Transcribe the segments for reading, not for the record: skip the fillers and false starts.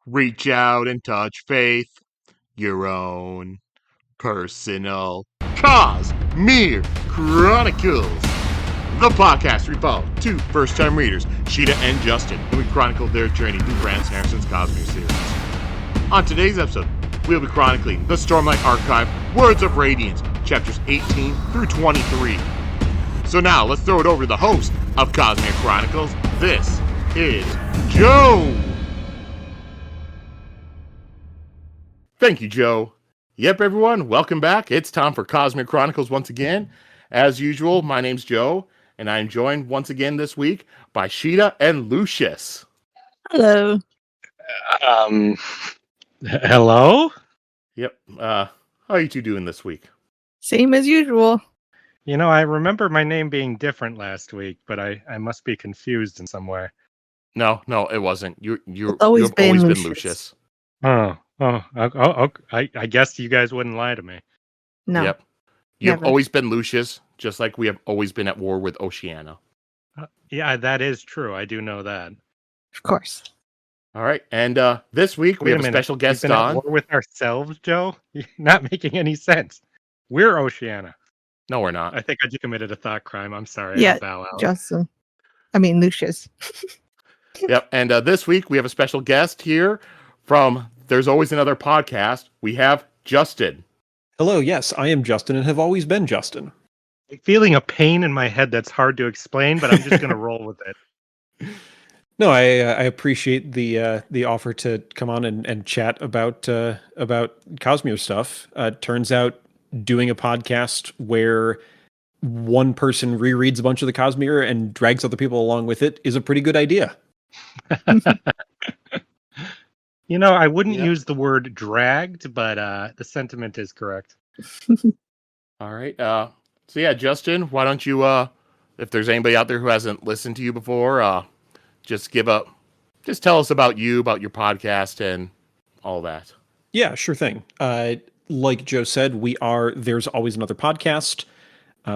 Reach out and touch faith, your own personal Cosmere Chronicles. The podcast we follow two first-time readers, Sheta and Justin, and we chronicle their journey through Brandon Sanderson's Cosmere series. On today's episode, we'll be chronicling the Stormlight Archive, Words of Radiance, chapters 18 through 23. So now, let's throw it over to the host of Cosmere Chronicles. This is Joe! Thank you, Joe. Yep, everyone, welcome back. It's time for Cosmere Chronicles once again. As usual, my name's Joe, and I'm joined once again this week by Sheta and Lucius. Hello. Hello? Yep, how are you two doing this week? Same as usual. You know, I remember my name being different last week, but I must be confused in some way. No, it wasn't. You've always been been Lucius. Lucius. I guess you guys wouldn't lie to me. No. Yep. You've never. always been Lucius, just like we have always been at war with Oceania. Yeah, that is true. I do know that. Of course. All right, and this week we Wait have a a minute. special guest We've been on. at war with ourselves, Joe? You're not making any sense. We're Oceania. No, we're not. I think I just committed a thought crime. I'm sorry. Yeah, I'll bow out. Justin. I mean, Lucius. Yep, and this week we have a special guest here from There's Always Another Podcast. We have Justin. Hello, yes, I am Justin and have always been Justin. I'm feeling a pain in my head that's hard to explain, but I'm just going to roll with it. No, I appreciate the offer to come on and chat about Cosmere stuff. Turns out doing a podcast where one person rereads a bunch of the Cosmere and drags other people along with it is a pretty good idea. You know, I wouldn't Yep. use the word dragged, but the sentiment is correct. All right. So yeah, Justin, why don't you, if there's anybody out there who hasn't listened to you before, just tell us about you, about your podcast, and all that. Yeah, sure thing. Like Joe said, we are There's Always Another Podcast,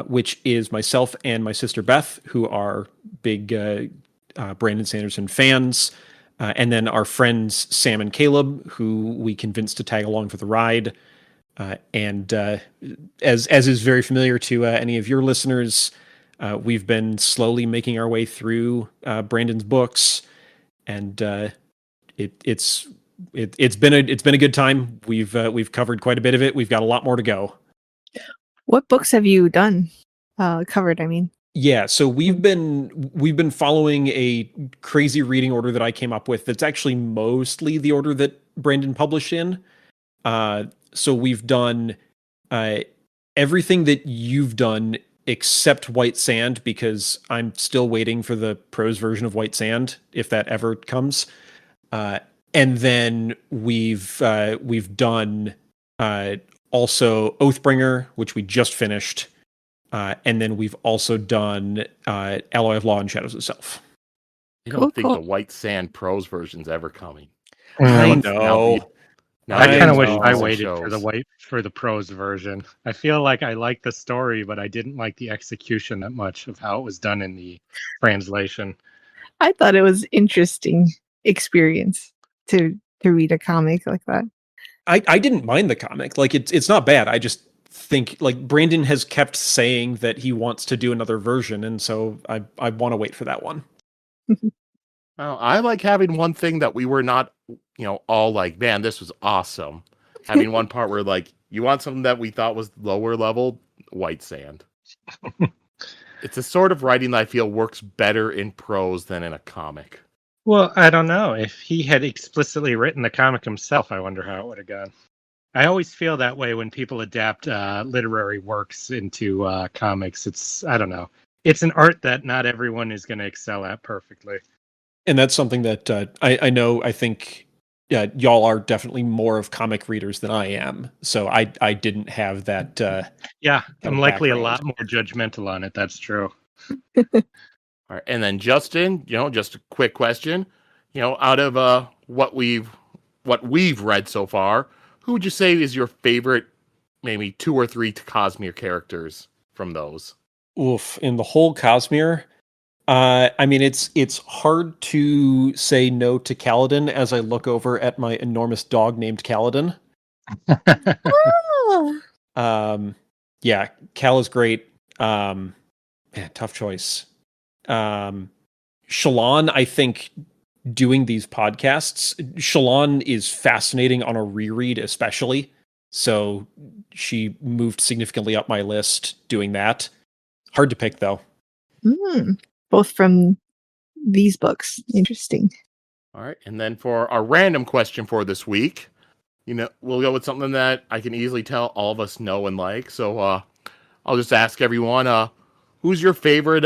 which is myself and my sister Beth, who are big Brandon Sanderson fans. And then our friends Sam and Caleb, who we convinced to tag along for the ride. And as is very familiar to any of your listeners, we've been slowly making our way through Brandon's books, and it's been a good time. We've covered quite a bit of it. We've got a lot more to go. What books have you done? Covered, I mean. Yeah, so we've been following a crazy reading order that I came up with. That's actually mostly the order that Brandon published in. So we've done everything that you've done except White Sand, because I'm still waiting for the prose version of White Sand, if that ever comes. And then we've done also Oathbringer, which we just finished. And then we've also done Alloy of Law and Shadows itself. I don't think Cool. the White Sand prose version's ever coming. I Now know. I kind of wish all I the waited shows. for the prose version. I feel like I liked the story, but I didn't like the execution that much of how it was done in the translation. I thought it was interesting experience to read a comic like that. I didn't mind the comic. Like it's not bad. I just think like Brandon has kept saying that he wants to do another version, and so I want to wait for that one. Well, I like having one thing that we were not, all like, man, this was awesome. Having one part where, like, you want something that we thought was lower level, White Sand. It's a sort of writing that I feel works better in prose than in a comic. Well, I don't know. If he had explicitly written the comic himself, I wonder how it would have gone. I always feel that way when people adapt literary works into comics. I don't know. It's an art that not everyone is going to excel at perfectly. And that's something that I know. I think y'all are definitely more of comic readers than I am. So I didn't have that. Yeah, I'm likely a background. lot more judgmental on it. That's true. All right, and then Justin, just a quick question. Out of what we've read so far, who would you say is your favorite, maybe 2 or 3 Cosmere characters from those? Oof! In the whole Cosmere, I mean, it's hard to say no to Kaladin as I look over at my enormous dog named Kaladin. Oh, Yeah, Cal is great. Man, tough choice. Shallan, I think doing these podcasts, Shallan is fascinating on a reread, especially. So she moved significantly up my list doing that. Hard to pick though. both from these books. Interesting. All right. And then for our random question for this week, we'll go with something that I can easily tell all of us know and like. So I'll just ask everyone, who's your favorite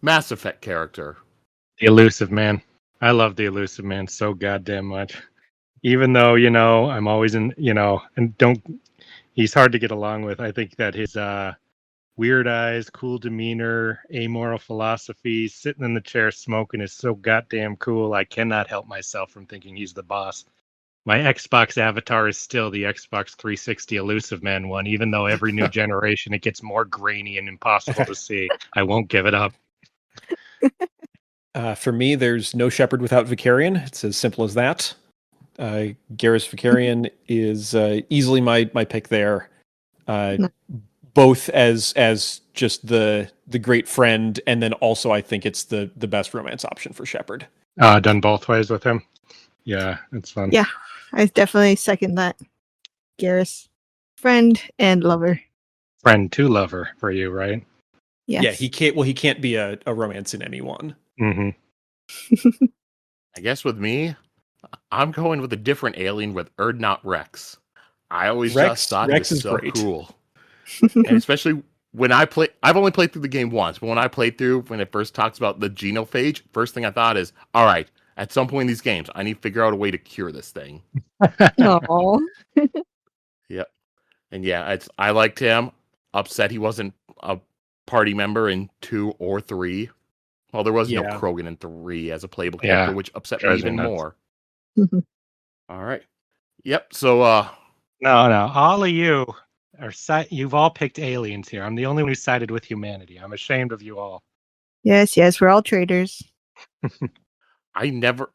Mass Effect character? The Elusive Man. I love the Elusive Man so goddamn much. Even though, I'm always in, he's hard to get along with. I think that his weird eyes, cool demeanor, amoral philosophy, sitting in the chair smoking is so goddamn cool. I cannot help myself from thinking he's the boss. My Xbox avatar is still the Xbox 360 Elusive Man one, even though every new generation it gets more grainy and impossible to see. I won't give it up. For me, there's no Shepherd without Vicarian. It's as simple as that. Garrus Vicarian is easily my pick there. Both as just the great friend, and then also I think it's the best romance option for Shepherd. Done both ways with him. Yeah, it's fun. Yeah, I definitely second that. Garrus, friend and lover. Friend to lover for you, right? Yes. Yeah, he can't be a romance in anyone. Mm-hmm. I guess with me, I'm going with a different alien with Erdnot Rex. I always just thought Rex he was is so great. cool. And especially when I've only played through the game once, but when I played through, when it first talks about the genophage, first thing I thought is, all right, at some point in these games, I need to figure out a way to cure this thing. Aww. Yep. And yeah, I liked him. Upset he wasn't a party member in 2 or 3. Well, there was no Krogan in 3 as a playable character, which upset me even more. All right. Yep. So, No. All of you you've all picked aliens here. I'm the only one who sided with humanity. I'm ashamed of you all. Yes, we're all traitors. I never,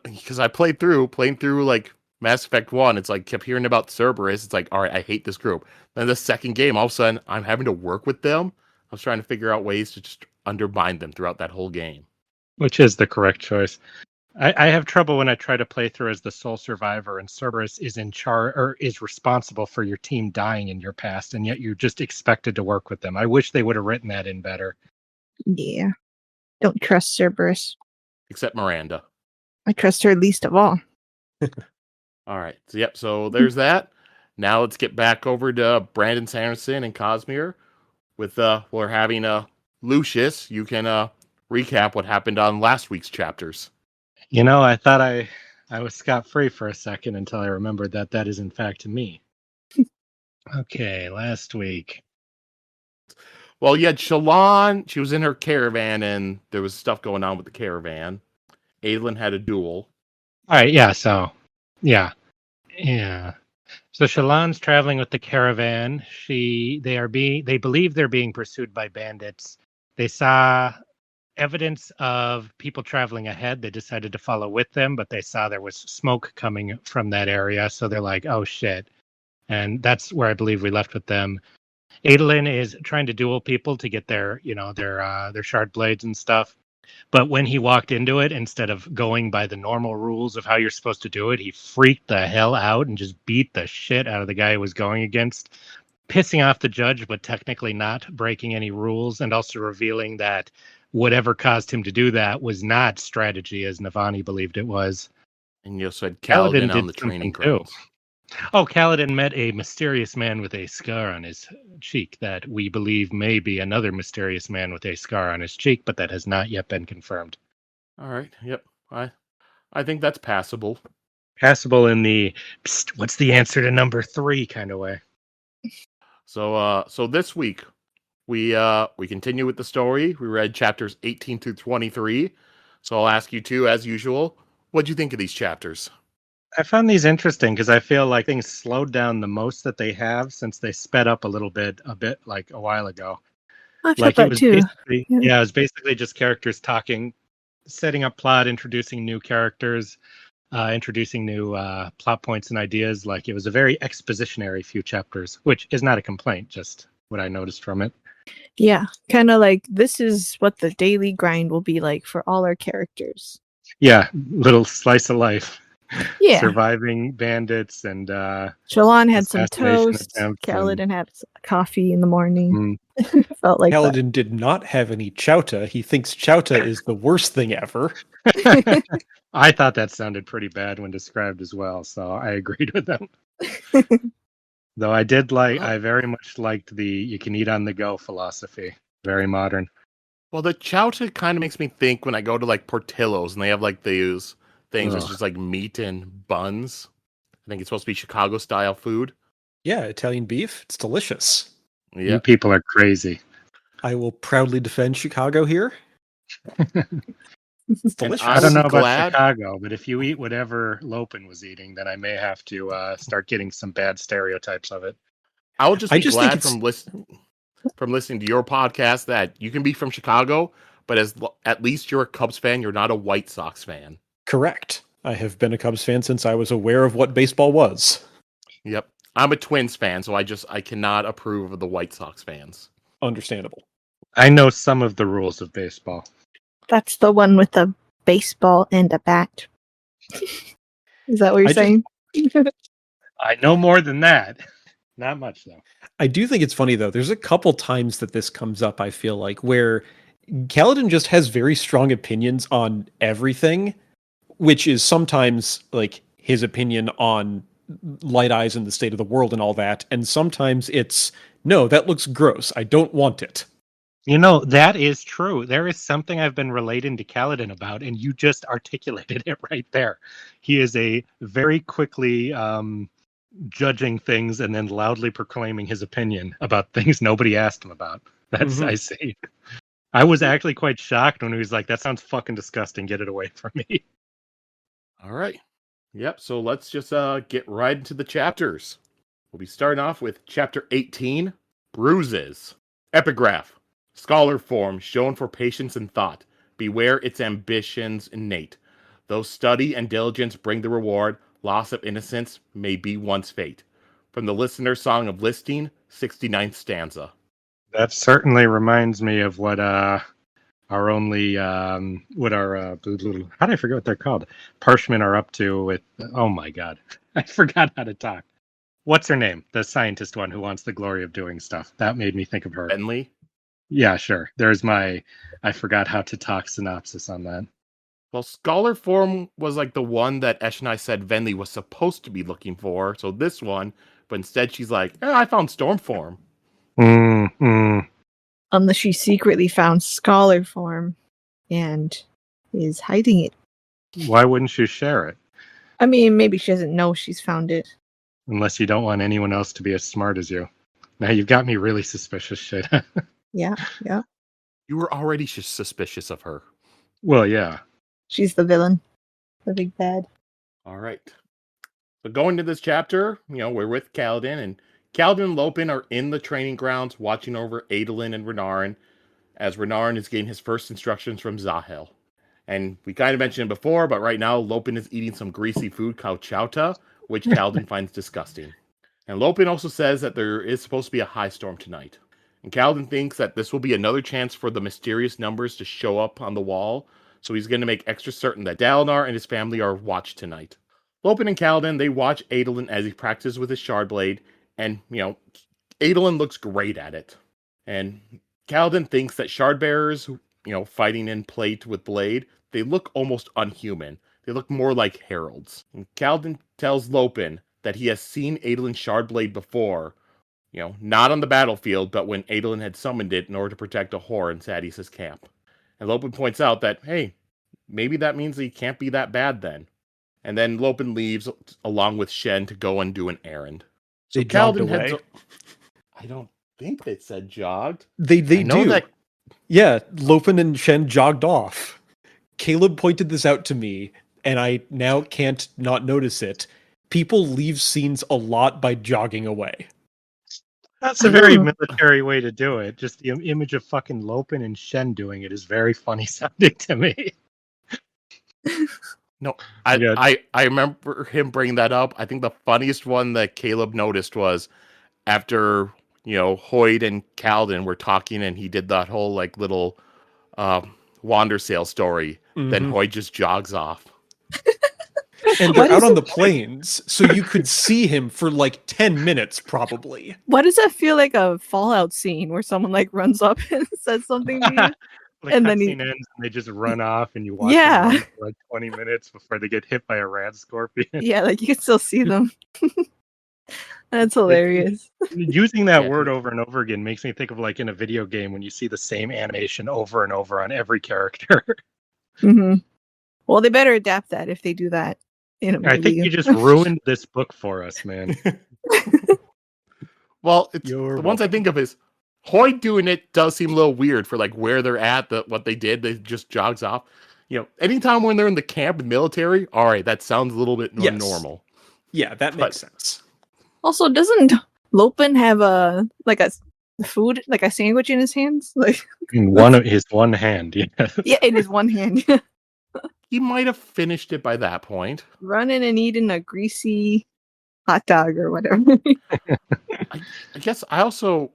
because I playing through like Mass Effect 1, it's like kept hearing about Cerberus. It's like, all right, I hate this group. Then the second game, all of a sudden, I'm having to work with them. I was trying to figure out ways to just undermine them throughout that whole game. Which is the correct choice. I have trouble when I try to play through as the sole survivor and Cerberus is in charge or is responsible for your team dying in your past, and yet you're just expected to work with them. I wish they would have written that in better. Yeah. Don't trust Cerberus. Except Miranda. I trust her least of all. All right. So there's that. Now let's get back over to Brandon Sanderson and Cosmere. With we're having Lucius. You can recap what happened on last week's chapters. I thought I was scot-free for a second until I remembered that is in fact me. Okay, last week. Well, you had Shallan. She was in her caravan, and there was stuff going on with the caravan. Adolin had a duel. All right, yeah, so, yeah. So Shallan's traveling with the caravan. They believe they're being pursued by bandits. They saw evidence of people traveling ahead. They decided to follow with them, but they saw there was smoke coming from that area, so they're like, oh shit. And that's where I believe we left with them. Adolin is trying to duel people to get their shard blades and stuff. But when he walked into it, instead of going by the normal rules of how you're supposed to do it, he freaked the hell out and just beat the shit out of the guy he was going against, pissing off the judge, but technically not breaking any rules, and also revealing that whatever caused him to do that was not strategy as Navani believed it was. And you also had Kaladin on the did training something too. grounds. Oh, Kaladin met a mysterious man with a scar on his cheek that we believe may be another mysterious man with a scar on his cheek, but that has not yet been confirmed. All right. Yep. I think that's passable. Passable in the psst, what's the answer to number 3 kind of way. So this week we continue with the story. We read chapters 18 through 23. So I'll ask you two, as usual, what do you think of these chapters? I found these interesting because I feel like things slowed down the most that they have since they sped up a bit like a while ago. I felt Like that too. it was basically just characters talking, setting up plot, introducing new characters, introducing new plot points and ideas. Like it was a very expositionary few chapters, which is not a complaint, just what I noticed from it. Yeah, kind of like this is what the daily grind will be like for all our characters. Yeah, little slice of life. Yeah. Surviving bandits and Shallan had some assassination toast. attempts Kaladin had coffee in the morning. Mm. Felt like Kaladin did not have any chowta. He thinks chowta is the worst thing ever. I thought that sounded pretty bad when described as well, so I agreed with them. Though I very much liked the you can eat on the go philosophy. Very modern. Well, the chowta kind of makes me think when I go to like Portillo's and they have like these things Ugh. that's just like meat and buns. I think it's supposed to be Chicago style food. Yeah, Italian beef. It's delicious. Yeah. You people are crazy. I will proudly defend Chicago here. It's delicious. I don't know was about glad- Chicago, but if you eat whatever Lopin was eating, then I may have to start getting some bad stereotypes of it. I would just I be just think glad it's- from listening to your podcast that you can be from Chicago, but at least you're a Cubs fan. You're not a White Sox fan. Correct. I have been a Cubs fan since I was aware of what baseball was. Yep. I'm a Twins fan, so I cannot approve of the White Sox fans. Understandable. I know some of the rules of baseball. That's the one with a baseball and a bat. Is that what you're saying? I know more than that. Not much, though. I do think it's funny, though. There's a couple times that this comes up, I feel like, where Kaladin just has very strong opinions on everything, which is sometimes like his opinion on Light Eyes and the state of the world and all that. And sometimes it's, no, that looks gross. I don't want it. You know, that is true. There is something I've been relating to Kaladin about, and you just articulated it right there. He is a very quickly judging things and then loudly proclaiming his opinion about things nobody asked him about. That's I see. I was actually quite shocked when he was like, that sounds fucking disgusting. Get it away from me. All right. Yep. So let's just get right into the chapters. We'll be starting off with chapter 18, Bruises. Epigraph. Scholar form shown for patience and thought. Beware its ambitions innate. Though study and diligence bring the reward, loss of innocence may be one's fate. From the Listener's Song of Listing, 69th stanza. That certainly reminds me of what our only how did I forget what they're called? Parshmen are up to with oh my god. I forgot how to talk. What's her name? The scientist one who wants the glory of doing stuff. That made me think of her. Bentley? Yeah, sure. There's my I forgot how to talk synopsis on that. Well, Scholar form was like the one that Esh and I said Venley was supposed to be looking for. So this one, but instead she's like, I found Storm form. Unless she secretly found scholar form and is hiding it. Why wouldn't you share it? I mean, maybe she doesn't know she's found it. Unless you don't want anyone else to be as smart as you. Now you've got me really suspicious, Sheta. Yeah. You were already suspicious of her. Well, yeah. She's the villain. The big bad. All right. So going to this chapter, we're with Kaladin, and Kaladin and Lopin are in the training grounds watching over Adolin and Renarin, as Renarin is getting his first instructions from Zahel. And we kind of mentioned it before, but right now Lopin is eating some greasy food called chowta, which Kaladin finds disgusting. And Lopin also says that there is supposed to be a high storm tonight. And Kaladin thinks that this will be another chance for the mysterious numbers to show up on the wall, so he's going to make extra certain that Dalinar and his family are watched tonight. Lopin and Kaladin, they watch Adolin as he practices with his shard blade, and, Adolin looks great at it. And Kaladin thinks that shard bearers, fighting in plate with blade, they look almost unhuman. They look more like heralds. And Kaladin tells Lopin that he has seen Adolin's shard blade before, not on the battlefield, but when Adolin had summoned it in order to protect a whore in Sadeas' camp. And Lopin points out that, hey, maybe that means he can't be that bad then. And then Lopin leaves along with Shen to go and do an errand. So They jogged Kaladin away. I don't think they said jogged. They know do. that. Yeah, Lopin and Shen jogged off. Caleb pointed this out to me, and I now can't not notice it. People leave scenes a lot by jogging away. That's a very Oh. military way to do it. Just the image of fucking Lopin and Shen doing it is very funny sounding to me. No, Yeah. I remember him bringing that up. I think the funniest one that Caleb noticed was after, Hoyd and Kaladin were talking and he did that whole like little wander sail story. Then Mhm. Hoyd just jogs off. And Why they're out does on it- the plains, so you could see him for like 10 minutes probably. Why does that feel like a Fallout scene where someone like runs up and says something to you? The And then cutscene ends and they just run off and you watch Yeah. them run for like 20 minutes before they get hit by a rad scorpion. Yeah, like you can still see them. That's hilarious. Using that Yeah. word over and over again makes me think of like in a video game when you see the same animation over and over on every character. Hmm. Well, they better adapt that if they do that in a movie. I think you just ruined this book for us, man. Well, it's You're the ones I think of is Hoyd doing it does seem a little weird for like where they're at, what they did. They just jogs off. Anytime when they're in the camp and military, all right, that sounds a little bit more Yes. normal. Yeah, that But- makes sense. Also, doesn't Lopin have a food, like a sandwich in his hands? Like, In one of his one hand, yeah. yeah, in his one hand. He might have finished it by that point. Running and eating a greasy hot dog or whatever. I guess I also,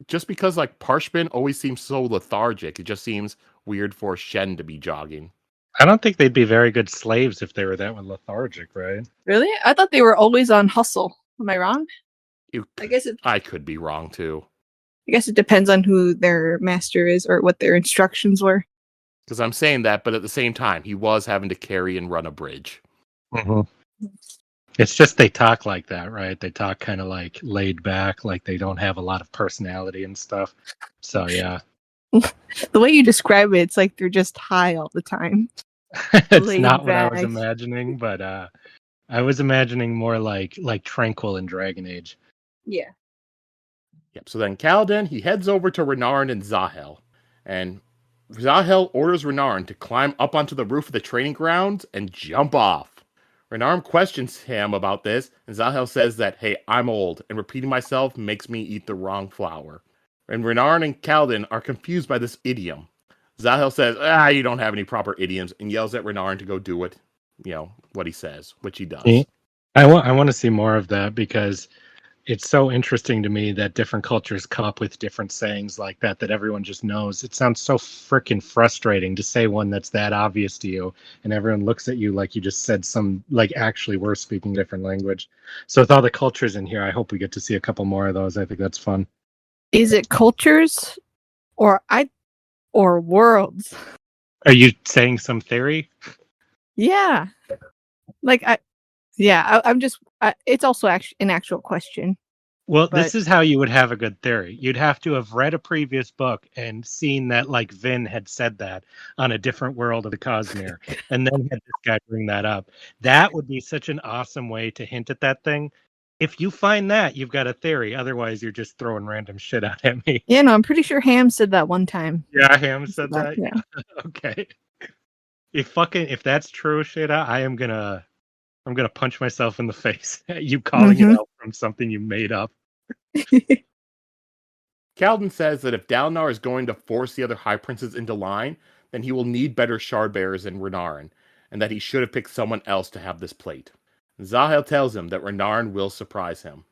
just because like Parshman always seems so lethargic, it just seems weird for Shen to be jogging. I don't think they'd be very good slaves if they were that lethargic, right? Really? I thought they were always on hustle. Am I wrong? You- I guess it I could be wrong too. depends on who their master is or what their instructions were. Because I'm saying that, but at the same time, he was having to carry and run a bridge. Mm-hmm. It's just they talk like that, right? They talk kind of like laid back, like they don't have a lot of personality and stuff. So yeah, The way you describe it, it's like they're just high all the time. it's Laid not what I was back. imagining, but I was imagining more like Tranquil in Dragon Age. Yeah. Yep. So then Kaladin, he heads over to Renarin and Zahel. And Zahel orders Renarin to climb up onto the roof of the training grounds and jump off. Renarin questions him about this, and Zahel says that, hey, I'm old, and repeating myself makes me eat the wrong flower. And Renarin and Kaladin are confused by this idiom. Zahel says, you don't have any proper idioms, and yells at Renarin to go do what he says, which he does. Yeah. I want to see more of that because it's so interesting to me that different cultures come up with different sayings like that everyone just knows. It sounds so freaking frustrating to say one that's that obvious to you, and everyone looks at you like you just said some, like actually we're speaking a different language. So with all the cultures in here, I hope we get to see a couple more of those. I think that's fun. Is it cultures or worlds? Are you saying some theory? Yeah. I'm just it's also an actual question. Well, But- this is how you would have a good theory. You'd have to have read a previous book and seen that like Vin had said that on a different world of the Cosmere, and then had this guy bring that up. That would be such an awesome way to hint at that thing. If you find that, you've got a theory. Otherwise, you're just throwing random shit out at me. Yeah, no, I'm pretty sure Ham said that one time. Yeah, Ham said that. Yeah. Okay. If that's true, Sheta, I'm gonna punch myself in the face at you calling it out from something you made up. Kaladin says that if Dalinar is going to force the other High Princes into line, then he will need better shard bearers than Renarin, and that he should have picked someone else to have this plate. Zahel tells him that Renarin will surprise him.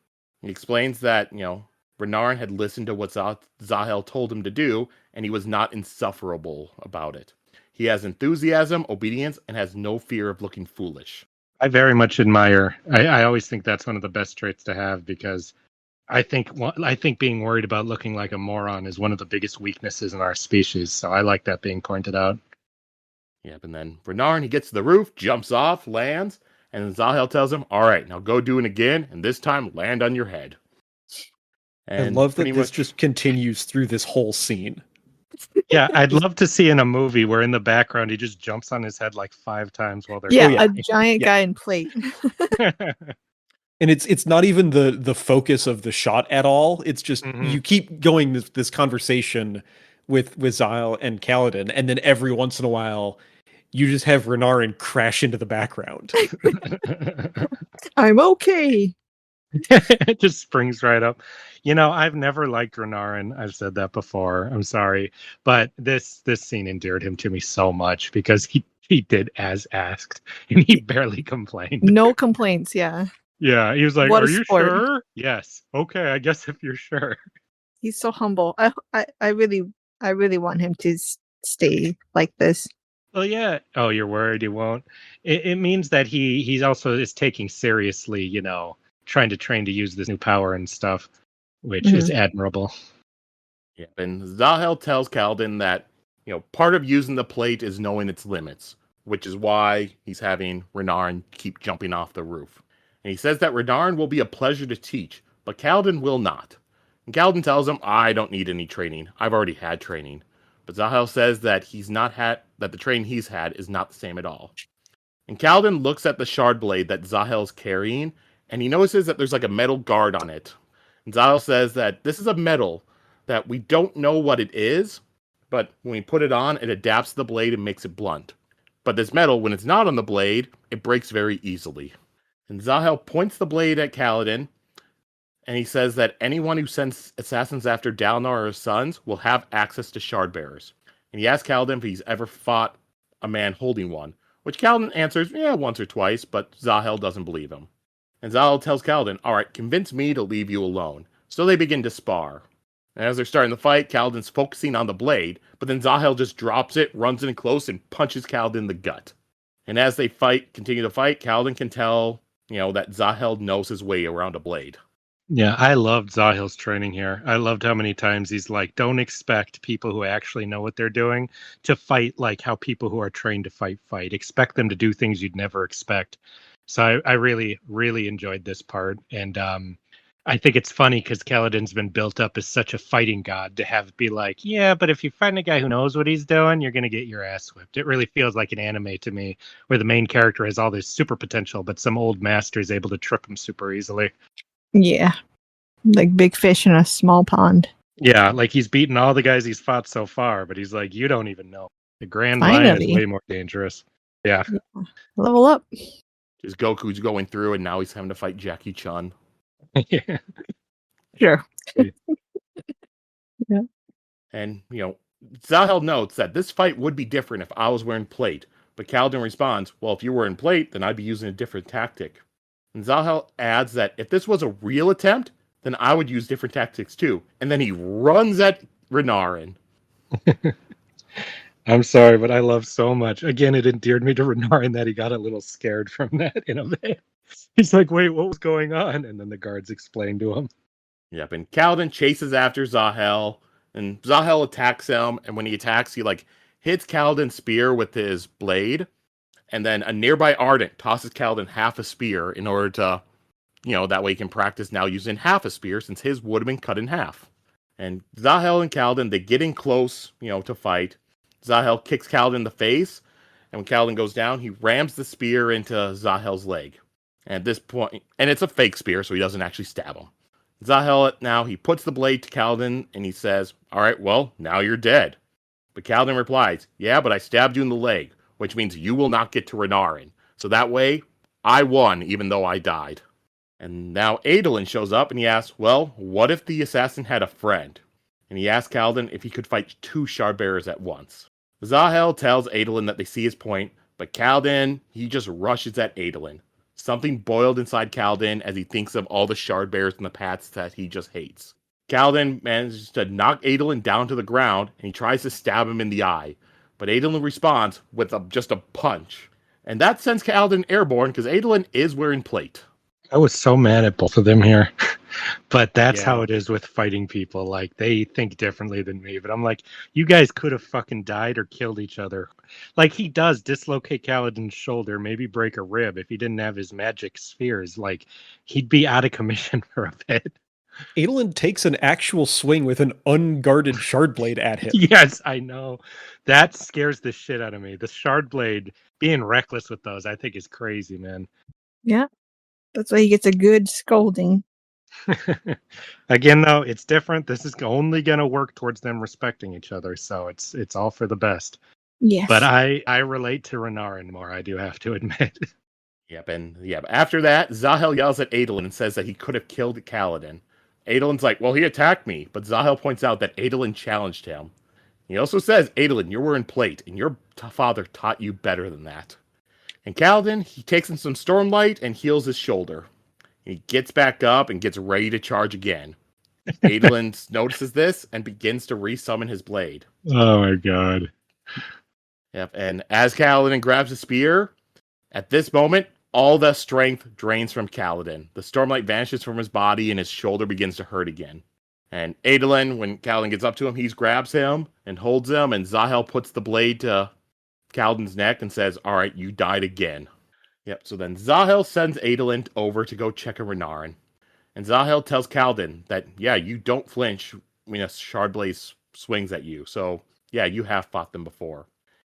He explains that, Renarin had listened to what Zahel told him to do, and he was not insufferable about it. He has enthusiasm, obedience, and has no fear of looking foolish. I very much admire. I always think that's one of the best traits to have because I think being worried about looking like a moron is one of the biggest weaknesses in our species. So I like that being pointed out. Yep, and then Renarin, he gets to the roof, jumps off, lands, and then Zahel tells him, all right, now go do it again, and this time land on your head. And I love that pretty this much- just continues through this whole scene. Yeah, I'd love to see in a movie where in the background he just jumps on his head like 5 times while they're Yeah, yeah. a giant Yeah. guy in plate. And it's not even the focus of the shot at all. It's just Mhm. you keep going this conversation with Zahel and Kaladin, and then every once in a while you just have Renarin crash into the background. I'm okay. It just springs right up. I've never liked Renarin. I've said that before. I'm sorry, but this scene endeared him to me so much because he did as asked, and he barely complained. No complaints. Yeah. Yeah, he was like, What a "Are you sport." sure?" Yes. Okay, I guess if you're sure. He's so humble. I really want him to stay like this. Well, yeah. Oh, you're worried he won't. It means that he's also is taking seriously, trying to train to use this new power and stuff, which is admirable. Yeah, and Zahel tells Kaladin that, part of using the plate is knowing its limits, which is why he's having Renarin keep jumping off the roof. And he says that Renarin will be a pleasure to teach, but Kaladin will not. And Kaladin tells him, I don't need any training. I've already had training. But Zahel says that the training he's had is not the same at all. And Kaladin looks at the shard blade that Zahel's carrying, and he notices that there's like a metal guard on it. And Zahel says that this is a metal that we don't know what it is, but when we put it on, it adapts to the blade and makes it blunt. But this metal, when it's not on the blade, it breaks very easily. And Zahel points the blade at Kaladin, and he says that anyone who sends assassins after Dalinar or his sons will have access to shard bearers. And he asks Kaladin if he's ever fought a man holding one, which Kaladin answers, yeah, once or twice, but Zahel doesn't believe him. And Zahel tells Kaladin, all right, convince me to leave you alone. So they begin to spar. And as they're starting the fight, Kaladin's focusing on the blade, but then Zahel just drops it, runs in close, and punches Kaladin in the gut. And as they continue to fight, Kaladin can tell, that Zahel knows his way around a blade. Yeah, I loved Zahel's training here. I loved how many times he's like, don't expect people who actually know what they're doing to fight like how people who are trained to fight. Expect them to do things you'd never expect. So I really, really enjoyed this part. And I think it's funny because Kaladin's been built up as such a fighting god to have it be like, yeah, but if you find a guy who knows what he's doing, you're going to get your ass whipped. It really feels like an anime to me where the main character has all this super potential, but some old master is able to trip him super easily. Yeah. Like big fish in a small pond. Yeah, like he's beaten all the guys he's fought so far, but he's like, you don't even know. The Grand Lion is way more dangerous. Yeah. Level up. Just Goku's going through, and now he's having to fight Jackie Chun. Yeah. Sure. Yeah. And, Zahel notes that this fight would be different if I was wearing plate. But Kaladin responds, well, if you were in plate, then I'd be using a different tactic. And Zahel adds that if this was a real attempt, then I would use different tactics too. And then he runs at Renarin. I'm sorry, but I love so much. Again, it endeared me to Renarin that he got a little scared from that in a way. He's like, wait, what was going on? And then the guards explained to him. Yep, and Kaladin chases after Zahel, and Zahel attacks him, and when he attacks, he hits Kaladin's spear with his blade, and then a nearby Ardent tosses Kaladin half a spear in order to, that way he can practice now using half a spear since his would have been cut in half. And Zahel and Kaladin, they get in close, to fight. Zahel kicks Kaladin in the face, and when Kaladin goes down, he rams the spear into Zahel's leg. And at this point, and it's a fake spear, so he doesn't actually stab him. Zahel, now, he puts the blade to Kaladin, and he says, all right, well, now you're dead. But Kaladin replies, yeah, but I stabbed you in the leg, which means you will not get to Renarin. So that way, I won, even though I died. And now Adolin shows up, and he asks, well, what if the assassin had a friend? And he asks Kaladin if he could fight 2 shardbearers at once. Zahel tells Adolin that they see his point, but Kaladin, he just rushes at Adolin. Something boiled inside Kaladin as he thinks of all the shardbearers in the past that he just hates. Kaladin manages to knock Adolin down to the ground, and he tries to stab him in the eye. But Adolin responds with just a punch. And that sends Kaladin airborne, because Adolin is wearing plate. I was so mad at both of them here. But that's how it is with fighting people. Like, they think differently than me. But I'm like, you guys could have fucking died or killed each other. Like, he does dislocate Kaladin's shoulder, maybe break a rib. If he didn't have his magic spheres, like, he'd be out of commission for a bit. Adolin takes an actual swing with an unguarded shard blade at him. Yes, I know. That scares the shit out of me. The shard blade, being reckless with those, I think is crazy, man. Yeah. That's why he gets a good scolding. Again, though, it's different. This is only going to work towards them respecting each other, so it's all for the best. Yes. But I relate to Renarin more, I do have to admit. Yep, after that, Zahel yells at Adolin and says that he could have killed Kaladin. Adolin's like, well, he attacked me, but Zahel points out that Adolin challenged him. He also says, Adolin, you're wearing plate, and your father taught you better than that. And Kaladin, he takes in some Stormlight and heals his shoulder. He gets back up and gets ready to charge again. Adolin notices this and begins to resummon his blade. Oh my god. Yep, and as Kaladin grabs a spear, at this moment, all the strength drains from Kaladin. The Stormlight vanishes from his body and his shoulder begins to hurt again. And Adolin, when Kaladin gets up to him, he grabs him and holds him, and Zahel puts the blade to Kaladin's neck and says, all right, you died again. Yep, so then Zahel sends Adolin over to go check on Renarin. And Zahel tells Kaladin that, yeah, you don't flinch when a Shardblaze swings at you. So, yeah, you have fought them before.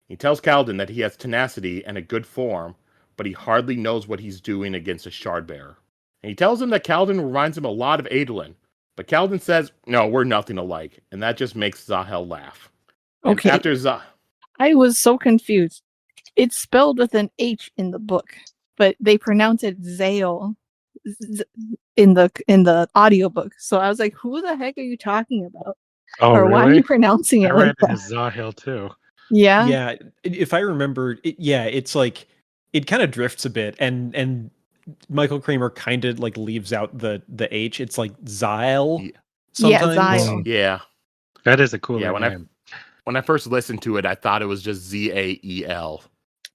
He tells Kaladin that he has tenacity and a good form, but he hardly knows what he's doing against a Shardbearer. And he tells him that Kaladin reminds him a lot of Adolin. But Kaladin says, no, we're nothing alike. And that just makes Zahel laugh. And Okay. after I was so confused. It's spelled with an H in the book, but they pronounce it Zale in the audiobook. So I was like, who the heck are you talking about? Oh, Or why are really? you pronouncing I it read like it that? as Zahel too. Yeah. Yeah, if I remember, it's like it kind of drifts a bit, and Michael Kramer kind of like leaves out the H. It's like Zahel Yeah. sometimes. Zahel. Yeah. That is a cooler Yeah, name. when I first listened to it, I thought it was just Zael.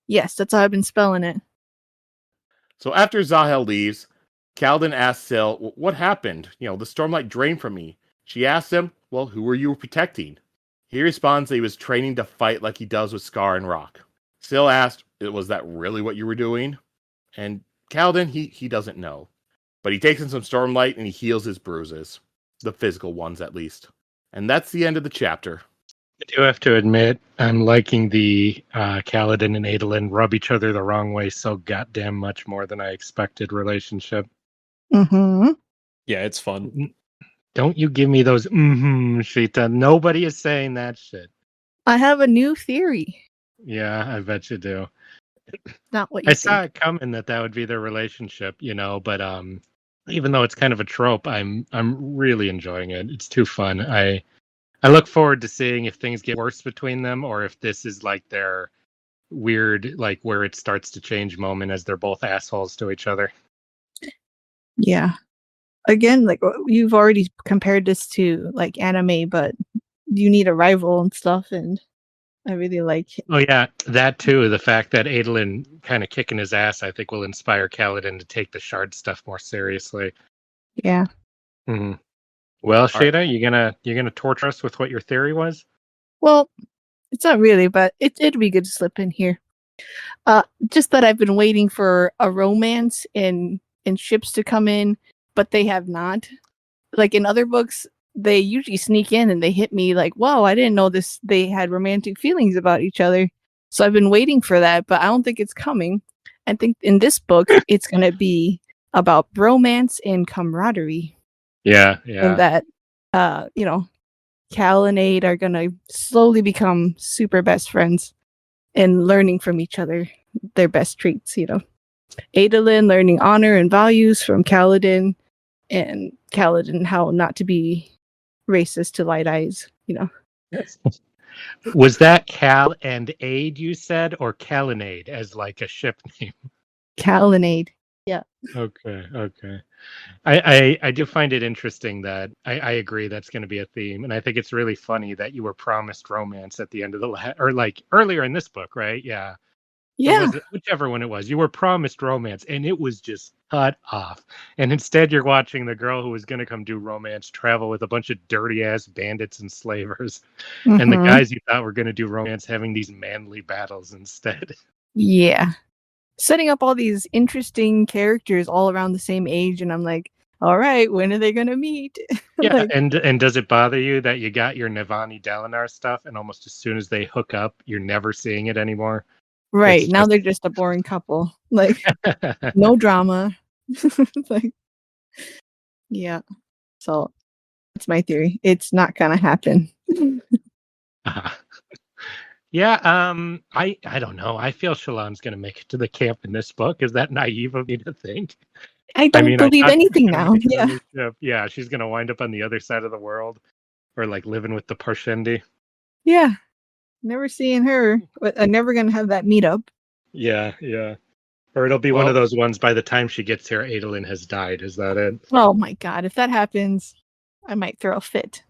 Yes, that's how I've been spelling it. So after Zahel leaves, Kaladin asks Sil, what happened? You know, the Stormlight drained from me. She asks him, well, who were you protecting? He responds that he was training to fight like he does with Scar and Rock. Sil asked, was that really what you were doing? And Kaladin, he doesn't know. But he takes in some Stormlight and he heals his bruises. The physical ones, at least. And that's the end of the chapter. I do have to admit, I'm liking the Kaladin and Adolin rub each other the wrong way so goddamn much more than I expected relationship. Mm-hmm. Yeah, it's fun. Don't you give me those Sheta. Nobody is saying that shit. I have a new theory. Yeah, I bet you do. Not what you I think. saw it coming that would be their relationship, but even though it's kind of a trope, I'm really enjoying it. It's too fun. I look forward to seeing if things get worse between them or if this is like their weird, like where it starts to change moment as they're both assholes to each other. Yeah. Again, like you've already compared this to like anime, but you need a rival and stuff, and I really like it. Oh yeah, that too. The fact that Adolin kind of kicking his ass, I think, will inspire Kaladin to take the shard stuff more seriously. Yeah. Mm-hmm. Well, Sheta, you gonna torture us with what your theory was? Well, it's not really, but it'd be good to slip in here. Just that I've been waiting for a romance in ships to come in, but they have not. Like in other books, they usually sneak in and they hit me like, "Whoa, I didn't know this. They had romantic feelings about each other." So I've been waiting for that, but I don't think it's coming. I think in this book, it's gonna be about romance and camaraderie. Yeah. And that, Cal and Aid are gonna slowly become super best friends and learning from each other their best traits. Adolin learning honor and values from Kaladin, and Kaladin how not to be racist to light eyes. Was that Cal and Aid you said, or Calinade as like a ship name? Cal and Aid. Yeah. Okay. I do find it interesting that I agree that's going to be a theme, and I think it's really funny that you were promised romance at the end of or like earlier in this book, right? Yeah. Yeah. Or was it, whichever one it was, you were promised romance, and it was just cut off. And instead, you're watching the girl who was going to come do romance travel with a bunch of dirty ass bandits and slavers, and the guys you thought were going to do romance having these manly battles instead. Yeah. Setting up all these interesting characters all around the same age, and I'm like, all right, when are they gonna meet? Yeah, and does it bother you that you got your Navani Dalinar stuff, and almost as soon as they hook up, you're never seeing it anymore? Right, now they're just a boring couple. Like, no drama. Yeah. So that's my theory. It's not gonna happen. Yeah, I don't know. I feel Shallan's going to make it to the camp in this book. Is that naive of me to think? I don't I believe thought she was anything gonna now. make it on Yeah. this ship. Yeah, she's going to wind up on the other side of the world, or like living with the Parshendi. Yeah. Never seeing her. But I'm never going to have that meetup. Yeah, yeah. Or it'll be one of those ones. By the time she gets here, Adolin has died. Is that it? Oh my God. If that happens, I might throw a fit.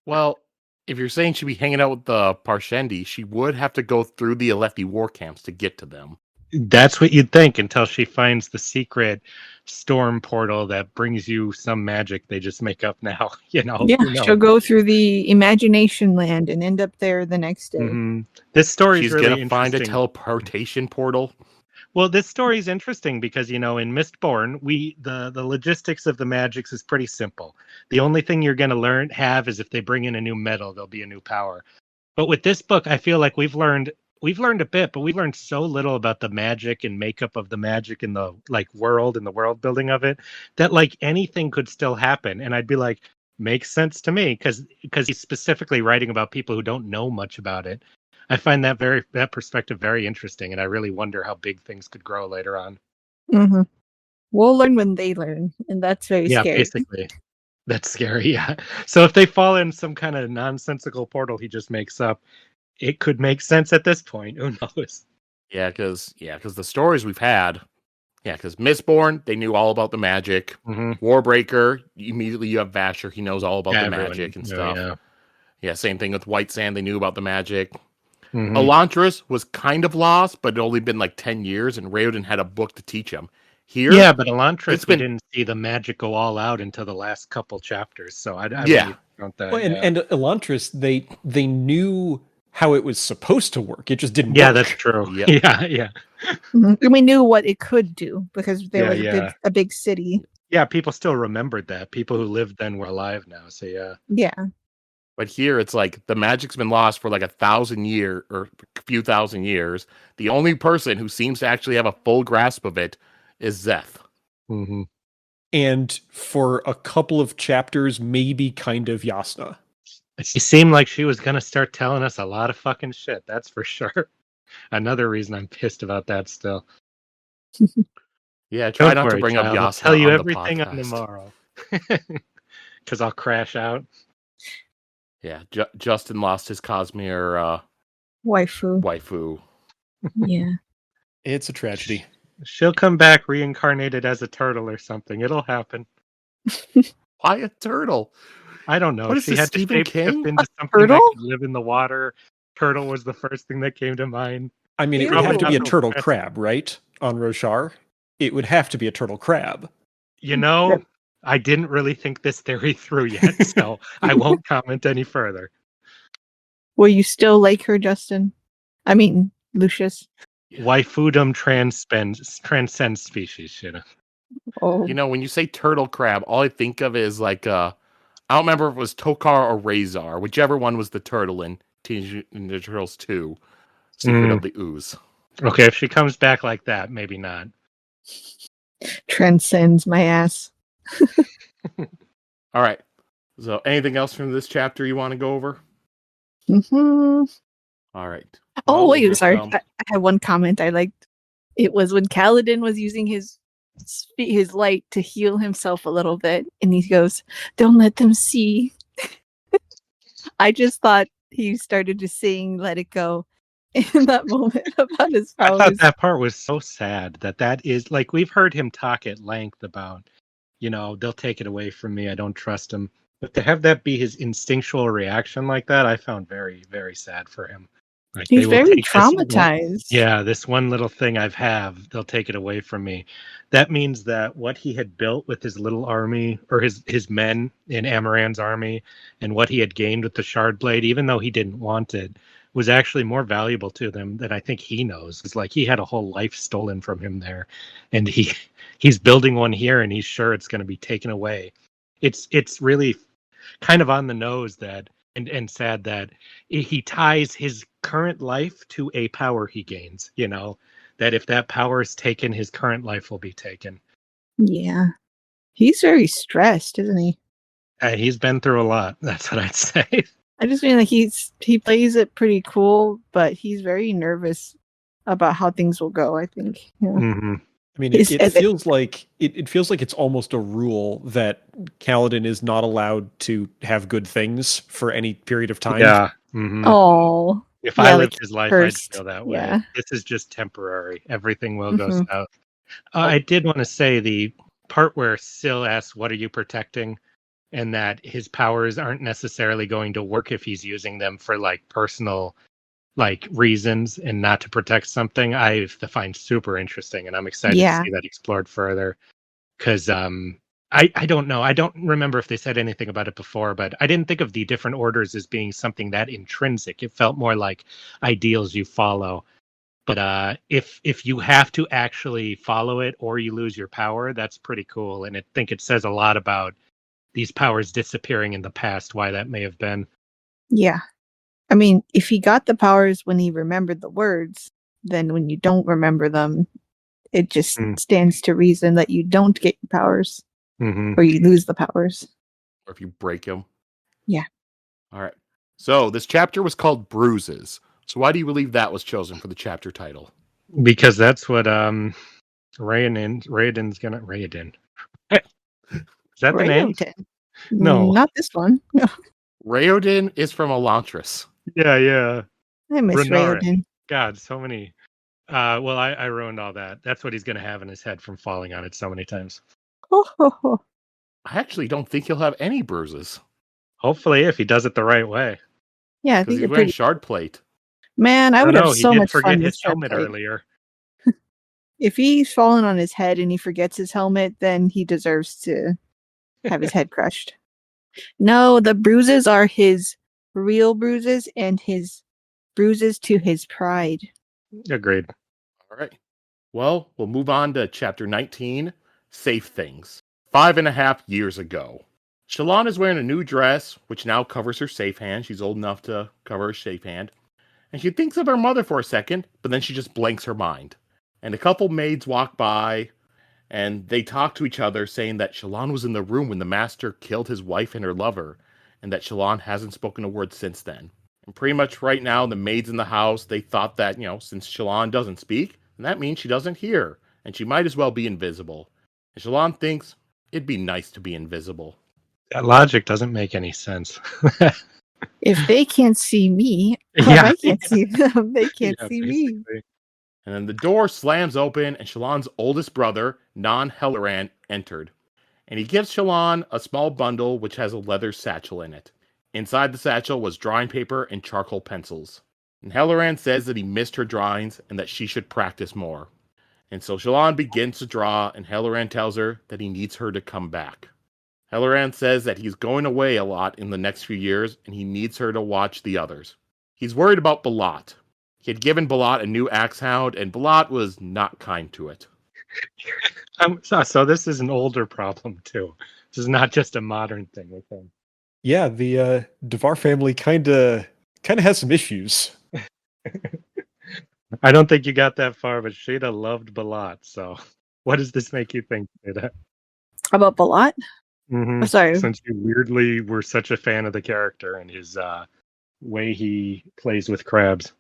Well, if you're saying she'd be hanging out with the Parshendi, she would have to go through the Alethi war camps to get to them. That's what you'd think until she finds the secret storm portal that brings you some magic they just make up now. You know, Yeah, who knows? she'll go through the imagination land and end up there the next day. Mm-hmm. This story She's is really gonna find a interesting. teleportation portal. Well, this story is interesting because, you know, in Mistborn, the logistics of the magics is pretty simple. The only thing you're going to have is if they bring in a new metal, there'll be a new power. But with this book, I feel like we've learned a bit, but we've learned so little about the magic and makeup of the magic in the world and the world building of it that like anything could still happen. And I'd be like, makes sense to me because he's specifically writing about people who don't know much about it. I find that perspective very interesting, and I really wonder how big things could grow later on. Mm-hmm. We'll learn when they learn, and that's very scary. Basically, that's scary. Yeah. So if they fall in some kind of nonsensical portal he just makes up, it could make sense at this point. Who knows? Yeah, because the stories we've had. Yeah, because Mistborn, they knew all about the magic. Mm-hmm. Warbreaker, immediately you have Vasher. He knows all about the magic and knew, stuff. Yeah, same thing with White Sand. They knew about the magic. Mm-hmm. Elantris was kind of lost, but it only been like 10 years, and Raoden had a book to teach him. Here, Yeah, but Elantris, we didn't see the magic go all out until the last couple chapters. So I yeah. count that. Well, and Elantris, they knew how it was supposed to work. It just didn't Yeah, work. that's true. Yep. Yeah. Mm-hmm. And we knew what it could do because there was a big city. Yeah, people still remembered that. People who lived then were alive now. So yeah. Yeah. But here it's like the magic's been lost for like 1,000 years or a few thousand years. The only person who seems to actually have a full grasp of it is Szeth. Mm-hmm. And for a couple of chapters, maybe kind of Jasnah. She seemed like she was going to start telling us a lot of fucking shit. That's for sure. Another reason I'm pissed about that still. Yeah, try not to bring up Jasnah. I'll tell you on everything the on tomorrow. Because I'll crash out. Yeah, Justin lost his Cosmere waifu. Yeah. It's a tragedy. She'll come back reincarnated as a turtle or something. It'll happen. Why a turtle? I don't know. What is she this, had Stephen to King? shape into something that could live in the water. Turtle was the first thing that came to mind. I mean, it would have to be a turtle crab, right? On Roshar? It would have to be a turtle crab. You know, I didn't really think this theory through yet, so I won't comment any further. Will you still like her, Justin? I mean, Lucius. Waifudom transcends species, Sheta. Oh. You know, when you say turtle crab, all I think of is like I don't remember if it was Tokar or Razor, whichever one was the turtle in Teenage Ninja Turtles 2, Secret of the Ooze. Okay, if she comes back like that, maybe not. Transcends my ass. All right. So, anything else from this chapter you want to go over? Mm-hmm. All right. Oh, wait, sorry. I have one comment I liked. It was when Kaladin was using his light to heal himself a little bit, and he goes, "Don't let them see." I just thought he started to sing "Let It Go" in that moment about his powers. I thought that part was so sad. That is like we've heard him talk at length about, you know, they'll take it away from me. I don't trust him. But to have that be his instinctual reaction like that, I found very, very sad for him. Like, he's very traumatized. This one little thing they'll take it away from me. That means that what he had built with his little army, or his men in Amaran's army, and what he had gained with the Shard Blade, even though he didn't want it, was actually more valuable to them than I think he knows. It's like he had a whole life stolen from him there, and he's building one here, and he's sure it's going to be taken away. It's really kind of on the nose that and sad that he ties his current life to a power he gains, you know, that if that power is taken, his current life will be taken. Yeah. He's very stressed, isn't he? He's been through a lot. That's what I'd say. I just mean like he plays it pretty cool, but he's very nervous about how things will go. I think. Yeah. Mm-hmm. I mean, His it ethic. feels like it feels like it's almost a rule that Kaladin is not allowed to have good things for any period of time. Yeah. Mm-hmm. Oh. If Yeah, I like lived his life, cursed. I'd feel that Yeah. way. This is just temporary. Everything will go Mhm. south. I did want to say the part where Syl asks, "What are you protecting?" and that his powers aren't necessarily going to work if he's using them for like personal like reasons and not to protect something. I find super interesting, and I'm excited to Yeah. see that explored further. Because I don't know. I don't remember if they said anything about it before, but I didn't think of the different orders as being something that intrinsic. It felt more like ideals you follow. But if you have to actually follow it or you lose your power, that's pretty cool. And I think it says a lot about these powers disappearing in the past, why that may have been. Yeah. I mean, if he got the powers when he remembered the words, then when you don't remember them, it just stands to reason that you don't get your powers Mm-hmm. or you lose the powers. Or if you break him. Yeah. All right. So this chapter was called Bruises. So why do you believe that was chosen for the chapter title? Because that's what Raoden's gonna Raoden. Is that the name? Rayoten. No. Not this one. Raoden is from Elantris. Yeah. I miss Renarin. Rayoten. God, so many. Well, I ruined all that. That's what he's gonna have in his head from falling on it so many times. Ho, ho, ho. I actually don't think he'll have any bruises. Hopefully, if he does it the right way. Yeah, I Because think he's you're wearing pretty. shard plate. Man, I would have He so did much forget fun his with helmet Shardplate. earlier. If he's fallen on his head and he forgets his helmet, then he deserves to have his head crushed. No, the bruises are his real bruises and his bruises to his pride. Agreed. All right. Well, we'll move on to chapter 19, Safe Things. 5.5 years ago. Shallan is wearing a new dress, which now covers her safe hand. She's old enough to cover her safe hand. And she thinks of her mother for a second, but then she just blanks her mind. And a couple maids walk by, and they talk to each other, saying that Shallan was in the room when the master killed his wife and her lover, and that Shallan hasn't spoken a word since then. And pretty much right now, the maids in the house, they thought that, since Shallan doesn't speak, then that means she doesn't hear, and she might as well be invisible. And Shallan thinks it'd be nice to be invisible. That logic doesn't make any sense. If they can't see me, Yeah. I can't see them. They can't Yeah, see me. basically. And then the door slams open, and Shallan's oldest brother, Non-Helleran, entered. And he gives Shallan a small bundle which has a leather satchel in it. Inside the satchel was drawing paper and charcoal pencils. And Helleran says that he missed her drawings and that she should practice more. And so Shallan begins to draw, and Helleran tells her that he needs her to come back. Helleran says that he's going away a lot in the next few years, and he needs her to watch the others. He's worried about Balat. He had given Balat a new axe hound, and Balat was not kind to it. So this is an older problem too. This is not just a modern thing with him. Yeah, the Devar family kind of has some issues. I don't think you got that far, but Sheta loved Balat. So, what does this make you think, Sheta? About Balat? Mm-hmm. Oh, sorry. Since you weirdly were such a fan of the character and his way he plays with crabs.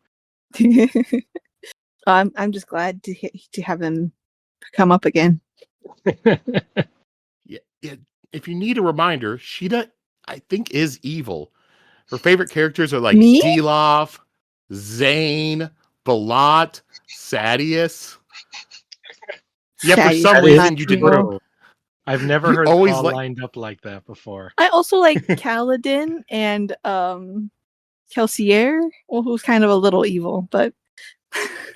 I'm just glad to have him come up again. Yeah. If you need a reminder, Sheta, I think, is evil. Her favorite characters are like Me? Dilaf, Zane, Balat, Sadius. Yeah, for Sadius some is reason not you didn't evil. know. I've never You heard always Paul like- lined up like that before. I also like Kaladin and Kelsier, well, who's kind of a little evil, but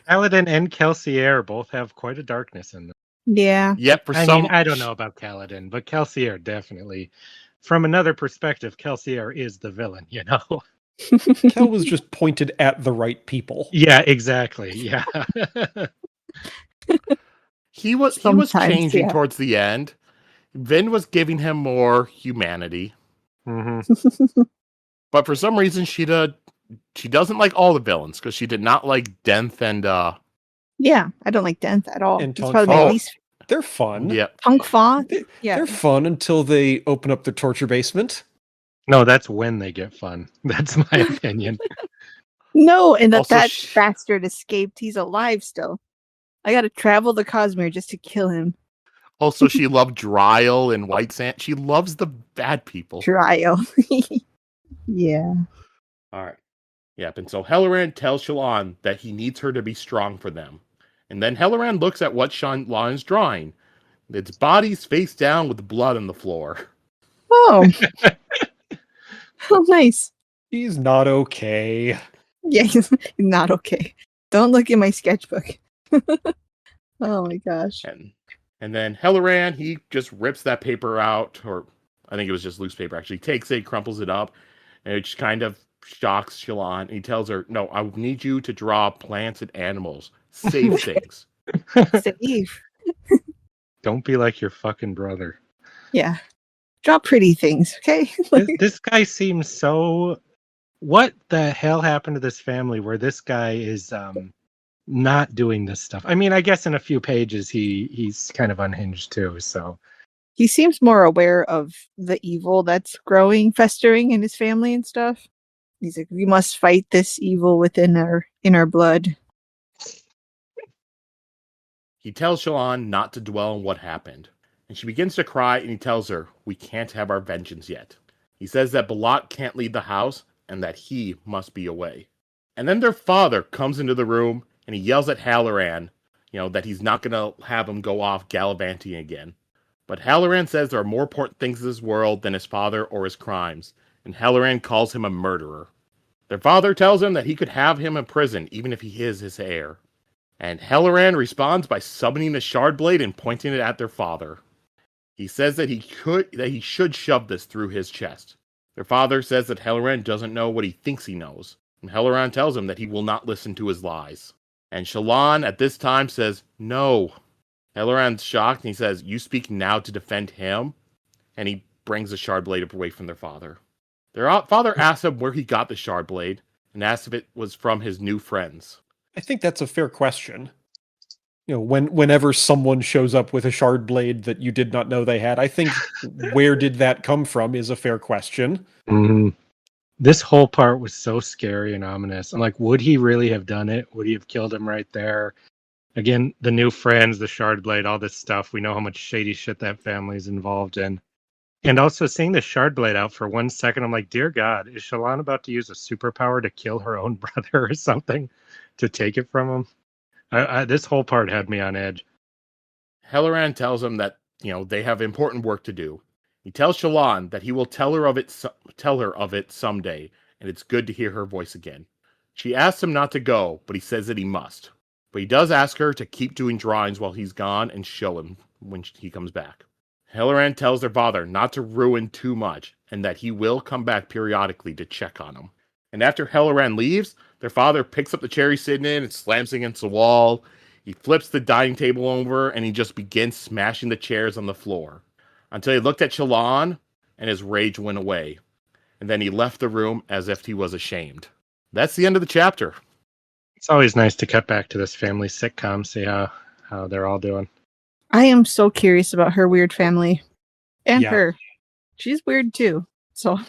Kaladin and Kelsier both have quite a darkness in them. yeah. Yep, I mean, I don't know about Kaladin, but Kelsier definitely. From another perspective, Kelsier is the villain, you know? Kel was just pointed at the right people. Yeah, exactly. Yeah. He was Sometimes, changing yeah. towards the end. Vin was giving him more humanity. Mm-hmm. But for some reason, she doesn't like all the villains, because she did not like Denth and Yeah, I don't like Denth at all. And It's Tonk probably my Fa. least. They're fun. yeah. Punk Fa? They- Yeah. They're fun until they open up the torture basement. No, that's when they get fun. That's my opinion. No, and Also, that bastard escaped. He's alive still. I gotta travel the Cosmere just to kill him. Also, she loved Dryle and White Sand. She loves the bad people. Trial. Yeah. All right. Yep. And so Helleran tells Shallan that he needs her to be strong for them. And then Helleran looks at what Shallan is drawing. Its body's face down with blood on the floor. Oh. Oh, nice. He's not okay. Yeah, he's not okay. Don't look at my sketchbook. Oh my gosh. And then Helleran, he just rips that paper out, or I think it was just loose paper actually, takes it, crumples it up, and it just kind of shocks Shallan. He tells her, no, I need you to draw plants and animals. Save things. Safe. Don't be like your fucking brother. Yeah. Draw pretty things, okay? This guy seems so... What the hell happened to this family where this guy is not doing this stuff? I mean, I guess in a few pages he's kind of unhinged too, so... He seems more aware of the evil that's growing, festering in his family and stuff. He's like, we must fight this evil within our blood. He tells Shallan not to dwell on what happened. And she begins to cry, and he tells her, we can't have our vengeance yet. He says that Balak can't leave the house, and that he must be away. And then their father comes into the room, and he yells at Halloran, that he's not going to have him go off gallivanting again. But Halloran says there are more important things in this world than his father or his crimes, and Halloran calls him a murderer. Their father tells him that he could have him in prison, even if he is his heir. And Halloran responds by summoning the shard blade and pointing it at their father. He says that he should shove this through his chest. Their father says that Halloran doesn't know what he thinks he knows, and Halloran tells him that he will not listen to his lies. And Shallan at this time says, no. Halloran's shocked, and he says, you speak now to defend him? And he brings the shard blade away from their father. Their father asks him where he got the shard blade, and asks if it was from his new friends. I think that's a fair question. Whenever someone shows up with a shard blade that you did not know they had, I think where did that come from is a fair question. Mm-hmm. This whole part was so scary and ominous. I'm like, would he really have done it? Would he have killed him right there? Again, the new friends, the shard blade, all this stuff. We know how much shady shit that family's involved in. And also seeing the shard blade out for 1 second, I'm like, dear God, is Shallan about to use a superpower to kill her own brother or something to take it from him? This whole part had me on edge. Halloran tells him that, they have important work to do. He tells Shallan that he will tell her of it someday, and it's good to hear her voice again. She asks him not to go, but he says that he must. But he does ask her to keep doing drawings while he's gone and show him when he comes back. Halloran tells their father not to ruin too much, and that he will come back periodically to check on him. And after Halloran leaves, their father picks up the chair he's sitting in and slams it against the wall. He flips the dining table over, and he just begins smashing the chairs on the floor. Until he looked at Shallan, and his rage went away. And then he left the room as if he was ashamed. That's the end of the chapter. It's always nice to cut back to this family sitcom, see how they're all doing. I am so curious about her weird family. And Yeah. her. She's weird too. So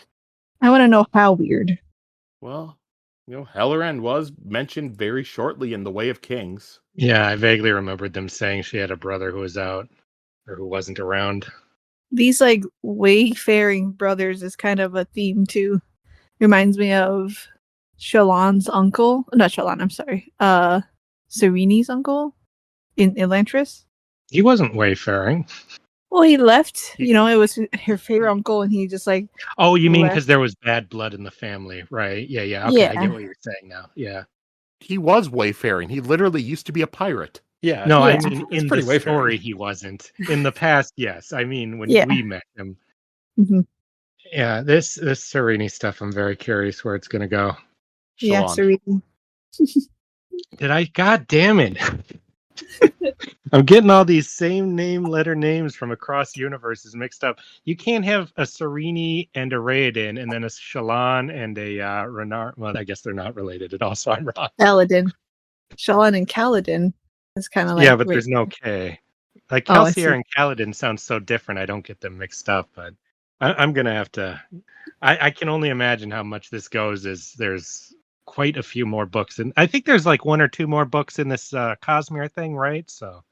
I want to know how weird. Well, Halloran was mentioned very shortly in The Way of Kings. Yeah, I vaguely remembered them saying she had a brother who was out, or who wasn't around. These wayfaring brothers is kind of a theme too. Reminds me of Shallan's uncle. Not Shallan, I'm sorry. Serene's uncle in Elantris. He wasn't wayfaring. Well, he left. It was her favorite uncle, and he just Oh, you mean left. because there was bad blood in the family, right? Yeah. Okay, Yeah. I get what you're saying now. Yeah. He was wayfaring. He literally used to be a pirate. Yeah. No, Yeah. I mean in the pretty wayfaring. story he wasn't. In the past, yes. I mean when Yeah. we met him. Mm-hmm. Yeah, this Serene stuff, I'm very curious where it's gonna go. Yeah, Shallan. Serene. God damn it. I'm getting all these same letter names from across universes mixed up. You can't have a Serene and a Raiden and then a Shallan and a Renard. Well, I guess they're not related at all, so I'm wrong. Kaladin. Shallan and Kaladin is kind of Yeah, but there's no K. Like Oh, I see. Kelsier and Kaladin sound so different, I don't get them mixed up, but I'm gonna have to. I can only imagine how much this goes. Is there's quite a few more books, and I think there's like one or two more books in this Cosmere thing, right? So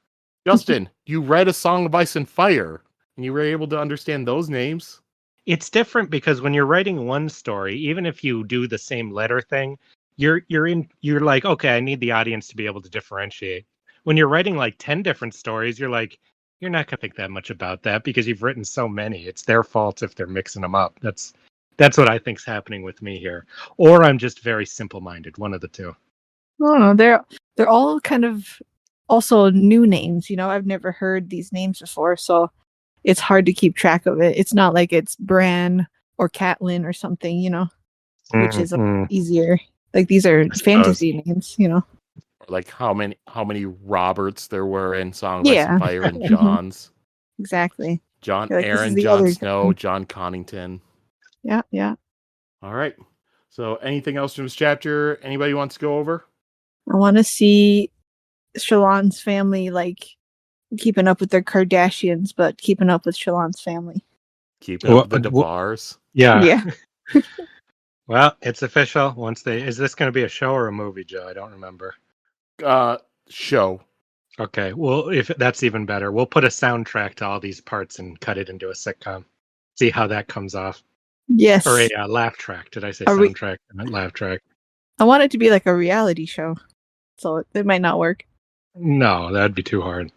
Justin, you read A Song of Ice and Fire, and you were able to understand those names. it's different because when you're writing one story, even if you do the same letter thing, you're like, okay, I need the audience to be able to differentiate. When you're writing like 10 different stories, you're like, you're not gonna think that much about that because you've written so many. It's their fault if they're mixing them up. That's what I think's happening with me here. Or I'm just very simple-minded, one of the two. No, they're all kind of also new names. I've never heard these names before, so it's hard to keep track of it. It's not like it's Bran or Catelyn or something, which is Mhm. easier. Like these are fantasy names. Or like how many Roberts there were in Song of Ice Yeah. and Fire and Mhm. Johns. Exactly. John You're like, this is Aaron, the Jon other Snow, guy. John Connington. Yeah. All right. So anything else from this chapter anybody wants to go over? I want to see Shallan's family like keeping up with their Kardashians, but keeping up with Shallan's family. Keeping up with the DeVars. Yeah. Yeah. Well, it's official. Is this going to be a show or a movie, Joe? I don't remember. Show. Okay. Well, if that's even better, we'll put a soundtrack to all these parts and cut it into a sitcom. See how that comes off. Yes. Or a laugh track. Did I say Are we- soundtrack? I meant laugh track. I want it to be like a reality show, so it might not work. No, that'd be too hard.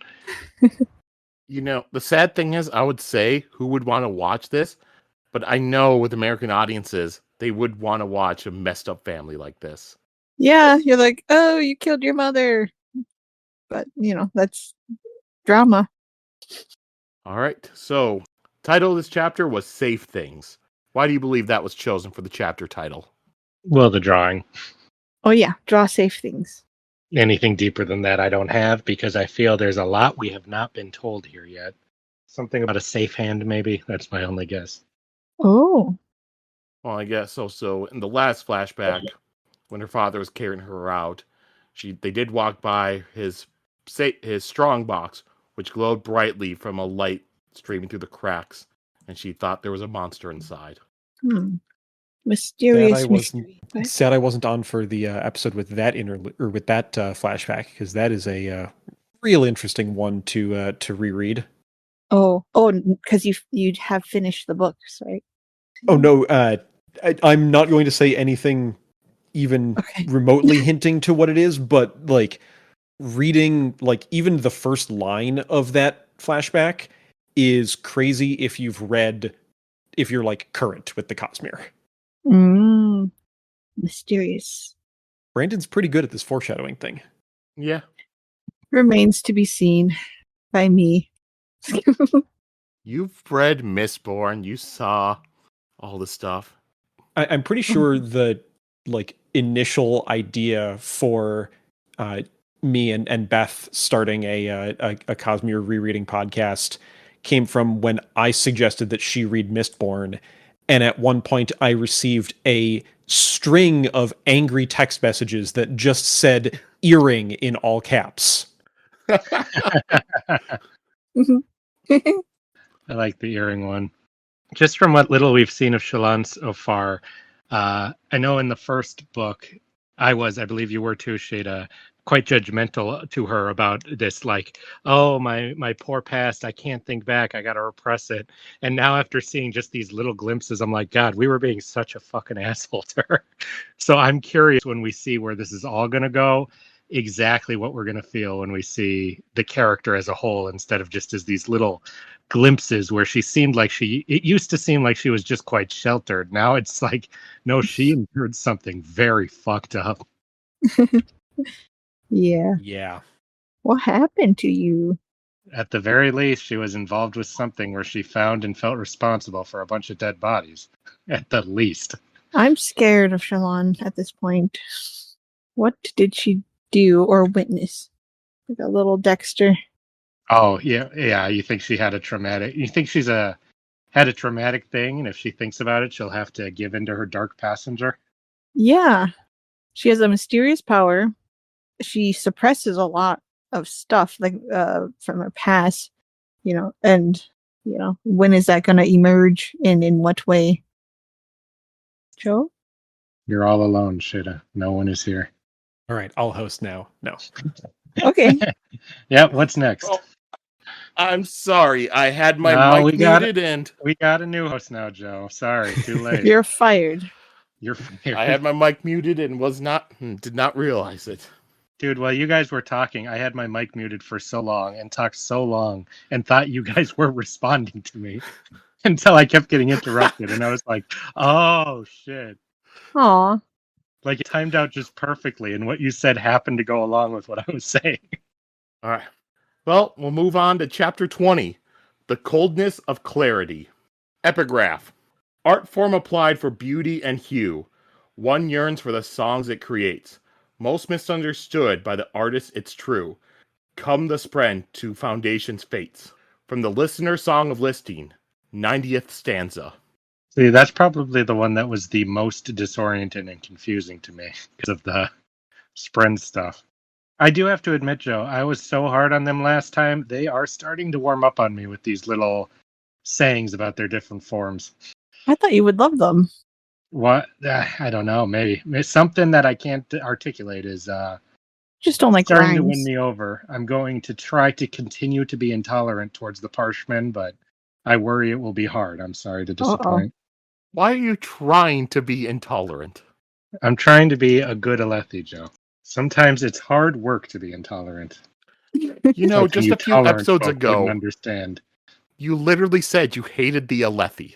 The sad thing is, I would say who would want to watch this, but I know with American audiences, they would want to watch a messed up family like this. Yeah, you're like, oh, you killed your mother. But, that's drama. All right. So, title of this chapter was Safe Things. Why do you believe that was chosen for the chapter title? Well, the drawing. Oh, yeah, draw safe things. Anything deeper than that I don't have because I feel there's a lot we have not been told here yet. Something about a safe hand, maybe? That's my only guess. Oh. Well, I guess so. So, in the last flashback, when her father was carrying her out, they did walk by his strong box, which glowed brightly from a light streaming through the cracks, and she thought there was a monster inside. Mysterious mystery. Sad I wasn't on for the episode with that with that flashback, because that is a real interesting one to reread. Oh, because you'd have finished the books, right? Oh no, I'm not going to say anything even remotely hinting to what it is, but like reading like even the first line of that flashback is crazy if you're like current with the Cosmere. Mysterious. Brandon's pretty good at this foreshadowing thing. Yeah. Remains to be seen by me. You've read Mistborn. You saw all the stuff. I'm pretty sure the like initial idea for me and Beth starting a Cosmere rereading podcast came from when I suggested that she read Mistborn, and at one point I received a string of angry text messages that just said "earring" in all caps. I like the earring one. Just from what little we've seen of Shallan so far, I know in the first book, I believe you were too, Sheta, quite judgmental to her about this, like, oh, my poor past, I can't think back, I gotta repress it. And now after seeing just these little glimpses, I'm like, God, we were being such a fucking asshole to her. So I'm curious when we see where this is all gonna go, exactly what we're gonna feel when we see the character as a whole instead of just as these little glimpses where it used to seem like she was just quite sheltered. Now it's like, no, she endured something very fucked up. Yeah. What happened to you? At the very least, she was involved with something where she found and felt responsible for a bunch of dead bodies. At the least. I'm scared of Shallan at this point. What did she do or witness? Like a little Dexter. Oh, yeah. You think she had you think she's had a traumatic thing, and if she thinks about it, she'll have to give in to her dark passenger? Yeah. She has a mysterious power. She suppresses a lot of stuff, like from her past, and when is that going to emerge and in what way? Joe? You're all alone, Sheta. No one is here. All right, I'll host now. No. Okay. Yeah, what's next? Oh, I'm sorry. I had my No, mic muted and We got a new host now, Joe. Sorry, too late. You're fired. You're fired. I had my mic muted and did not realize it. Dude, while you guys were talking, I had my mic muted for so long and talked so long and thought you guys were responding to me until I kept getting interrupted. And I was like, oh, shit. Aw. Like, it timed out just perfectly. And what you said happened to go along with what I was saying. All right. Well, we'll move on to Chapter 20, The Coldness of Clarity. Epigraph. Art form applied for beauty and hue. One yearns for the songs it creates. Most misunderstood by the artist, it's true. Come the spren to foundation's fates. From the listener song of listing, 90th stanza. See, that's probably the one that was the most disorienting and confusing to me because of the Spren stuff. I do have to admit, Joe, I was so hard on them last time. They are starting to warm up on me with these little sayings about their different forms. I thought you would love them. What? I don't know. Maybe something that I can't articulate is Just don't like starting to rhymes. win me over. I'm going to try to continue to be intolerant towards the Parshmen, but I worry it will be hard. I'm sorry to disappoint. Why are you trying to be intolerant? I'm trying to be a good Alethi, Joe. Sometimes it's hard work to be intolerant. You know, Something just you a few tolerant episodes folk ago, wouldn't understand. you literally said you hated the Alethi.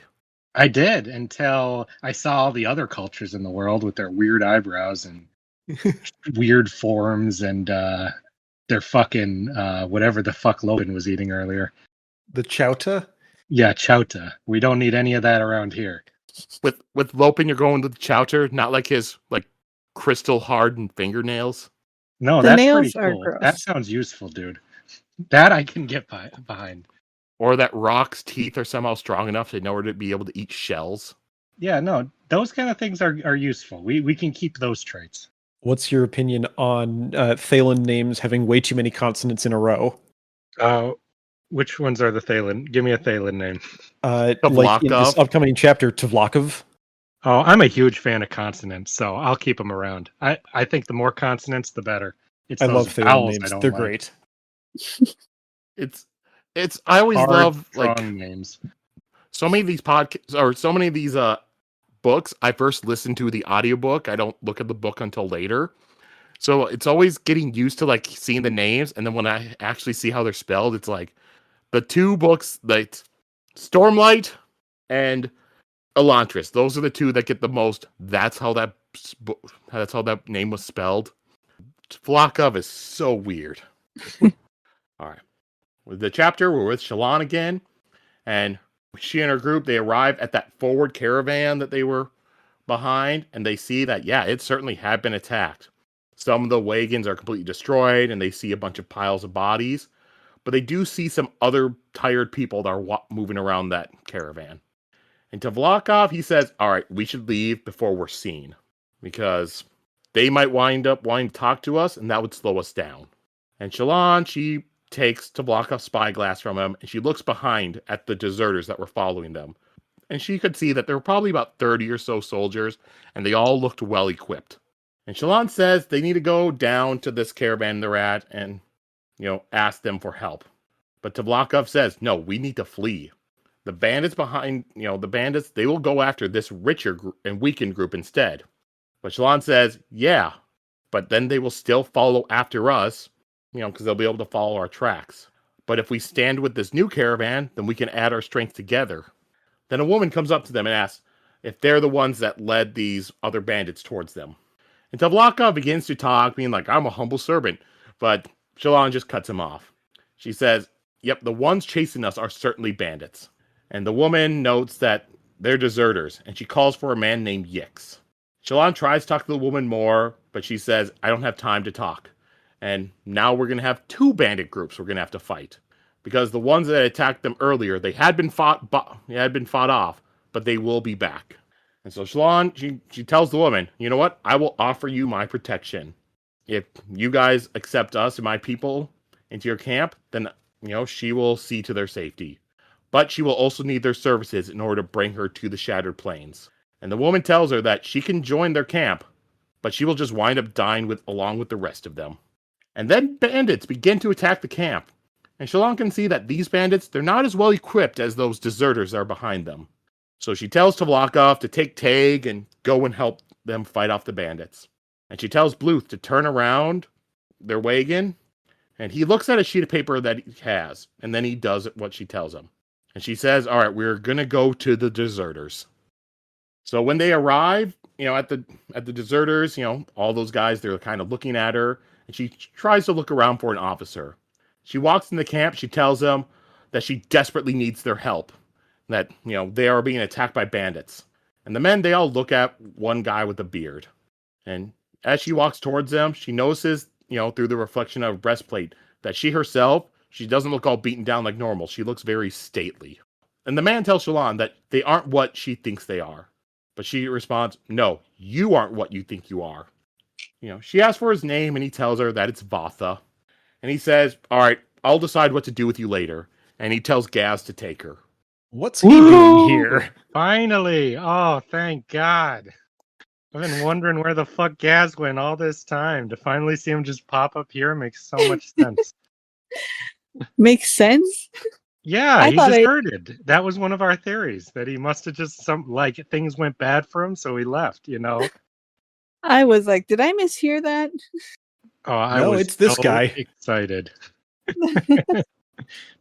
I did until I saw all the other cultures in the world with their weird eyebrows and weird forms and their fucking whatever the fuck Logan was eating earlier. The Chowta? Yeah, chowta. We don't need any of that around here. With Lopin, you're going to the chowder, not like his crystal hardened fingernails. No, The that's nails pretty are cool. gross. That sounds useful, dude. That I can get behind. Or that Rock's teeth are somehow strong enough to know where to be able to eat shells. Yeah, no, those kind of things are useful. We can keep those traits. What's your opinion on Thalen names having way too many consonants in a row? Which ones are the Thalen? Give me a Thalen name. Like in this upcoming chapter, Tavlakov. Oh, I'm a huge fan of consonants, so I'll keep them around. I think the more consonants, the better. I love Thalen names. They're great. I always love strong names. So many of these podcasts or so many of these books. I first listen to the audiobook. I don't look at the book until later. So it's always getting used to seeing the names, and then when I actually see how they're spelled, it's like the two books, like Stormlight and Elantris. Those are the two that get the most. That's how that name was spelled. Vlokov is so weird. All right. With the chapter, we're with Shallan again, and she and her group, they arrive at that forward caravan that they were behind, and they see that, yeah, it certainly had been attacked. Some of the wagons are completely destroyed, and they see a bunch of piles of bodies, but they do see some other tired people that are moving around that caravan. And to Vlokov, he says, all right, we should leave before we're seen, because they might wind up wanting to talk to us, and that would slow us down. And Shallan, she takes Tavlokov's spyglass from him, and she looks behind at the deserters that were following them. And she could see that there were probably about 30 or so soldiers, and they all looked well equipped. And Shallan says they need to go down to this caravan they're at and, ask them for help. But Tavlokov says, no, we need to flee. The bandits they will go after this richer and weakened group instead. But Shallan says, yeah, but then they will still follow after us, because they'll be able to follow our tracks. But if we stand with this new caravan, then we can add our strength together. Then a woman comes up to them and asks if they're the ones that led these other bandits towards them. And Tavlokov begins to talk, being like, I'm a humble servant. But Shallan just cuts him off. She says, yep, the ones chasing us are certainly bandits. And the woman notes that they're deserters, and she calls for a man named Yix. Shallan tries to talk to the woman more, but she says, I don't have time to talk. And now we're going to have two bandit groups we're going to have to fight. Because the ones that attacked them earlier, they had been fought off, but they will be back. And so Shallan, she tells the woman, you know what? I will offer you my protection. If you guys accept us and my people into your camp, then, she will see to their safety. but she will also need their services in order to bring her to the Shattered Plains. And the woman tells her that she can join their camp, but she will just wind up dying along with the rest of them. And then bandits begin to attack the camp. And Shallan can see that these bandits, they're not as well equipped as those deserters that are behind them. So she tells Tvlakov to take Tag and go and help them fight off the bandits. And she tells Bluth to turn around their wagon, and he looks at a sheet of paper that he has, and then he does what she tells him. And she says, all right, we're going to go to the deserters. So when they arrive, at the deserters, all those guys, they're kind of looking at her, and she tries to look around for an officer. She walks in the camp, she tells them that she desperately needs their help, that, they are being attacked by bandits. And the men, they all look at one guy with a beard. And as she walks towards them, she notices, through the reflection of a breastplate, that she herself, she doesn't look all beaten down like normal. She looks very stately. And the man tells Shallan that they aren't what she thinks they are. But she responds, no, you aren't what you think you are. She asks for his name, and he tells her that it's Vatha. And he says, all right, I'll decide what to do with you later. And he tells Gaz to take her. What's he doing here? Finally! Oh, thank God. I've been wondering where the fuck Gaz went all this time. To finally see him just pop up here makes so much sense. Makes sense? Yeah, he deserted. That was one of our theories, that he must have just things went bad for him, so he left, I was like, did I mishear that? Oh, No, it's this guy. Excited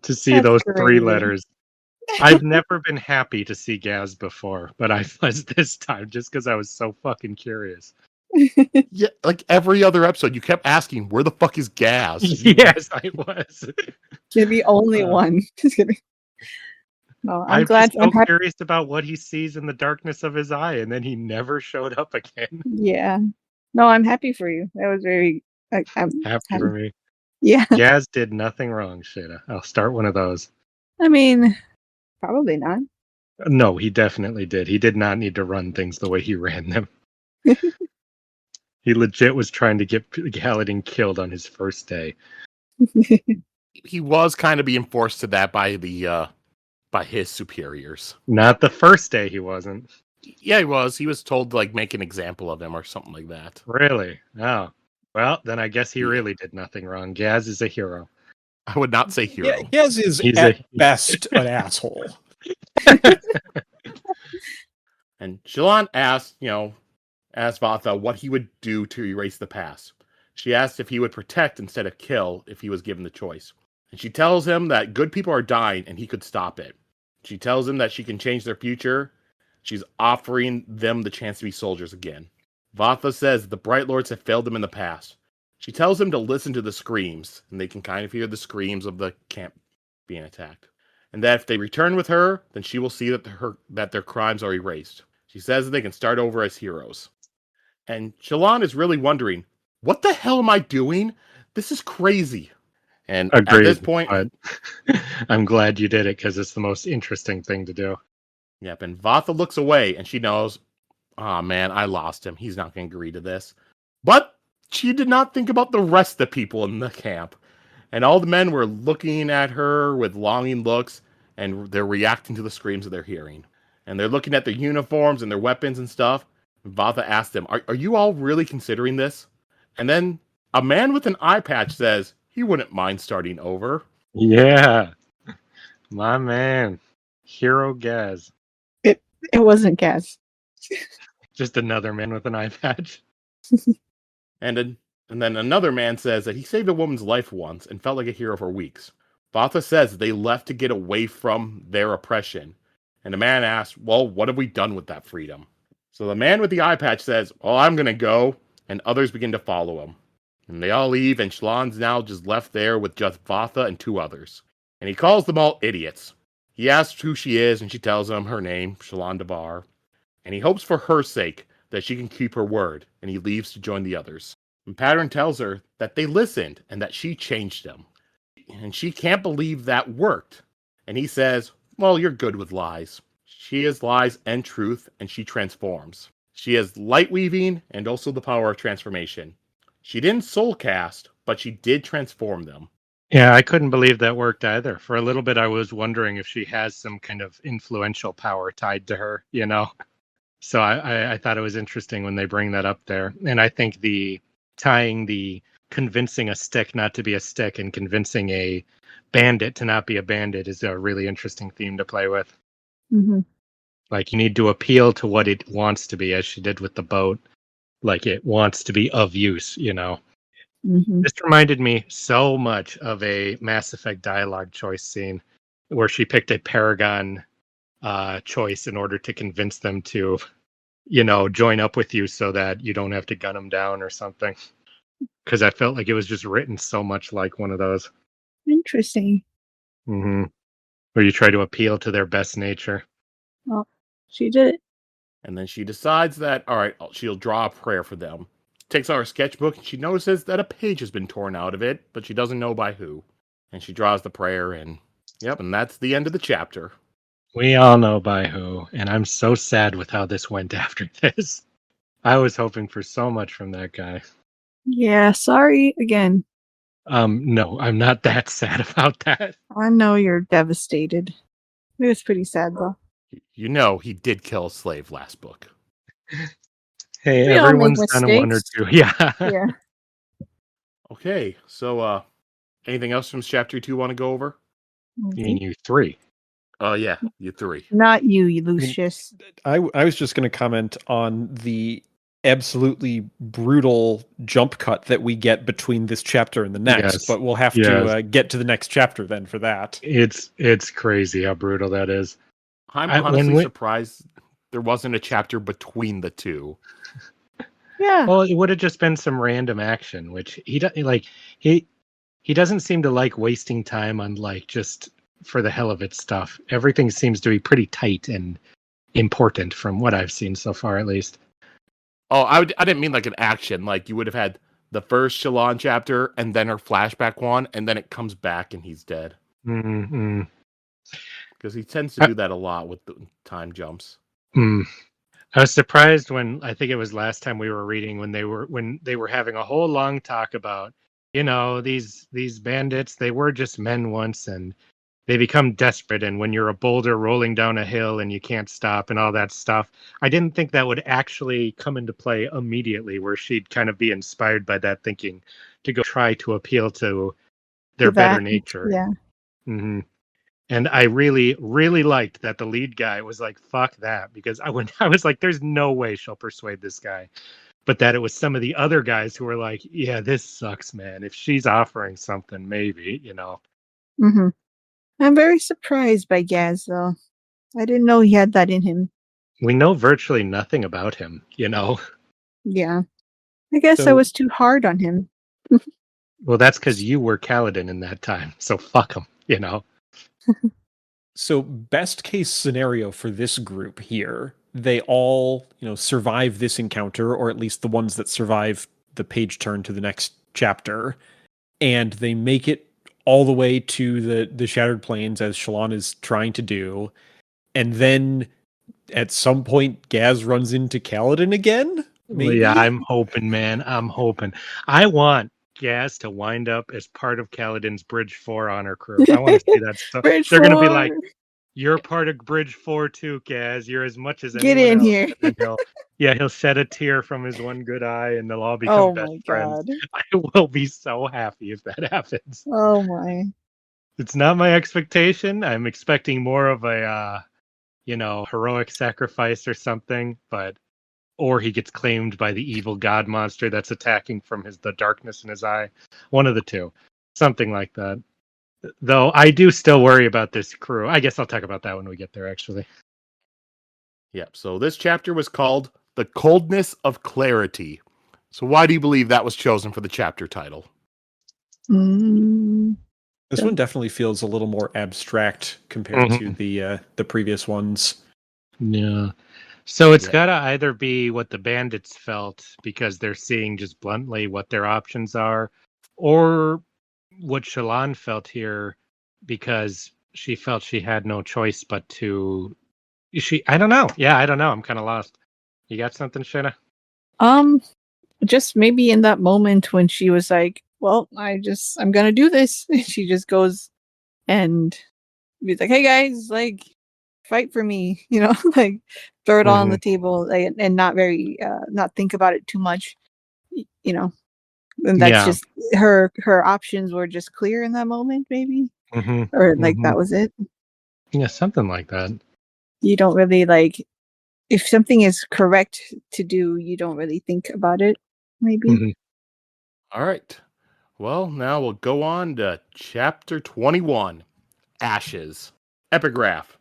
to see those crazy. 3 letters. I've never been happy to see Gaz before, but I was this time just because I was so fucking curious. Yeah, like every other episode, you kept asking, where the fuck is Gaz? Yes, I was. You're the only one. Just kidding. No, I'm glad. I'm happy. Curious about what he sees in the darkness of his eye, and then he never showed up again. Yeah. No, I'm happy for you. That was very... I'm happy for me. Yeah. Gaz did nothing wrong, Sheta. I'll start one of those. I mean, probably not. No, he definitely did. He did not need to run things the way he ran them. He legit was trying to get Kaladin killed on his first day. He was kind of being forced to that by his superiors. Not the first day he wasn't. Yeah, he was. He was told to make an example of him or something like that. Really? Oh. Well, then I guess he really did nothing wrong. Gaz is a hero. I would not say hero. Yeah, Gaz is at best an asshole. And Shallan asked Vatha what he would do to erase the past. She asked if he would protect instead of kill if he was given the choice. And she tells him that good people are dying and he could stop it. She tells him that she can change their future. She's offering them the chance to be soldiers again. Vatha says the Bright Lords have failed them in the past. She tells him to listen to the screams, and they can kind of hear the screams of the camp being attacked. And that if they return with her, then she will see that their crimes are erased. She says that they can start over as heroes. And Shallan is really wondering, what the hell am I doing? This is crazy. And Agreed, at this point... I'm glad you did it, because it's the most interesting thing to do. Yep, and Vatha looks away, and she knows, oh man, I lost him. He's not going to agree to this. But she did not think about the rest of the people in the camp. And all the men were looking at her with longing looks, and they're reacting to the screams that they're hearing. And they're looking at their uniforms and their weapons and stuff. And Vatha asked them, are you all really considering this? And then a man with an eye patch says he wouldn't mind starting over. Yeah. My man. Hero Gaz. It wasn't Gaz. Just another man with an eye patch. And then another man says that he saved a woman's life once and felt like a hero for weeks. Vatha says they left to get away from their oppression. And the man asks, well, what have we done with that freedom? So the man with the eye patch says, well, I'm going to go. And others begin to follow him. And they all leave, and Shallan's now just left there with just Vatha and 2 others. And he calls them all idiots. He asks who she is, and she tells him her name, Shallan Dabar. And he hopes for her sake that she can keep her word, and he leaves to join the others. And Pattern tells her that they listened, and that she changed them. And she can't believe that worked. And he says, well, you're good with lies. She is lies and truth, and she transforms. She has light weaving, and also the power of transformation. She didn't soul cast, but she did transform them. Yeah, I couldn't believe that worked either. For a little bit, I was wondering if she has some kind of influential power tied to her, you know? So I thought it was interesting when they bring that up there. And I think the tying the convincing a stick not to be a stick and convincing a bandit to not be a bandit is a really interesting theme to play with. Mm-hmm. Like, you need to appeal to what it wants to be, as she did with the boat. Like, it wants to be of use, you know? Mm-hmm. This reminded me so much of a Mass Effect dialogue choice scene where she picked a Paragon choice in order to convince them to, you know, join up with you so that you don't have to gun them down or something. Because I felt like it was just written so much like one of those. Interesting. Mm-hmm. Where you try to appeal to their best nature. Well, she did it. And then she decides that, all right, she'll draw a prayer for them. Takes out her sketchbook and she notices that a page has been torn out of it, but she doesn't know by who. And she draws the prayer and, yep, and that's the end of the chapter. We all know by who, and I'm so sad with how this went after this. I was hoping for so much from that guy. Yeah, sorry again. No, I'm not that sad about that. I know you're devastated. It was pretty sad though. You know he did kill a slave last book. Hey, We all make everyone's done one or mistakes. two. Yeah. Yeah. Okay, so anything else from chapter 2 want to go over? You mean you three? Oh yeah, you three. Not you, Lucius. I was just going to comment on the absolutely brutal jump cut that we get between this chapter and the next, Yes. but we'll have to get to the next chapter then for that. It's crazy how brutal that is. I'm when honestly surprised there wasn't a chapter between the two. Yeah. Well, it would have just been some random action, which he doesn't seem to like wasting time on like just for the hell of it stuff. Everything seems to be pretty tight and important from what I've seen so far, at least. Oh, I didn't mean like an action. Like you would have had the first Shallan chapter and then her flashback one, and then it comes back and he's dead. Mm-hmm. Because he tends to do that a lot with the time jumps. I was surprised when I think it was last time we were reading when they were having a whole long talk about, you know, these bandits, they were just men once and they become desperate, and when you're a boulder rolling down a hill and you can't stop and all that stuff. I didn't think that would actually come into play immediately, where she'd kind of be inspired by that thinking to go try to appeal to their better nature. Yeah. Mm-hmm. And I really, really liked that the lead guy was like, fuck that. Because I was like, there's no way she'll persuade this guy. But that it was some of the other guys who were like, yeah, this sucks, man. If she's offering something, maybe, you know. Mm-hmm. I'm very surprised by Gaz, though. I didn't know he had that in him. We know virtually nothing about him, you know. Yeah. I guess I So- was too hard on him. Well, that's because you were Kaladin in that time. So fuck him, you know. So best case scenario for this group here, they all, survive this encounter, or at least the ones that survive the page turn to the next chapter, and they make it all the way to the Shattered Plains as Shallan is trying to do, and then at some point Gaz runs into Kaladin again? Maybe? Yeah, I'm hoping, man. I'm hoping. I want Gaz to wind up as part of Kaladin's Bridge 4 honor crew. I want to see that stuff. Bridge They're going to be 4. like, you're part of Bridge 4 too, Gaz. You're as much as Get anyone in else. here. And he'll shed a tear from his one good eye and they'll all become best friends. God. I will be so happy if that happens. Oh my. It's not my expectation. I'm expecting more of a, heroic sacrifice or something, or he gets claimed by the evil god monster that's attacking from the darkness in his eye. One of the two. Something like that. Though I do still worry about this crew. I guess I'll talk about that when we get there, actually. Yep, so this chapter was called The Coldness of Clarity. So why do you believe that was chosen for the chapter title? This one definitely feels a little more abstract compared to the previous ones. Yeah. So it's got to either be what the bandits felt because they're seeing just bluntly what their options are, or what Shallan felt here because she felt she had no choice but to... I don't know. Yeah, I don't know. I'm kind of lost. You got something, Sheta? Just maybe in that moment when she was like, well, I'm gonna do this. And she just goes and be like, hey guys, like, fight for me, like throw it all on the table, like, and not very, not think about it too much, and that's just her options were just clear in that moment, maybe, or like that was it. Yeah, something like that. You don't really like, if something is correct to do, you don't really think about it, maybe. All right. Well, now we'll go on to chapter 21, Ashes. Epigraph.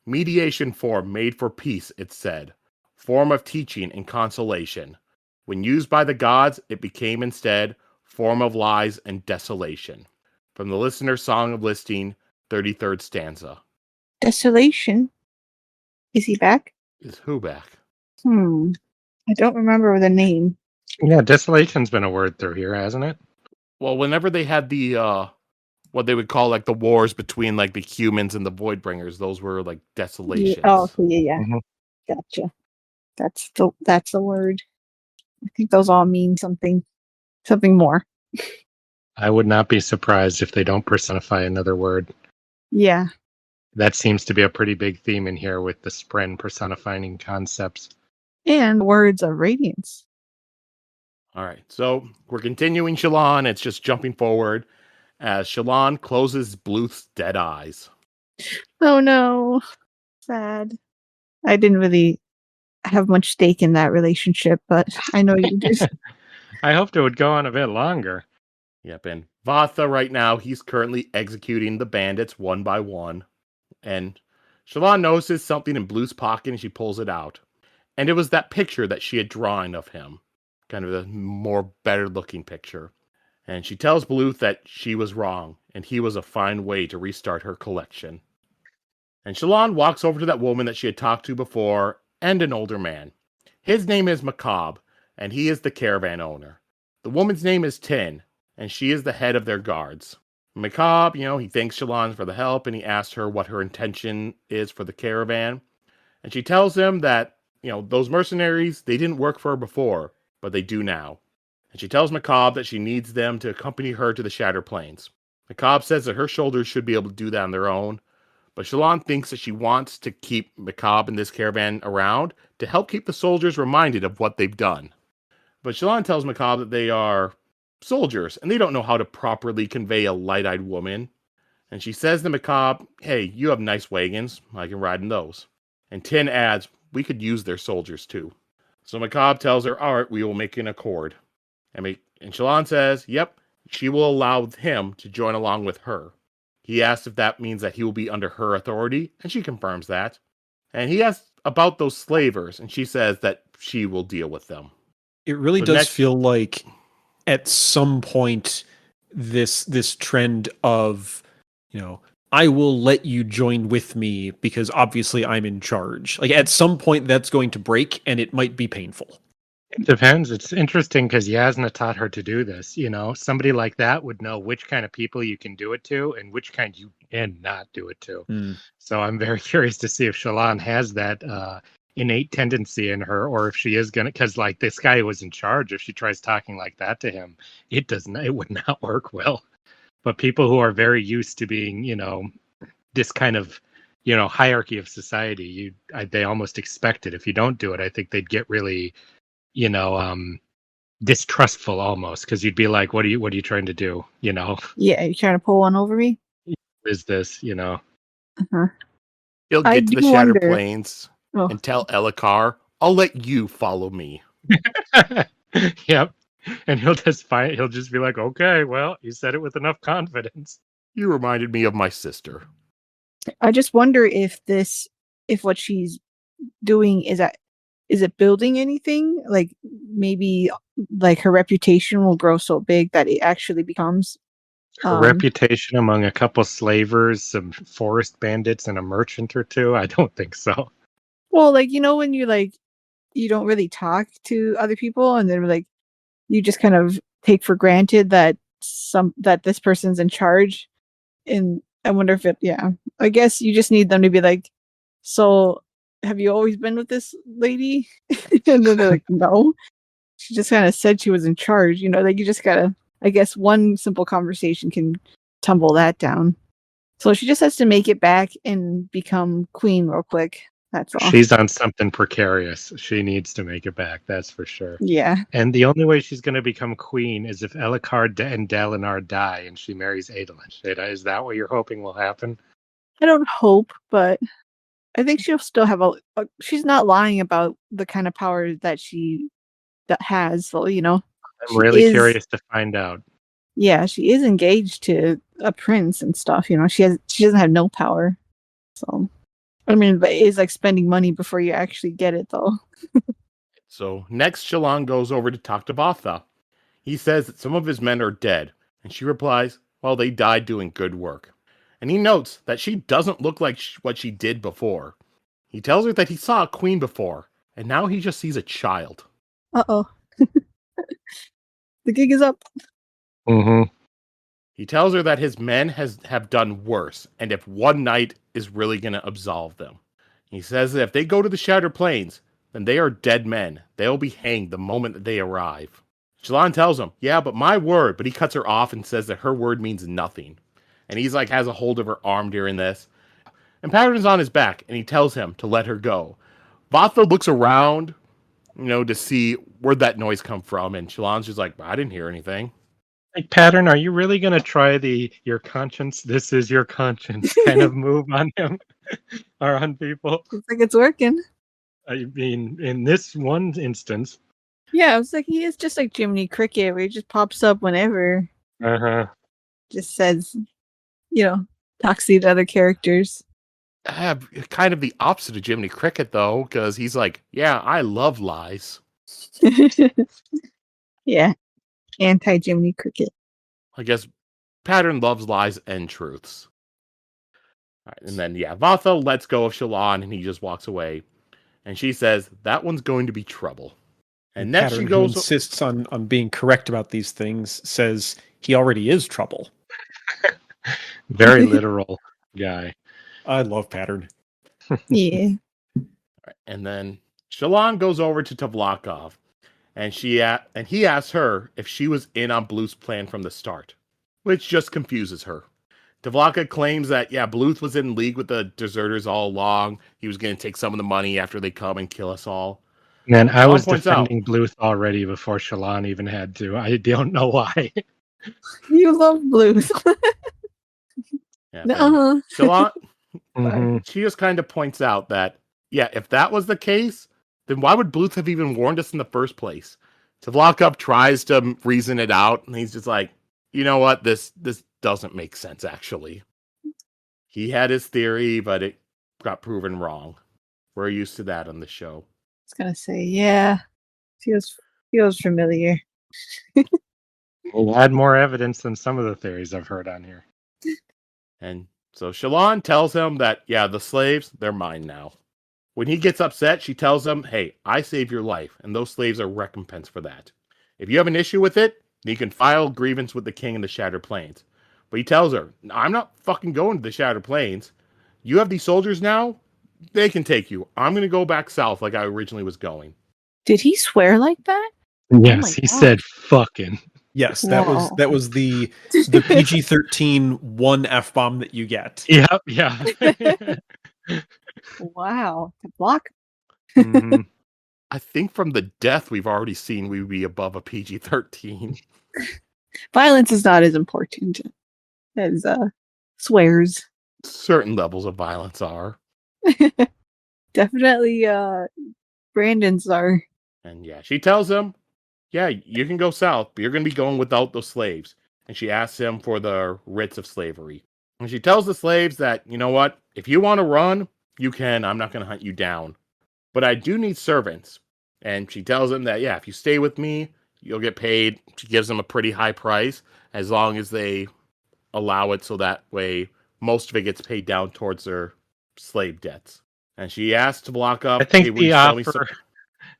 Mediation form made for peace, it said. Form of teaching and consolation. When used by the gods, it became instead form of lies and desolation. From the Listener's Song of Listing, 33rd stanza. Desolation? Is he back? Is who back? I don't remember the name. Yeah, desolation's been a word through here, hasn't it? Well, whenever they had the what they would call like the wars between like the humans and the Voidbringers, those were like desolations. Yeah. Gotcha. That's the word. I think those all mean something more. I would not be surprised if they don't personify another word. Yeah. That seems to be a pretty big theme in here with the Spren personifying concepts. And words of radiance. All right, so we're continuing Shallan. It's just jumping forward as Shallan closes Bluth's dead eyes. Oh no. Sad. I didn't really have much stake in that relationship, but I know you did. I hoped it would go on a bit longer. Yep, and Vatha right now, he's currently executing the bandits one by one. And Shallan notices something in Bluth's pocket and she pulls it out. And it was that picture that she had drawn of him. Kind of a more better looking picture. And she tells Bluth that she was wrong and he was a fine way to restart her collection. And Shallan walks over to that woman that she had talked to before and an older man. His name is Macabre and he is the caravan owner. The woman's name is Tin and she is the head of their guards. Macabre, he thanks Shallan for the help and he asks her what her intention is for the caravan. And she tells him that, those mercenaries, they didn't work for her before, but they do now. And she tells Macabre that she needs them to accompany her to the Shattered Plains. Macabre says that her shoulders should be able to do that on their own, but Shallan thinks that she wants to keep Macabre and this caravan around to help keep the soldiers reminded of what they've done. But Shallan tells Macabre that they are soldiers, and they don't know how to properly convey a light-eyed woman. And she says to Macabre, hey, you have nice wagons, I can ride in those. And Tin adds, we could use their soldiers too. So Macabre tells her, all right, we will make an accord. And Shallan says, yep, she will allow him to join along with her. He asks if that means that he will be under her authority, and she confirms that. And he asks about those slavers, and she says that she will deal with them. It really does feel like at some point this trend of, I will let you join with me because obviously I'm in charge. Like at some point that's going to break and it might be painful. It depends. It's interesting because Yasna taught her to do this. Somebody like that would know which kind of people you can do it to and which kind you cannot do it to. So I'm very curious to see if Shallan has that innate tendency in her, or if she is gonna, because like this guy who was in charge, if she tries talking like that to him, it would not work well. But people who are very used to being, this kind of, hierarchy of society, they almost expect it. If you don't do it, I think they'd get really, distrustful almost, because you'd be like, what are you trying to do? Yeah, you trying to pull one over me? Is this, Uh-huh. He'll get to the Shattered Plains and tell Elhokar, I'll let you follow me. Yep. And he'll just be like, okay, well, you said it with enough confidence. You reminded me of my sister. I just wonder if what she's doing is it building anything? Like maybe like her reputation will grow so big that it actually becomes her reputation among a couple slavers, some forest bandits, and a merchant or two. I don't think so. Well, like, when you don't really talk to other people and then like you just kind of take for granted that this person's in charge. And I wonder if I guess you just need them to be like, so have you always been with this lady? And then they're like, no. She just kind of said she was in charge, like you just gotta I guess one simple conversation can tumble that down. So she just has to make it back and become queen real quick. That's all. She's on something precarious. She needs to make it back, that's for sure. Yeah. And the only way she's going to become queen is if Elhokar and Dalinar die and she marries Adolin. Sheta, is that what you're hoping will happen? I don't hope, but I think she'll still have she's not lying about the kind of power that she has. So, I'm really curious to find out. Yeah, she is engaged to a prince and stuff. She doesn't have no power. So, I mean, but it's like spending money before you actually get it, though. So next, Shallan goes over to talk to Vatha. He says that some of his men are dead, and she replies, well, they died doing good work. And he notes that she doesn't look like what she did before. He tells her that he saw a queen before, and now he just sees a child. Uh-oh. The gig is up. Mm-hmm. He tells her that his men have done worse, and if one night is really going to absolve them. He says that if they go to the Shattered Plains, then they are dead men. They'll be hanged the moment that they arrive. Shallan tells him, yeah, but my word, but he cuts her off and says that her word means nothing. And he's like, has a hold of her arm during this. And Pattern's on his back, and he tells him to let her go. Vatha looks around, to see where'd that noise come from, and Shallan's just like, I didn't hear anything. Like, Pattern, are you really going to try your conscience, this is your conscience kind of move on him or on people? Looks like it's working. I mean, in this one instance. Yeah, I was like, he is just like Jiminy Cricket, where he just pops up whenever. Uh-huh. Just says, talks to the other characters. Kind of the opposite of Jiminy Cricket, though, because he's like, yeah, I love lies. Yeah. Anti-Jiminy Cricket. I guess Pattern loves lies and truths. All right, and then, Vatha lets go of Shallan, and he just walks away. And she says, that one's going to be trouble. And next Pattern, she goes... who insists on being correct about these things, says he already is trouble. Very literal guy. I love Pattern. Yeah. Right, and then Shallan goes over to Tavlakov. And he asks her if she was in on Bluth's plan from the start, which just confuses her. Tavlaka claims that, Bluth was in league with the deserters all along. He was going to take some of the money after they come and kill us all. Man, I was defending Bluth already before Shallan even had to. I don't know why. You love Bluth. Shallan, Mm-hmm. she just kind of points out that, if that was the case, then why would Bluth have even warned us in the first place? Tavlakov tries to reason it out, and he's just like, you know what, this doesn't make sense, actually. He had his theory, but it got proven wrong. We're used to that on the show. I was going to say, yeah, feels familiar. We'll add more evidence than some of the theories I've heard on here. And so Shallan tells him that, the slaves, they're mine now. When he gets upset, she tells him, hey, I saved your life, and those slaves are recompense for that. If you have an issue with it, then you can file grievance with the king in the Shattered Plains. But he tells her, I'm not fucking going to the Shattered Plains. You have these soldiers now? They can take you. I'm going to go back south like I originally was going. Did he swear like that? Yes, he said fucking. Yes, that was the PG-13 one F-bomb that you get. Yep, yeah. Wow. To block? Mm-hmm. I think from the death we've already seen, we would be above a PG-13. Violence is not as important as swears. Certain levels of violence are. Definitely Brandon's are. And she tells him, you can go south, but you're going to be going without those slaves. And she asks him for the writs of slavery. And she tells the slaves that, you know what, if you want to run, you can. I'm not going to hunt you down. But I do need servants. And she tells him that, if you stay with me, you'll get paid. She gives them a pretty high price as long as they allow it, so that way most of it gets paid down towards their slave debts. And she asks to block up. I think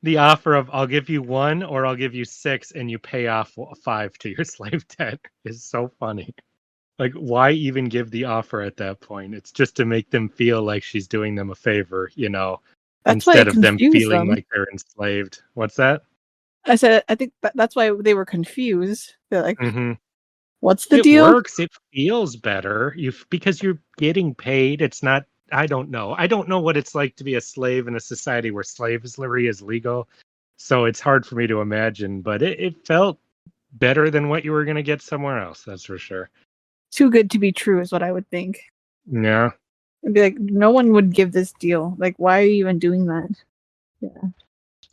the offer of I'll give you 1 or I'll give you 6 and you pay off 5 to your slave debt is so funny. Like, why even give the offer at that point? It's just to make them feel like she's doing them a favor, instead of them feeling like they're enslaved. What's that? I said, I think that's why they were confused. They're like, Mm-hmm. what's the It deal? works. It feels better. Because you're getting paid. It's not. I don't know. I don't know what it's like to be a slave in a society where slavery is legal. So it's hard for me to imagine. But it felt better than what you were going to get somewhere else. That's for sure. Too good to be true is what I would think. Yeah. I'd be like, no one would give this deal. Like, why are you even doing that? Yeah.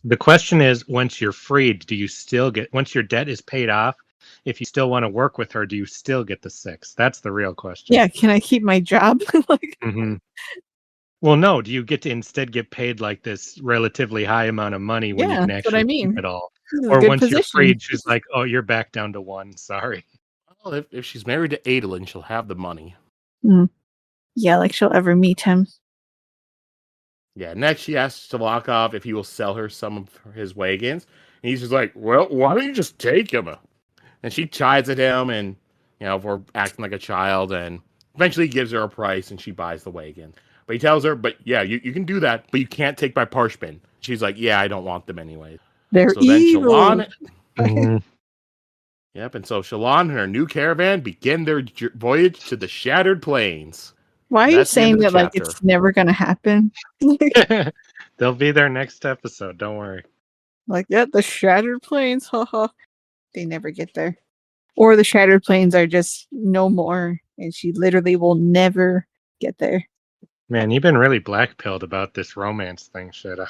The question is, once you're freed, do you still get? Once your debt is paid off, if you still want to work with her, do you still get the 6? That's the real question. Yeah, can I keep my job? Like, Well, no. Do you get to instead get paid like this relatively high amount of money when you yeah, can that's what I actually keep mean. it all? This is a Or good once you're position. freed, she's like, "Oh, you're back down to 1. Sorry." Well, if she's married to Adolin, she'll have the money. Yeah, like she'll ever meet him. Yeah, next she asks Slavkov if he will sell her some of his wagons. And he's just like, well, why don't you just take him? And she chides at him and, for acting like a child, and eventually gives her a price and she buys the wagon. But he tells her, but yeah, you can do that, but you can't take my parchment. She's like, yeah, I don't want them anyway. They're So then evil. Shallan, yep, and so Shallan and her new caravan begin their voyage to the Shattered Plains. Why are you That's the end saying of the that like chapter. it's never gonna happen? They'll be there next episode. Don't worry. Like, yeah, the Shattered Plains, haha. They never get there. Or the Shattered Plains are just no more, and she literally will never get there. Man, you've been really black-pilled about this romance thing, Sheta.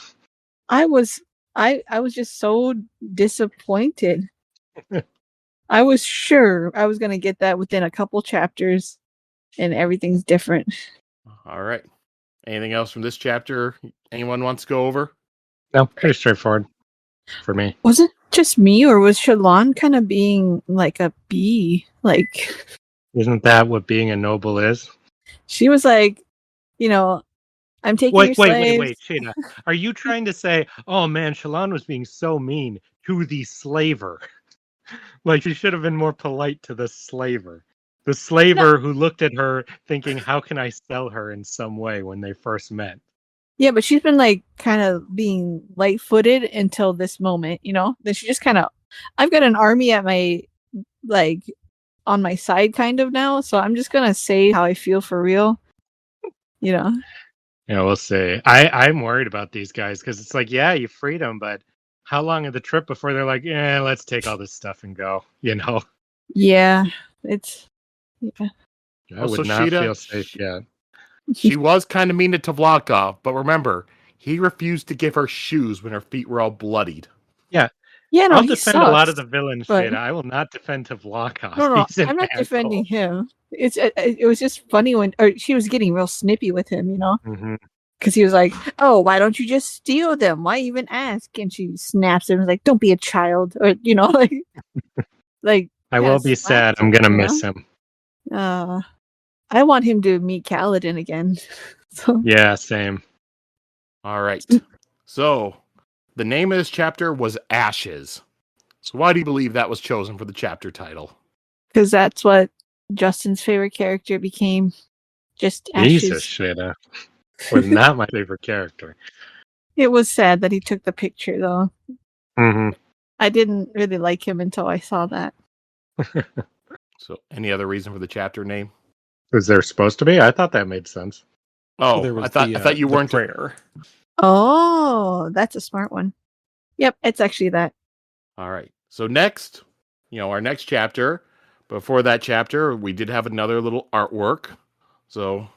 I was just so disappointed. I was sure I was gonna get that within a couple chapters, and everything's different. All right. Anything else from this chapter anyone wants to go over? No, pretty straightforward for me. Was it just me, or was Shallan kind of being like a bee? Like, Isn't that what being a noble is? she was like, I'm taking your slaves. Wait, Sheta. Are you trying to say, oh man, Shallan was being so mean to the slaver? Like, she should have been more polite to the slaver. The slaver who looked at her thinking, how can I sell her in some way when they first met? Yeah, but she's been like kind of being light-footed until this moment, Then she just kind of, I've got an army at my, like, on my side kind of now, so I'm just gonna say how I feel for real, Yeah, we'll see. I'm worried about these guys because it's like, yeah, you freed them, but how long of the trip before they're like, yeah, let's take all this stuff and go, Yeah, it's, yeah. I would not Sheta, feel safe yet. She was kind of mean to Tvlakov, but remember, he refused to give her shoes when her feet were all bloodied. Yeah, no, I'll he defend sucks, a lot of the villains, but... Sheta. I will not defend Tvlakov. No, He's an I'm not asshole. defending him. It was just funny when she was getting real snippy with him, because he was like, "Oh, why don't you just steal them? Why even ask?" And she snaps him, like, "Don't be a child," or like. I will be sad. I'm gonna miss him. I want him to meet Kaladin again. So. Yeah, same. All right. So, the name of this chapter was Ashes. So why do you believe that was chosen for the chapter title? Because that's what Justin's favorite character became. Just Ashes. Jesus, Sheta. Was not my favorite character. It was sad that he took the picture, though. Mm-hmm. I didn't really like him until I saw that. So, any other reason for the chapter name? Was there supposed to be? I thought that made sense. Oh, There was I thought you weren't. prayer. Oh, that's a smart one. Yep, it's actually that. All right. So next, our next chapter. Before that chapter, we did have another little artwork. So,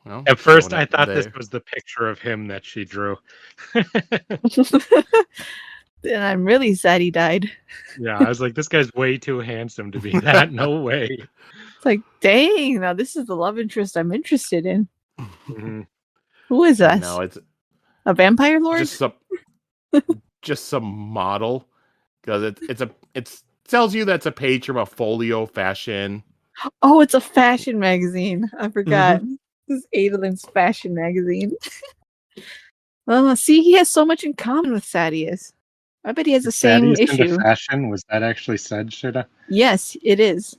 at first, I thought this was the picture of him that she drew. And I'm really sad he died. Yeah, I was like, this guy's way too handsome to be that. No way. It's like, dang, now this is the love interest I'm interested in. Mm-hmm. Who is this? No, it's a vampire lord? Just some model. Because it tells you that's a page from a folio fashion. Oh, it's a fashion magazine. I forgot. Mm-hmm. This is Adolin's fashion magazine. Well, see, he has so much in common with Sadius. I bet he has the same issue. Into fashion? Was that actually said, Sheta? Yes, it is.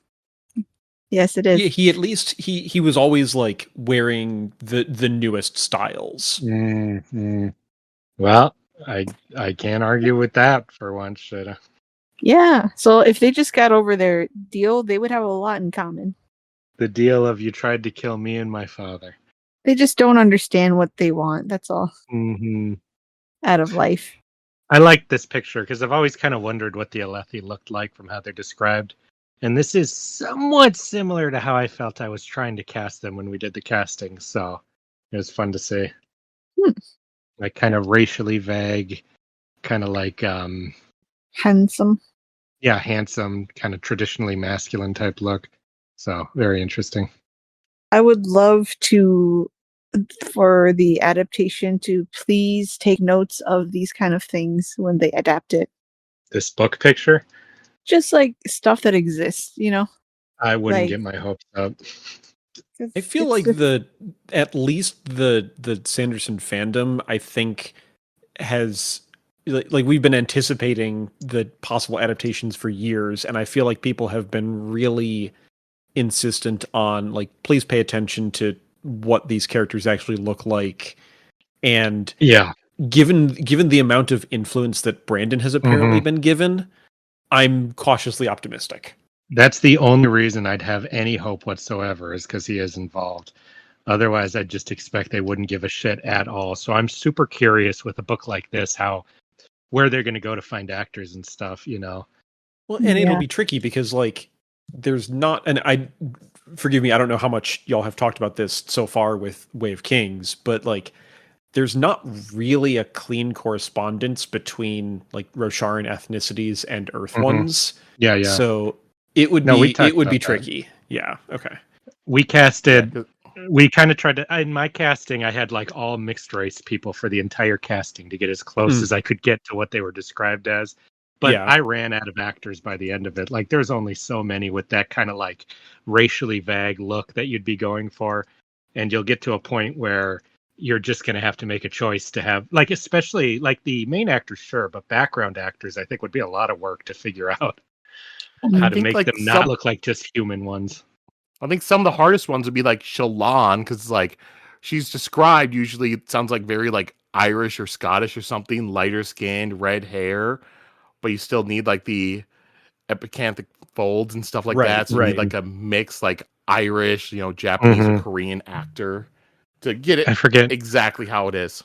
Yes, it is. He at least he was always like wearing the newest styles. Mm-hmm. Well, I can't argue with that for once, Sheta. Yeah. So if they just got over their deal, they would have a lot in common. The deal of you tried to kill me and my father. They just don't understand what they want. That's all. Mm-hmm. Out of life. I like this picture because I've always kind of wondered what the Alethi looked like from how they're described. And this is somewhat similar to how I felt I was trying to cast them when we did the casting. So it was fun to see. Like kind of racially vague, kind of like, Handsome. yeah, handsome, kind of traditionally masculine type look. So very interesting. I would love for the adaptation to please take notes of these kind of things when they adapt it. This book picture, Just like stuff that exists, you know? I wouldn't Like- get my hopes up. I feel like at least the Sanderson fandom, I think, has like we've been anticipating the possible adaptations for years, and I feel like people have been really insistent on like, please pay attention to what these characters actually look like. And Yeah. given the amount of influence that Brandon has apparently been given, I'm cautiously optimistic. That's the only reason I'd have any hope whatsoever, is because he is involved. Otherwise, I'd just expect they wouldn't give a shit at all. So I'm super curious with a book like this, where they're going to go to find actors and stuff, you know? Well, and Yeah. it'll be tricky because like there's not, and forgive me, I don't know how much y'all have talked about this so far with Way of Kings, but like there's not really a clean correspondence between like Rosharan ethnicities and Earth ones. Yeah, yeah. So it would No, we be talked about that. tricky. Yeah. Okay. We casted, we kind of tried to, in my casting, I had like all mixed race people for the entire casting to get as close as I could get to what they were described as. But Yeah. I ran out of actors by the end of it. Like there's only so many with that kind of like racially vague look that you'd be going for. And you'll get to a point where you're just going to have to make a choice to have, like, especially like the main actors, sure, but background actors, I think would be a lot of work to figure out how to think, make like, them not look like just human ones. I think some of the hardest ones would be like Shallan, because like she's described, usually it sounds like very like Irish or Scottish or something, lighter skinned, red hair, but you still need like the epicanthic folds and stuff like Right, that. So you need right. like a mix, like Irish, Japanese or Korean actor to get it I forget. exactly how it is.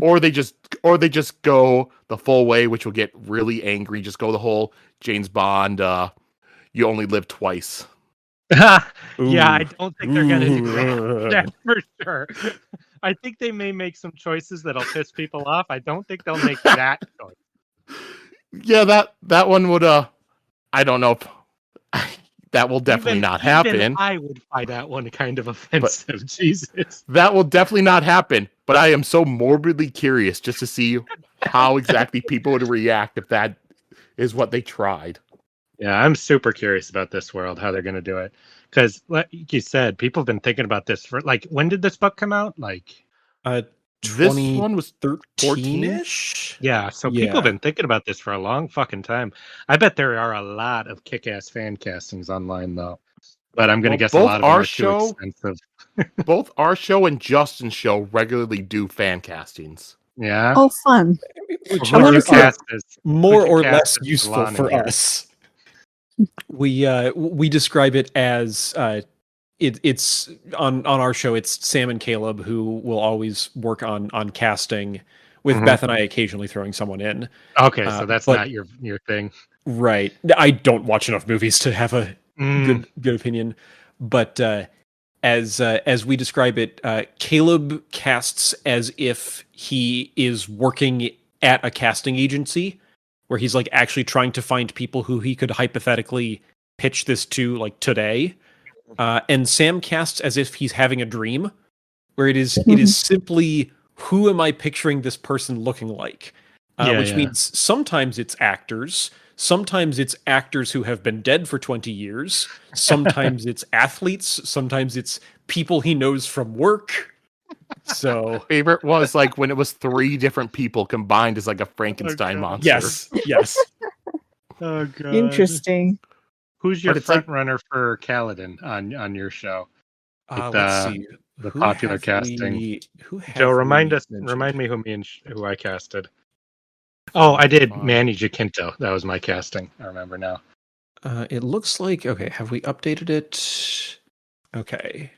or they just go the full way, which will get really angry. Just go the whole James Bond. You only live twice. Yeah, I Ooh. don't think they're gonna do Ooh. that for sure. I think they may make some choices that'll piss people off. I don't think they'll make that choice. Yeah, that one would. I don't know. That will definitely not happen. Even I would find that one kind of offensive. Jesus. That will definitely not happen. But I am so morbidly curious just to see how exactly people would react if that is what they tried. Yeah, I'm super curious about this world, how they're going to do it. Because, like you said, people have been thinking about this for, like, when did this book come out? Like, This one was 13-ish? yeah, so people have been thinking about this for a long fucking time. I bet there are a lot of kick-ass fan castings online, though. But I'm going to guess a both lot of them our are show- too expensive. Both our show and Justin's show regularly do fan castings. Yeah? Oh, fun. Which Who I do wanna you see cast as- more who'd you or cast less as useful Shallan in for here? us. We describe it as it's on our show. It's Sam and Caleb who will always work on casting, with Beth and I occasionally throwing someone in. Okay, so that's but- not your thing. Right. I don't watch enough movies to have a good opinion, but as we describe it, Caleb casts as if he is working at a casting agency, where he's like actually trying to find people who he could hypothetically pitch this to, like today. And Sam casts as if he's having a dream, where it is simply, who am I picturing this person looking like? Which means sometimes it's actors, sometimes it's actors who have been dead for 20 years, sometimes it's athletes, sometimes it's people he knows from work. So Favorite was like when it was 3 different people combined as like a Frankenstein monster. yes. Oh, God. Interesting. Who's your But it's front runner for Kaladin on your show? Let's see. The Who popular have casting. we- who have Joe, remind we mentioned? me who I casted. Oh, I did Fine. Manny Jacinto. That was my casting. I remember now. It looks like, okay, have we updated it? Okay.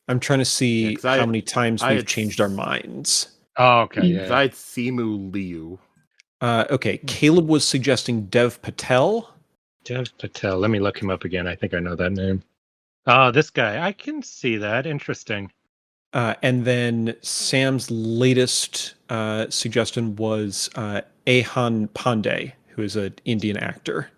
I'm trying to see 'cause how many times I we've had changed our minds. Oh, okay. Mm. Yeah. 'Cause I had Simu Liu. Okay, Caleb was suggesting Dev Patel. Dev Patel. Let me look him up again. I think I know that name. Oh, this guy. I can see that. Interesting. And then Sam's latest suggestion was Ehan Pandey, who is an Indian actor.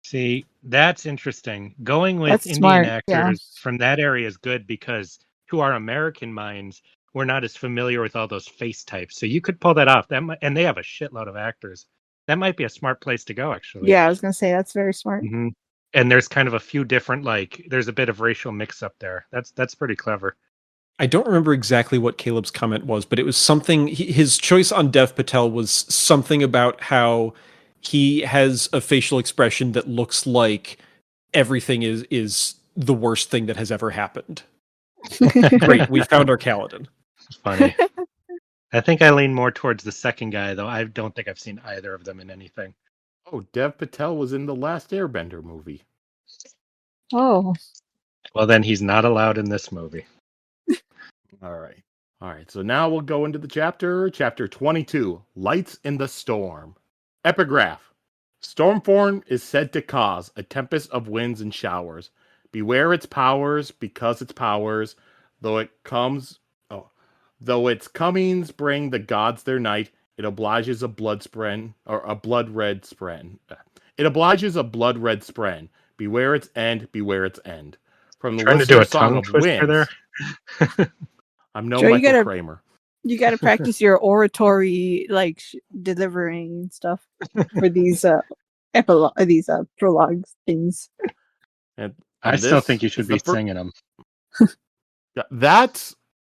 See, that's interesting. Going with That's Indian smart, actors from that area is good because to our American minds, we're not as familiar with all those face types. So you could pull that off. And they have a shitload of actors. That might be a smart place to go, actually. Yeah, I was gonna say that's very smart. Hmm. And there's kind of a few different, there's a bit of racial mix up there. That's pretty clever. I don't remember exactly what Caleb's comment was, but it was something. His choice on Dev Patel was something about how he has a facial expression that looks like everything is the worst thing that has ever happened. Great, we found our Kaladin. Funny. I think I lean more towards the second guy, though. I don't think I've seen either of them in anything. Oh, Dev Patel was in the last Airbender movie. Oh, Well, then he's not allowed in this movie. All right. So now we'll go into the chapter 22, Lights in the Storm. Epigraph. Stormform is said to cause a tempest of winds and showers. Beware its powers, because its powers, though its comings bring the gods their night, it obliges a blood red spren. It obliges a blood red spren. Beware its end, beware its end. From the Trying to do Listener a Song tongue of twister Winds. there. I'm no Joe, you Michael gotta- Kramer. you got to practice your oratory, delivering and stuff for these prologues things. And I still this think you should is the be singing them. That's,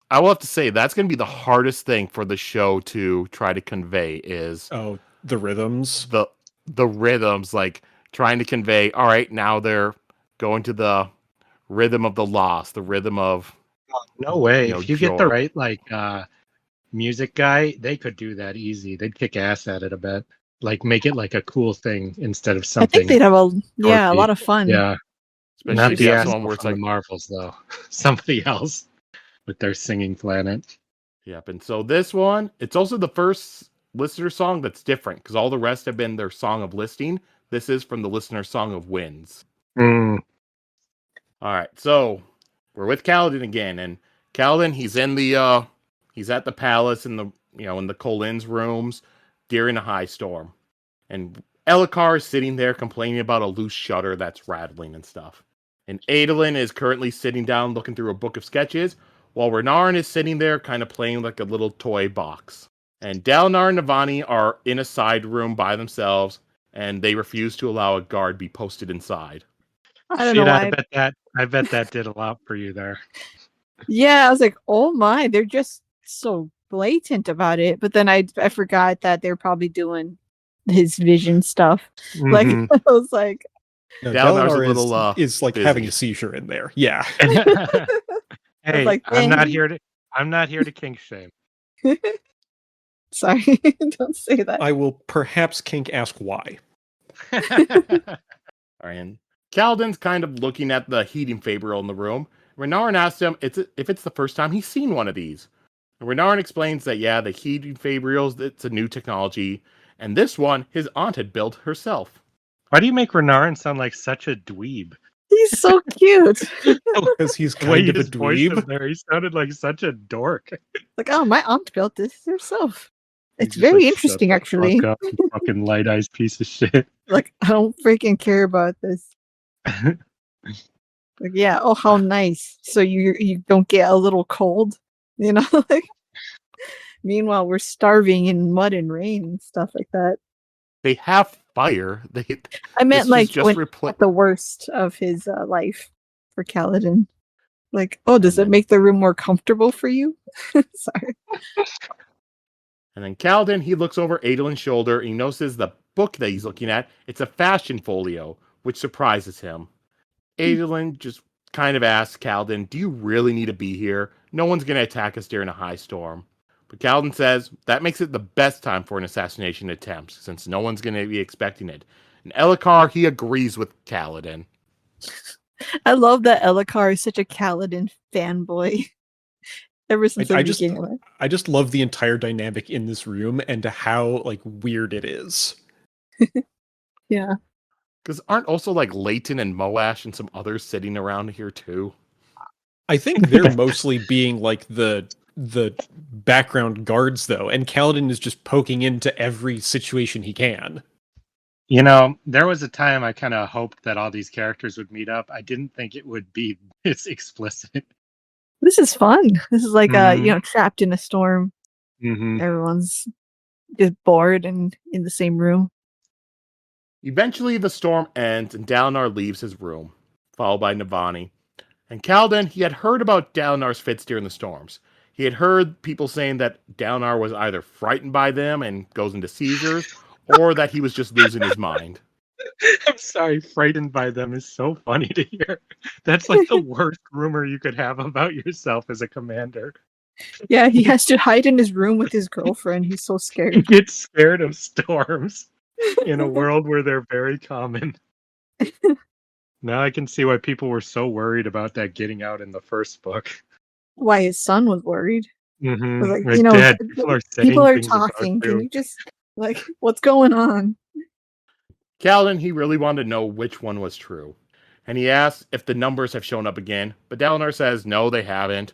I will have to say, that's going to be the hardest thing for the show to try to convey is Oh, the rhythms. the rhythms, like trying to convey, all right, now they're going to the rhythm of the loss, the rhythm of No way. You know, If you get the joy. right music guy, they could do that easy. They'd kick ass at it a bit. Like make it like a cool thing instead of I something. think they'd have a dorky. lot of fun. Yeah. especially Not if the you have asshole someone where it's from like, the Marvels though. Somebody else with their singing planet. yep. And so this one, it's also the first listener song that's different because all the rest have been their song of listing. This is from the Listener Song of Winds. Mm. All right, so we're with Kaladin again, and Kaladin, he's at the palace in the Colin's rooms during a high storm, and Elhokar is sitting there complaining about a loose shutter that's rattling and stuff. And Adolin is currently sitting down looking through a book of sketches, while Renarin is sitting there kind of playing like a little toy box. And Dalinar and Navani are in a side room by themselves, and they refuse to allow a guard be posted inside. I don't know Sheta, why. I bet that did a lot for you there. Yeah, I was like, oh my, they're just so blatant about it. But then I forgot that they're probably doing his vision stuff. Like Mhm. I was like, No, Dalinar's a Dalinar little, is like busy. having a seizure in there. Yeah. Hey, like, I'm not dang. here to kink shame. Sorry, don't say that. I will perhaps kink ask why. All right, and Kaladin's kind of looking at the heating fabrial in the room. Renarin asks him if it's the first time he's seen one of these. And Renarin explains that, yeah, the heating fabrials, it's a new technology. And this one, his aunt had built herself. Why do you make Renarin sound like such a dweeb? He's so cute. Because he's The way kind you of a just voiced him dweeb. there, he sounded like such a dork. Like, oh, my aunt built this herself. It's He's just very like, "Shut interesting, the actually. fuck up, you fucking light eyes piece of shit. Like, I don't freaking care about this. Like, yeah, oh, how nice. So you don't get a little cold, like. Meanwhile, we're starving in mud and rain and stuff like that. They have fire. I meant This like was when, just at the worst of his life for Kaladin. Like, oh, does it then- make the room more comfortable for you? Sorry. And then Kaladin, he looks over Adolin's shoulder and he notices the book that he's looking at. It's a fashion folio, which surprises him. Adolin just kind of asks Kaladin, do you really need to be here? No one's going to attack us during a high storm. But Kaladin says that makes it the best time for an assassination attempt, since no one's going to be expecting it. And Elhokar, he agrees with Kaladin. I love that Elhokar is such a Kaladin fanboy. Ever since the beginning of it. I just love the entire dynamic in this room and how like weird it is. Yeah. Because aren't also like Leighton and Moash and some others sitting around here too? I think they're mostly being like the background guards though, and Kaladin is just poking into every situation he can. You know, there was a time I kind of hoped that all these characters would meet up. I didn't think it would be this explicit. This is fun. This is like trapped in a storm. Mm-hmm. Everyone's just bored and in the same room. Eventually, the storm ends and Dalinar leaves his room, followed by Navani. And Kaladin, he had heard about Dalinar's fits during the storms. He had heard people saying that Dalinar was either frightened by them and goes into seizures, or that he was just losing his mind. I'm sorry, frightened by them is so funny to hear. That's like the worst rumor you could have about yourself as a commander. Yeah, he has to hide in his room with his girlfriend. He's so scared. He gets scared of storms in a world where they're very common. Now I can see why people were so worried about that getting out in the first book. Why his son was worried. Mm-hmm. Like, Dad, people are talking. Can you just, like, what's going on? Kaladin, he really wanted to know which one was true. And he asked if the numbers have shown up again, but Dalinar says no, they haven't.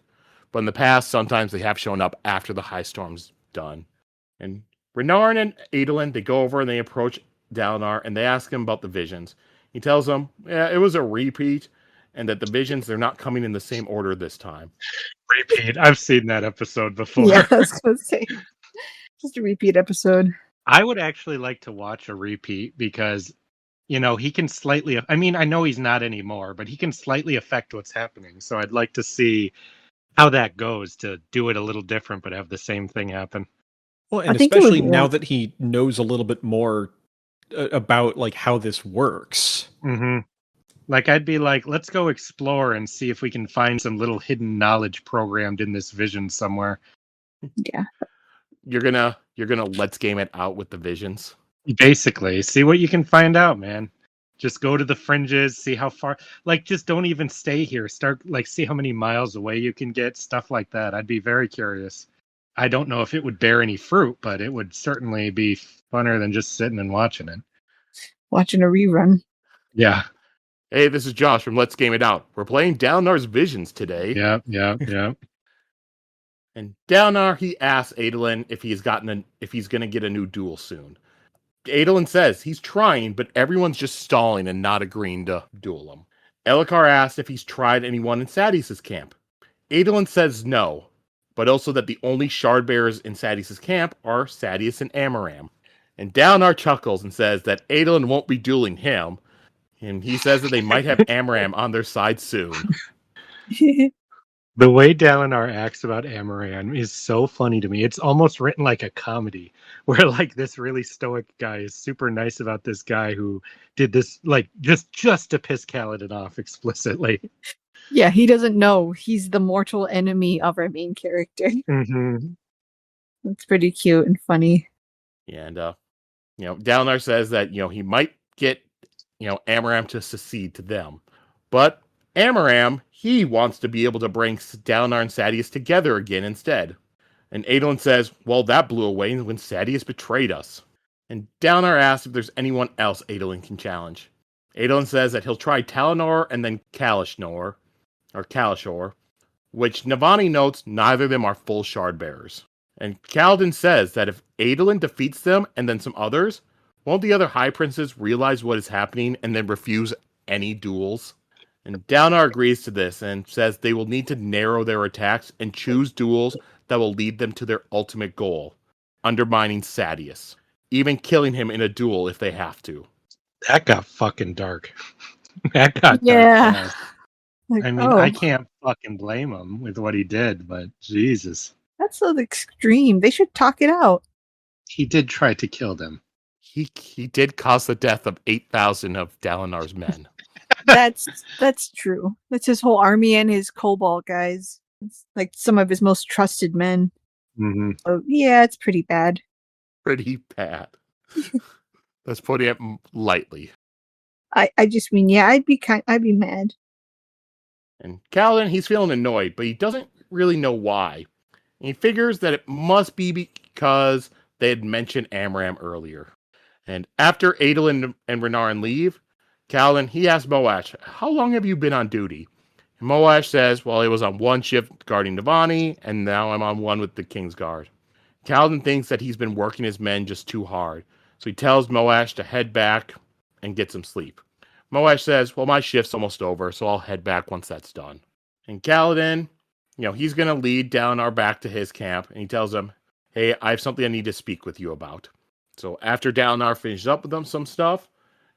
But in the past, sometimes they have shown up after the high storm's done. And Renarin and Adolin, they go over and they approach Dalinar and they ask him about the visions. He tells them, yeah, it was a repeat, and that the visions, they're not coming in the same order this time. Repeat. I've seen that episode before. Yeah, I was going to say. Just a repeat episode. I would actually like to watch a repeat because, you know, he can slightly... I mean, I know he's not anymore, but he can slightly affect what's happening. So I'd like to see how that goes, to do it a little different, but have the same thing happen. Well, and especially now that he knows a little bit more about like how this works. Mm-hmm. Like, I'd be like, let's go explore and see if we can find some little hidden knowledge programmed in this vision somewhere. Yeah. You're gonna let's game it out with the visions. Basically, see what you can find out, man. Just go to the fringes, see how far. Like, just don't even stay here. Start, like, see how many miles away you can get, stuff like that. I'd be very curious. I don't know if it would bear any fruit, but it would certainly be funner than just sitting and watching it. Watching a rerun. Yeah. Hey, this is Josh from Let's Game It Out. We're playing Dalinar's Visions today. Yeah. And Dalinar, he asks Adolin if he's gonna get a new duel soon. Adolin says he's trying, but everyone's just stalling and not agreeing to duel him. Elhokar asks if he's tried anyone in Sadeas' camp. Adolin says no, but also that the only shard bearers in Sadeas' camp are Sadeas and Amaram. And Dalinar chuckles and says that Adolin won't be dueling him, and he says that they might have Amaram on their side soon. The way Dalinar acts about Amaran is so funny to me. It's almost written like a comedy, where like this really stoic guy is super nice about this guy who did this, like just to piss Kaladin off explicitly. Yeah, he doesn't know he's the mortal enemy of our main character. Mm-hmm. It's pretty cute and funny. Yeah, and Dalinar says that he might get Amaram to secede to them, but Amaram, he wants to be able to bring Dalinar and Sadeas together again instead. And Adolin says, well, that blew away when Sadeas betrayed us. And Dalinar asks if there's anyone else Adolin can challenge. Adolin says that he'll try Talinor and then Kalashor, which Navani notes neither of them are full shard bearers. And Kaladin says that if Adolin defeats them and then some others, won't the other high princes realize what is happening and then refuse any duels? And Dalinar agrees to this and says they will need to narrow their attacks and choose duels that will lead them to their ultimate goal, undermining Sadeas, even killing him in a duel if they have to. That got fucking dark. That got dark. Yeah. Like, I mean, I can't fucking blame him with what he did, but Jesus. That's so extreme. They should talk it out. He did try to kill them. He did cause the death of 8,000 of Dalinar's men. That's true. That's his whole army and his cobalt guys. It's like some of his most trusted men. Mm-hmm. Oh, yeah, it's pretty bad. Pretty bad. Let's put it lightly. I just mean, yeah, I'd be mad. And Kaladin, he's feeling annoyed, but he doesn't really know why. And he figures that it must be because they had mentioned Amram earlier. And after Adolin and Renarin leave, Kaladin, he asks Moash, how long have you been on duty? And Moash says, well, I was on one shift guarding Navani, and now I'm on one with the King's Guard. Kaladin thinks that he's been working his men just too hard, so he tells Moash to head back and get some sleep. Moash says, well, my shift's almost over, so I'll head back once that's done. And Kaladin, he's going to lead Dalinar back to his camp, and he tells him, hey, I have something I need to speak with you about. So after Dalinar finishes up with them some stuff,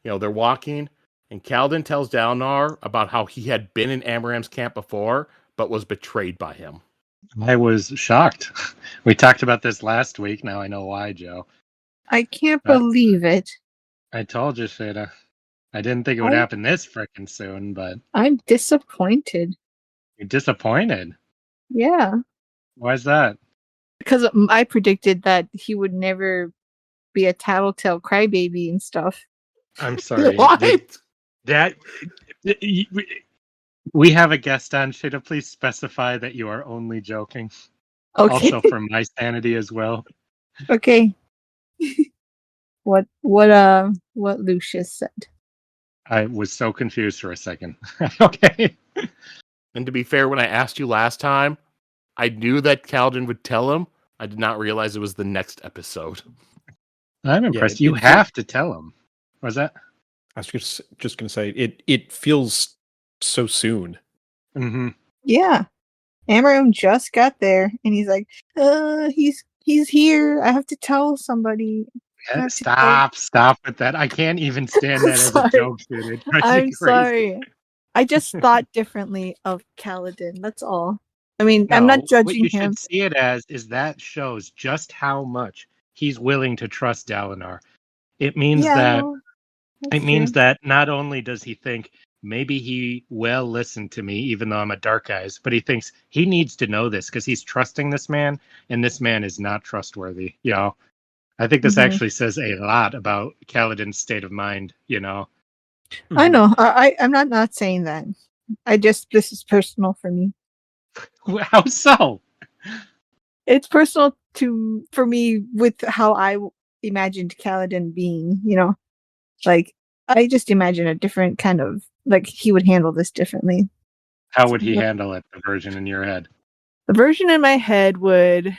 they're walking, and Kaladin tells Dalinar about how he had been in Amram's camp before, but was betrayed by him. I was shocked. We talked about this last week. Now I know why, Joe. I can't believe it. I told you, Sheta. I didn't think it would happen this frickin' soon, but... I'm disappointed. You're disappointed? Yeah. Why is that? Because I predicted that he would never be a tattletale crybaby and stuff. I'm sorry. What? We have a guest on. Sheta, please specify that you are only joking. Okay. Also for my sanity as well. Okay. What Lucius said. I was so confused for a second. Okay. And to be fair, when I asked you last time, I knew that Kaladin would tell him. I did not realize it was the next episode. I'm impressed. Yeah, you have to tell him. Was that? I was just going to say, it feels so soon. Mm-hmm. Yeah. Amram just got there, and he's like, he's here. I have to tell somebody. Stop with that. I can't even stand that as a joke, dude. I'm sorry. I just thought differently of Kaladin. That's all. I mean, I'm not judging what you him. should see it as is that shows just how much he's willing to trust Dalinar. It means that not only does he think maybe he will listen to me, even though I'm a Dark Eyes, but he thinks he needs to know this because he's trusting this man, and this man is not trustworthy. I think this actually says a lot about Kaladin's state of mind. I know. I'm not saying that. This is personal for me. How so? It's personal for me with how I imagined Kaladin being. Like I just imagine a different kind of he would handle this differently. How would he handle it? The version in your head. The version in my head would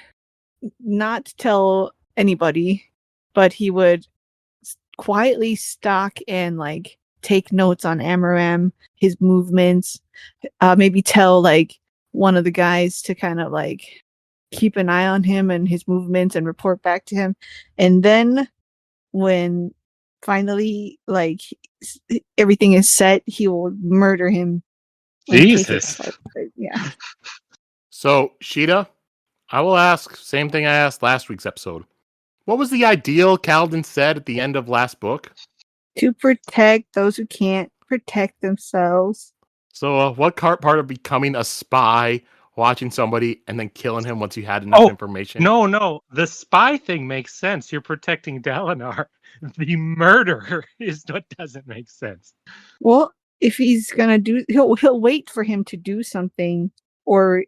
not tell anybody, but he would quietly stalk and take notes on Amram, his movements, maybe tell one of the guys to kind of keep an eye on him and his movements and report back to him. And then when finally everything is set, he will murder him. Jesus. Yeah. So, Sheta, I will ask same thing I asked last week's episode. What was the ideal Kaladin said at the end of last book? To protect those who can't protect themselves. So what part of becoming a spy, watching somebody, and then killing him once you had enough information? No. The spy thing makes sense. You're protecting Dalinar. The murder is what doesn't make sense. Well, if he's gonna he'll wait for him to do something, or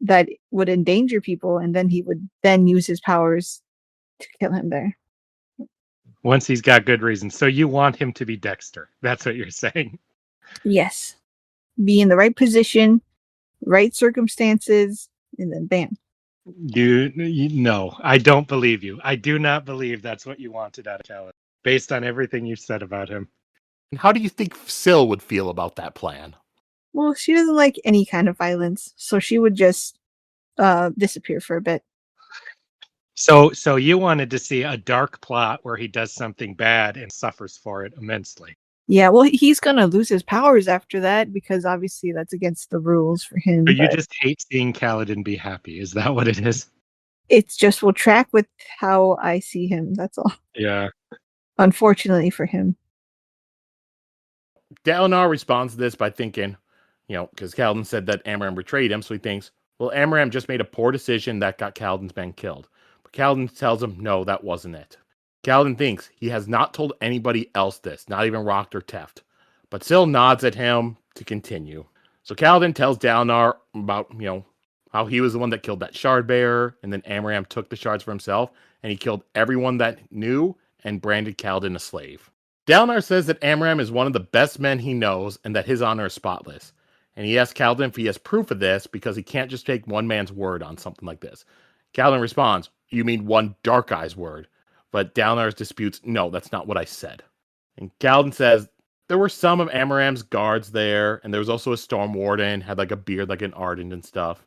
that would endanger people, and then he would then use his powers to kill him there. Once he's got good reasons. So you want him to be Dexter. That's what you're saying. Yes. Be in the right position, right circumstances, and then bam. No, I don't believe you. I do not believe that's what you wanted out of Kaladin, based on everything you said about him. And how do you think Syl would feel about that plan? Well, she doesn't like any kind of violence, so she would just disappear for a bit. So you wanted to see a dark plot where he does something bad and suffers for it immensely. Yeah, well, he's gonna lose his powers after that because obviously that's against the rules for him. But you just hate seeing Kaladin be happy. Is that what it is? It's just will track with how I see him. That's all. Yeah. Unfortunately for him. Dalinar responds to this by thinking, because Kaladin said that Amram betrayed him, so he thinks, Well, Amram just made a poor decision that got Kaladin's men killed. But Kaladin tells him, no, that wasn't it. Kaladin thinks he has not told anybody else this, not even Rocked or Teft. But Syl nods at him to continue. So Kaladin tells Dalinar about, how he was the one that killed that shard bearer, and then Amram took the shards for himself, and he killed everyone that knew and branded Kaladin a slave. Dalinar says that Amram is one of the best men he knows, and that his honor is spotless. And he asks Kaladin if he has proof of this, because he can't just take one man's word on something like this. Kaladin responds, you mean one Dark Eye's word? But Dalinar disputes, no, that's not what I said. And Kaladin says, there were some of Amram's guards there, and there was also a Storm Warden, had like a beard like an Ardent and stuff.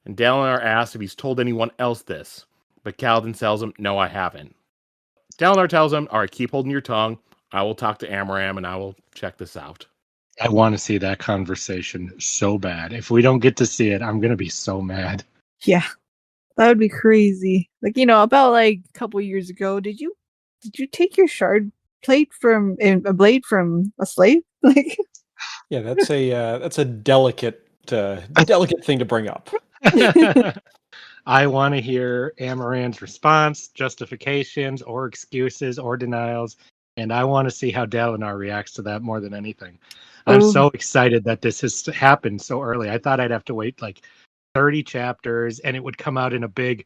And Dalinar asks if he's told anyone else this. But Kaladin tells him, no, I haven't. Dalinar tells him, all right, keep holding your tongue. I will talk to Amram, and I will check this out. I want to see that conversation so bad. If we don't get to see it, I'm going to be so mad. Yeah, that would be crazy. Like, about like a couple years ago, did you take your shard plate from a blade from a slave? Like, Yeah, that's a delicate thing to bring up. I want to hear Amaran's response, justifications, or excuses, or denials, and I want to see how Dalinar reacts to that more than anything. I'm so excited that this has happened so early. I thought I'd have to wait like 30 chapters, and it would come out in a big,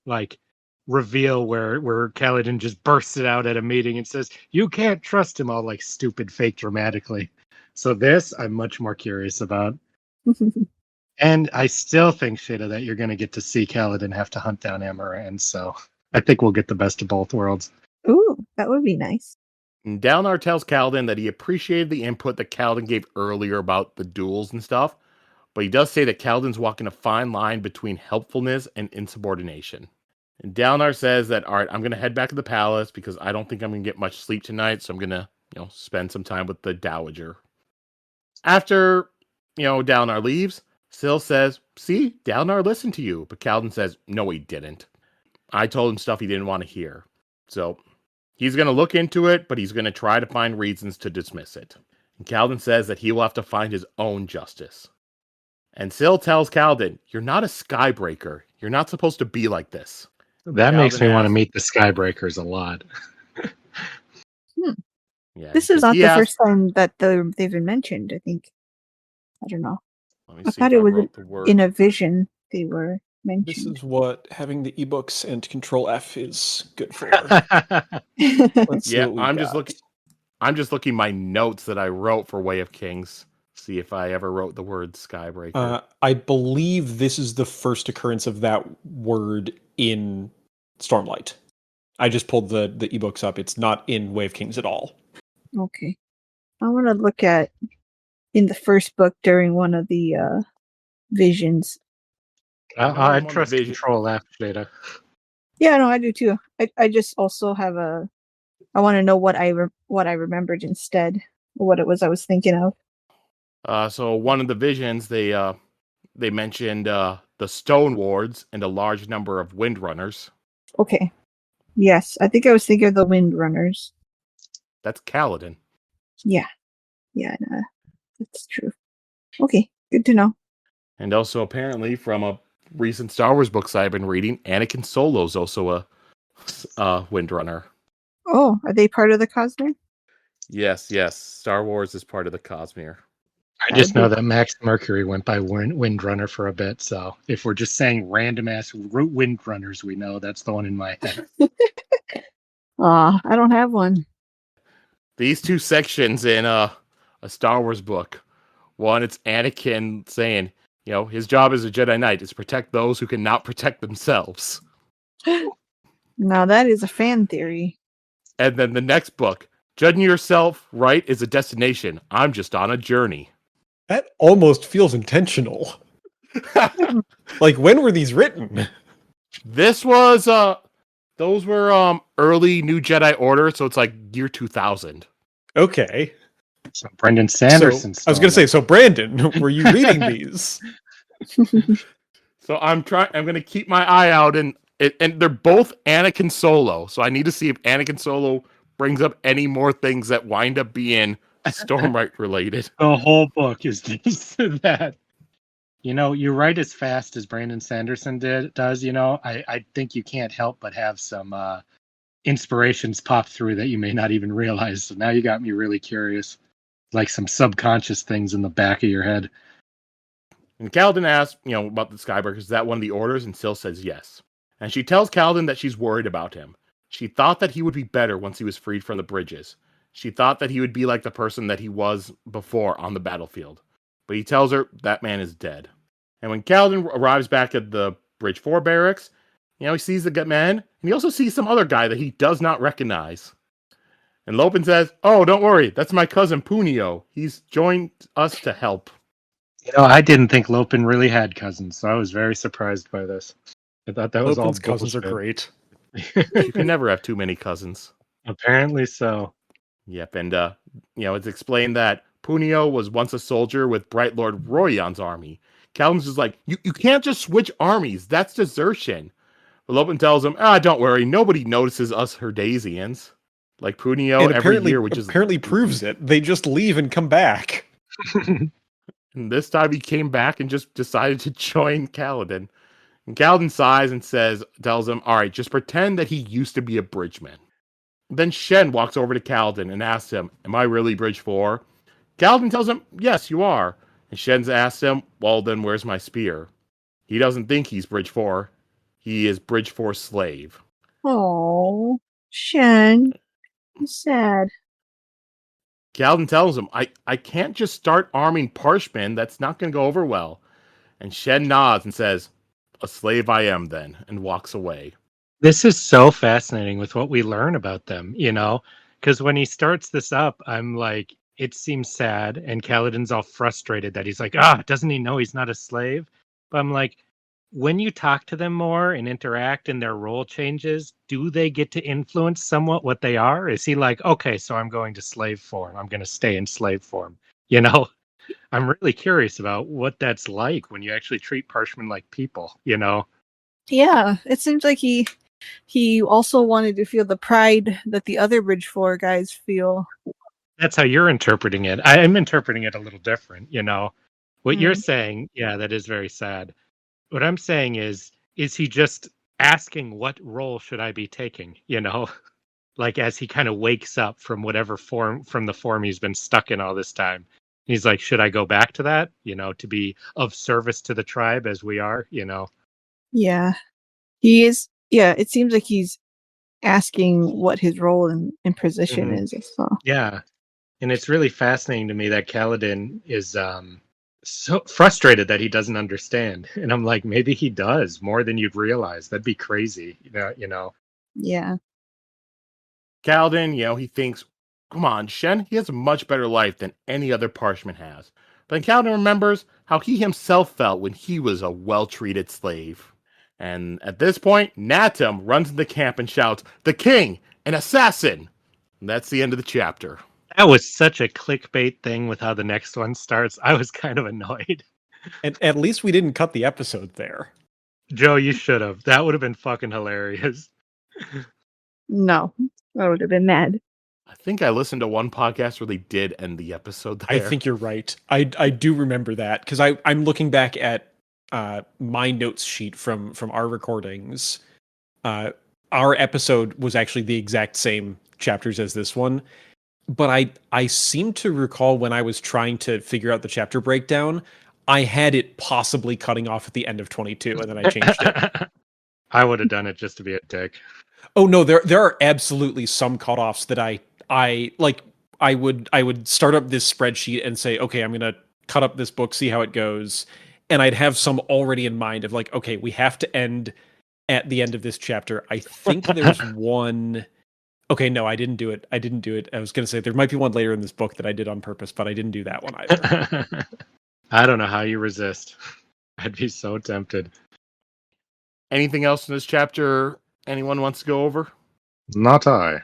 like, reveal where Kaladin just bursts it out at a meeting and says, "You can't trust him," all like stupid, fake, dramatically. So this, I'm much more curious about. And I still think, Sheta, that you're going to get to see Kaladin have to hunt down Amaran. So I think we'll get the best of both worlds. Ooh, that would be nice. And Dalinar tells Kaladin that he appreciated the input that Kaladin gave earlier about the duels and stuff, but he does say that Kaladin's walking a fine line between helpfulness and insubordination. And Dalinar says that, all right, I'm going to head back to the palace because I don't think I'm going to get much sleep tonight, so I'm going to, spend some time with the Dowager. After, Dalinar leaves, Syl says, see, Dalinar listened to you, but Kaladin says, no, he didn't. I told him stuff he didn't want to hear. So he's going to look into it, but he's going to try to find reasons to dismiss it. And Kaladin says that he will have to find his own justice. And Syl tells Kaladin, you're not a Skybreaker. You're not supposed to be like this. That Kaladin makes me want to asks- meet the Skybreakers a lot. Yeah, This is because not he the asked- first time that they've been mentioned, I think. I don't know. Let me I see thought if it was wrote the word. in a vision they were This mentioned. is what having the ebooks and Control F is good for. Let's see Yeah, what we've I'm just got. looking. I'm just looking my notes that I wrote for Way of Kings. See if I ever wrote the word Skybreaker. I believe this is the first occurrence of that word in Stormlight. I just pulled the ebooks up. It's not in Way of Kings at all. Okay. I want to look at in the first book during one of the visions. I trust Control F, Sheta. Yeah, no, I do too. I just also have I want to know what I remembered instead, or what it was I was thinking of. So one of the visions they mentioned the Stone Wards and a large number of Windrunners. Okay. Yes, I think I was thinking of the Windrunners. That's Kaladin. Yeah, no, that's true. Okay, good to know. And also apparently from a recent Star Wars books I've been reading, Anakin Solo's also a Windrunner. Oh, are they part of the Cosmere? Yes. Star Wars is part of the Cosmere. I just know that Max Mercury went by Windrunner for a bit, so if we're just saying random-ass Windrunners we know, that's the one in my head. I don't have one. These two sections in a Star Wars book. One, it's Anakin saying, his job as a Jedi Knight is to protect those who cannot protect themselves. Now that is a fan theory. And then the next book, judging yourself right is a destination. I'm just on a journey. That almost feels intentional. Like, when were these written? This was those were early New Jedi Order, so it's like year 2000. Okay. So Brendan Sanderson. I was going to say, so Brandon, were you reading these? So I'm going to keep my eye out, and they're both Anakin Solo. So I need to see if Anakin Solo brings up any more things that wind up being Stormlight related. The whole book is just that. You know, you write as fast as Brandon Sanderson does. You know, I think you can't help but have some inspirations pop through that you may not even realize. So now you got me really curious, like some subconscious things in the back of your head. And Kaladin asks, about the Skybreakers, is that one of the orders? And Syl says yes. And she tells Kaladin that she's worried about him. She thought that he would be better once he was freed from the bridges. She thought that he would be like the person that he was before on the battlefield. But he tells her that man is dead. And when Kaladin arrives back at the Bridge 4 barracks, he sees the man, and he also sees some other guy that he does not recognize. And Lopin says, "Oh, don't worry, that's my cousin Punio. He's joined us to help." You know, I didn't think Lopin really had cousins, so I was very surprised by this. I thought that was all Lopin's cousins are bullshit. great. You can never have too many cousins. Apparently so. Yep, and it's explained that Punio was once a soldier with Bright Lord Royan's army. Kaladin's just like, you can't just switch armies. That's desertion. But Lopin tells him, don't worry, nobody notices us Herdasians. Like Punio And every year, which apparently proves it. They just leave and come back. And this time he came back and just decided to join Kaladin. And Kaladin sighs and tells him, all right, just pretend that he used to be a bridgeman. Then Shen walks over to Kaladin and asks him, am I really Bridge 4? Kaladin tells him, yes, you are. And Shen's asked him, well, then where's my spear? He doesn't think he's Bridge 4. He is Bridge 4 slave. Oh, Shen. Sad. Kaladin tells him, I can't just start arming Parshmen. That's not going to go over well. And Shen nods and says, a slave I am then, and walks away. This is so fascinating with what we learn about them, because when he starts this up, I'm like, it seems sad, and Kaladin's all frustrated that he's like, doesn't he know he's not a slave? But I'm like, when you talk to them more and interact and their role changes, do they get to influence somewhat what they are? Is he like, okay, so I'm going to slave form. I'm going to stay in slave form. I'm really curious about what that's like when you actually treat Parshmen like people, Yeah, it seems like he also wanted to feel the pride that the other Bridge 4 guys feel. That's how you're interpreting it. I'm interpreting it a little different, What you're saying, yeah, that is very sad. What I'm saying is he just asking what role should I be taking, like as he kind of wakes up from whatever form, from the form he's been stuck in all this time. He's like, should I go back to that, to be of service to the tribe as we are, Yeah, he is. Yeah, it seems like he's asking what his role and position is. So. Yeah, and it's really fascinating to me that Kaladin is so frustrated that he doesn't understand, and I'm like, maybe he does more than you'd realize. That'd be crazy, Yeah. Kaladin, he thinks, come on, Shen, he has a much better life than any other Parchman has. But then Kaladin remembers how he himself felt when he was a well-treated slave. And at this point, Natum runs into camp and shouts, the king, an assassin! And that's the end of the chapter. That was such a clickbait thing with how the next one starts. I was kind of annoyed. And at least we didn't cut the episode there. Joe, you should have. That would have been fucking hilarious. No, I would have been mad. I think I listened to one podcast where they did end the episode there. I think you're right. I do remember that because I'm looking back at my notes sheet from our recordings. Our episode was actually the exact same chapters as this one. But I seem to recall when I was trying to figure out the chapter breakdown, I had it possibly cutting off at the end of 22, and then I changed it. I would have done it just to be a dick. Oh no, there are absolutely some cutoffs that I like. I would start up this spreadsheet and say, okay, I'm gonna cut up this book, see how it goes, and I'd have some already in mind of like, okay, we have to end at the end of this chapter. I think there's one. Okay, no, I didn't do it. I was going to say there might be one later in this book that I did on purpose, but I didn't do that one either. I don't know how you resist. I'd be so tempted. Anything else in this chapter anyone wants to go over? Not I.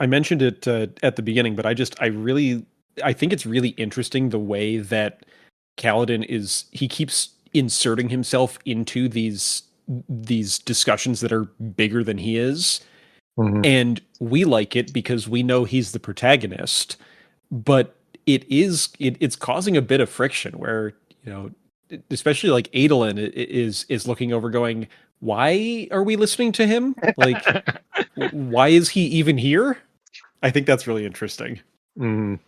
I mentioned it at the beginning, but I think it's really interesting the way that Kaladin he keeps inserting himself into these discussions that are bigger than he is. Mm-hmm. And we like it because we know he's the protagonist, but it's causing a bit of friction where, especially like Adolin is looking over going, why are we listening to him? Like, why is he even here? I think that's really interesting. Mm.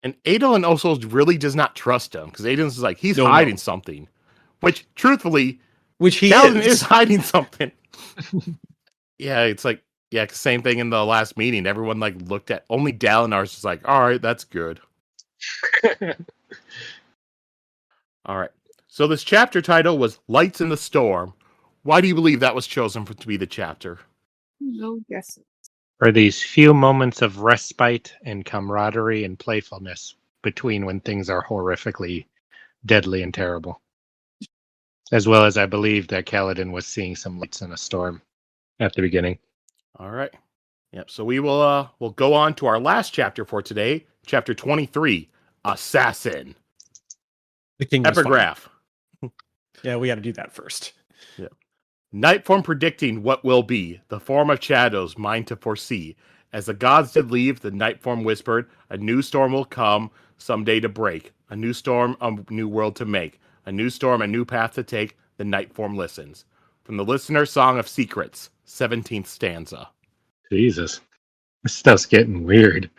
And Adolin also really does not trust him, because Adolin's like, he's No. hiding something. Which, truthfully, Which he Kaladin is. is hiding something. Yeah, it's like, yeah, same thing in the last meeting. Everyone like looked at, only Dalinar's just like, all right, that's good. All right. So this chapter title was Lights in the Storm. Why do you believe that was chosen to be the chapter? No guesses. For these few moments of respite and camaraderie and playfulness between when things are horrifically deadly and terrible. As well as I believe that Kaladin was seeing some lights in a storm at the beginning. All right. Yep. So we will we'll go on to our last chapter for today, chapter 23, Assassin. The king was fine. Epigraph. Yeah, we got to do that first. Yeah. Nightform predicting what will be, the form of shadows, mine to foresee. As the gods did leave, the Nightform whispered, a new storm will come, someday to break. A new storm, a new world to make. A new storm, a new path to take, the Nightform listens. From the Listener's Song of Secrets, 17th stanza. Jesus. This stuff's getting weird.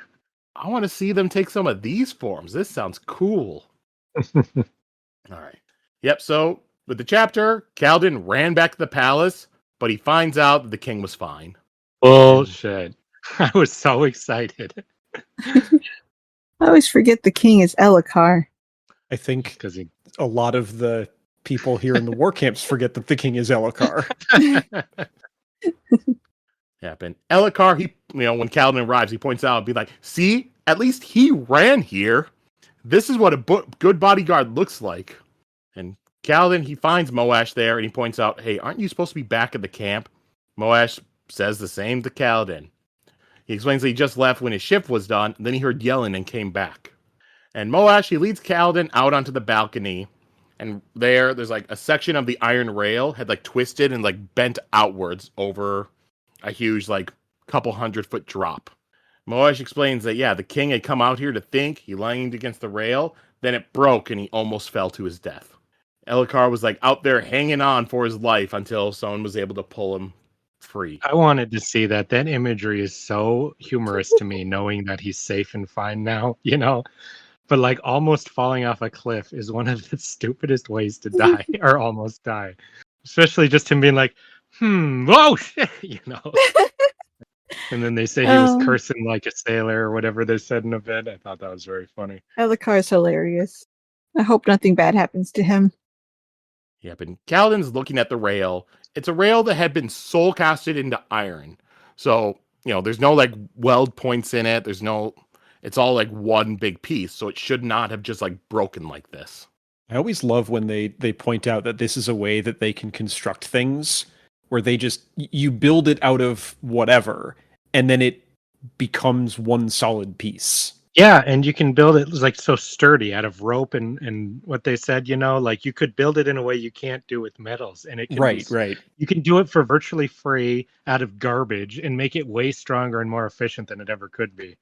I want to see them take some of these forms. This sounds cool. All right. Yep, so with the chapter, Kaladin ran back to the palace, but he finds out that the king was fine. Bullshit. I was so excited. I always forget the king is Elhokar. I think Because he... a lot of the people here in the war camps forget that the king is Elhokar. Yep, and Elhokar, he, when Kaladin arrives, he points out and be like, see, at least he ran here. This is what a good bodyguard looks like. And Kaladin, he finds Moash there, and he points out, hey, aren't you supposed to be back at the camp? Moash says the same to Kaladin. He explains that he just left when his shift was done, and then he heard yelling and came back. And Moash, he leads Kaladin out onto the balcony, and there's like a section of the iron rail had like twisted and like bent outwards over a huge like couple 100-foot drop. Moash explains that, yeah, the king had come out here to think, he leaned against the rail, then it broke and he almost fell to his death. Elhokar was like out there hanging on for his life until someone was able to pull him free. I wanted to see that. That imagery is so humorous to me, knowing that he's safe and fine now, But like almost falling off a cliff is one of the stupidest ways to die or almost die. Especially just him being like, oh shit, And then they say he was cursing like a sailor or whatever they said in a bit. I thought that was very funny. Elhokar is hilarious. I hope nothing bad happens to him. Yep, and Kaladin's looking at the rail. It's a rail that had been soul casted into iron. So, there's no like weld points in it. It's all like one big piece. So it should not have just like broken like this. I always love when they point out that this is a way that they can construct things where they just, you build it out of whatever, and then it becomes one solid piece. Yeah, and you can build it like so sturdy out of rope and what they said, like you could build it in a way you can't do with metals. And it can Right. You can do it for virtually free out of garbage and make it way stronger and more efficient than it ever could be.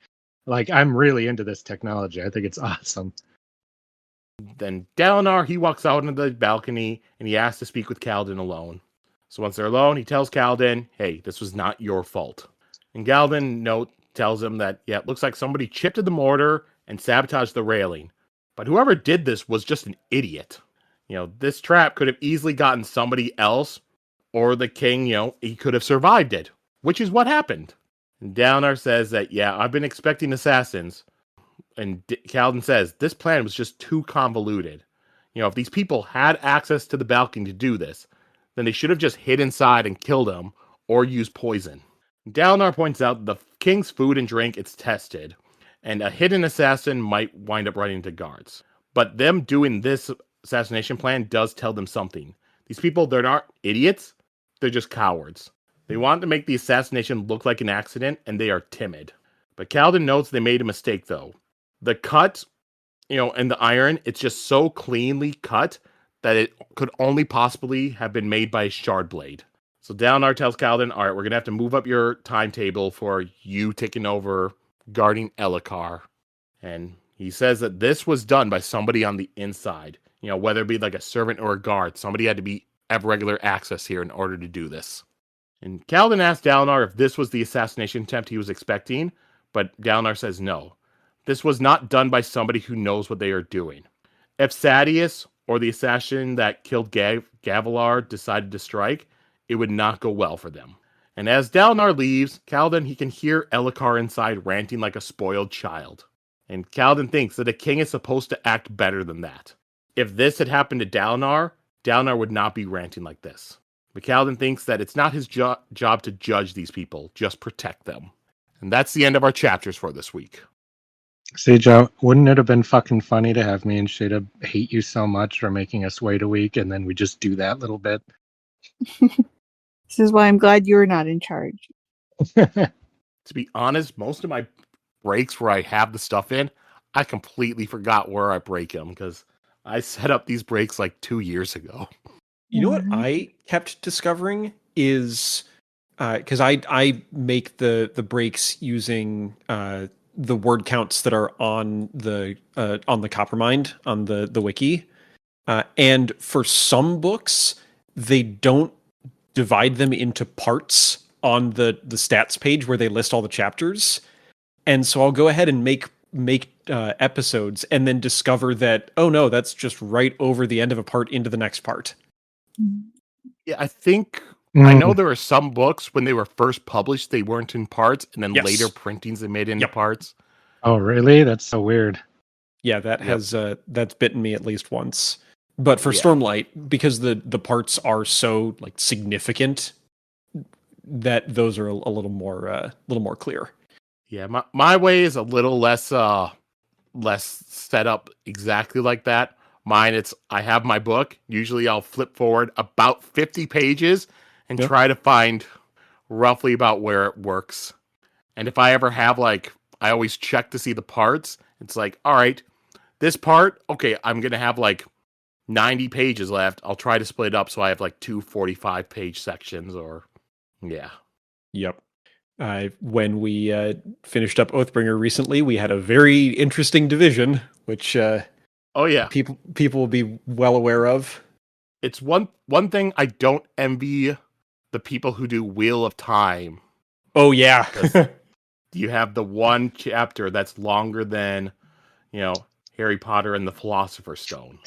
Like, I'm really into this technology. I think it's awesome. Then Dalinar, he walks out onto the balcony and he asks to speak with Kaladin alone. So once they're alone, he tells Kaladin, hey, this was not your fault. And Kaladin tells him that, yeah, it looks like somebody chipped at the mortar and sabotaged the railing. But whoever did this was just an idiot. This trap could have easily gotten somebody else, or the king, he could have survived it, which is what happened. And Dalinar says that, yeah, I've been expecting assassins. And Kaladin says, this plan was just too convoluted. If these people had access to the balcony to do this, then they should have just hid inside and killed him, or used poison. Dalinar points out the king's food and drink, it's tested, and a hidden assassin might wind up running into guards. But them doing this assassination plan does tell them something. These people, they're not idiots, they're just cowards. They want to make the assassination look like an accident, and they are timid. But Kaladin notes they made a mistake, though. The cut, and the iron, it's just so cleanly cut that it could only possibly have been made by a shard blade. So Dalinar tells Kaladin, all right, we're going to have to move up your timetable for you taking over guarding Elhokar. And he says that this was done by somebody on the inside. whether it be like a servant or a guard. Somebody had to have regular access here in order to do this. And Kaladin asked Dalinar if this was the assassination attempt he was expecting, but Dalinar says no. This was not done by somebody who knows what they are doing. If Sadeas or the assassin that killed Gavilar decided to strike, it would not go well for them. And as Dalinar leaves, Kaladin, he can hear Elhokar inside ranting like a spoiled child. And Kaladin thinks that a king is supposed to act better than that. If this had happened to Dalinar, Dalinar would not be ranting like this. But Kaladin thinks that it's not his job to judge these people, just protect them. And that's the end of our chapters for this week. See, Joe, wouldn't it have been fucking funny to have me and Sheta hate you so much for making us wait a week, and then we just do that little bit? This is why I'm glad you're not in charge. To be honest, most of my breaks where I have the stuff in, I completely forgot where I break them because I set up these breaks like 2 years ago. You know what I kept discovering is because I make the breaks using the word counts that are on the Coppermind on the wiki, and for some books they don't divide them into parts on the stats page where they list all the chapters, and so I'll go ahead and make episodes and then discover that, oh no, that's just right over the end of a part into the next part. Yeah, I think I know there are some books when they were first published they weren't in parts, and then later printings they made into parts. Oh, really? That's so weird. Yeah, that has that's bitten me at least once. But for Stormlight, because the parts are so like significant, that those are a little more clear. Yeah, my way is a little less set up exactly like that. Mine, I have my book. Usually I'll flip forward about 50 pages and try to find roughly about where it works. And if I ever have I always check to see the parts. It's like, all right, this part, okay, I'm going to have 90 pages left. I'll try to split it up so I have 2 45-page sections Yep. When we finished up Oathbringer recently, we had a very interesting division, which people will be well aware of. It's one thing I don't envy the people who do Wheel of Time. Oh yeah. You have the one chapter that's longer than, Harry Potter and the Philosopher's Stone.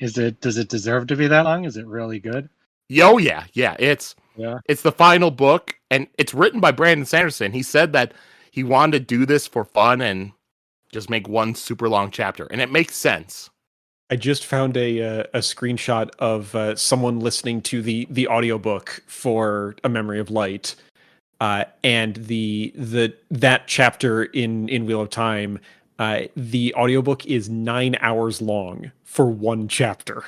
Does it deserve to be that long? Is it really good? Oh yeah. It's the final book, and it's written by Brandon Sanderson. He said that he wanted to do this for fun and just make one super long chapter, and it makes sense. I just found a screenshot of someone listening to the audiobook for A Memory of Light, and that chapter in Wheel of Time. The audiobook is 9 hours long for one chapter.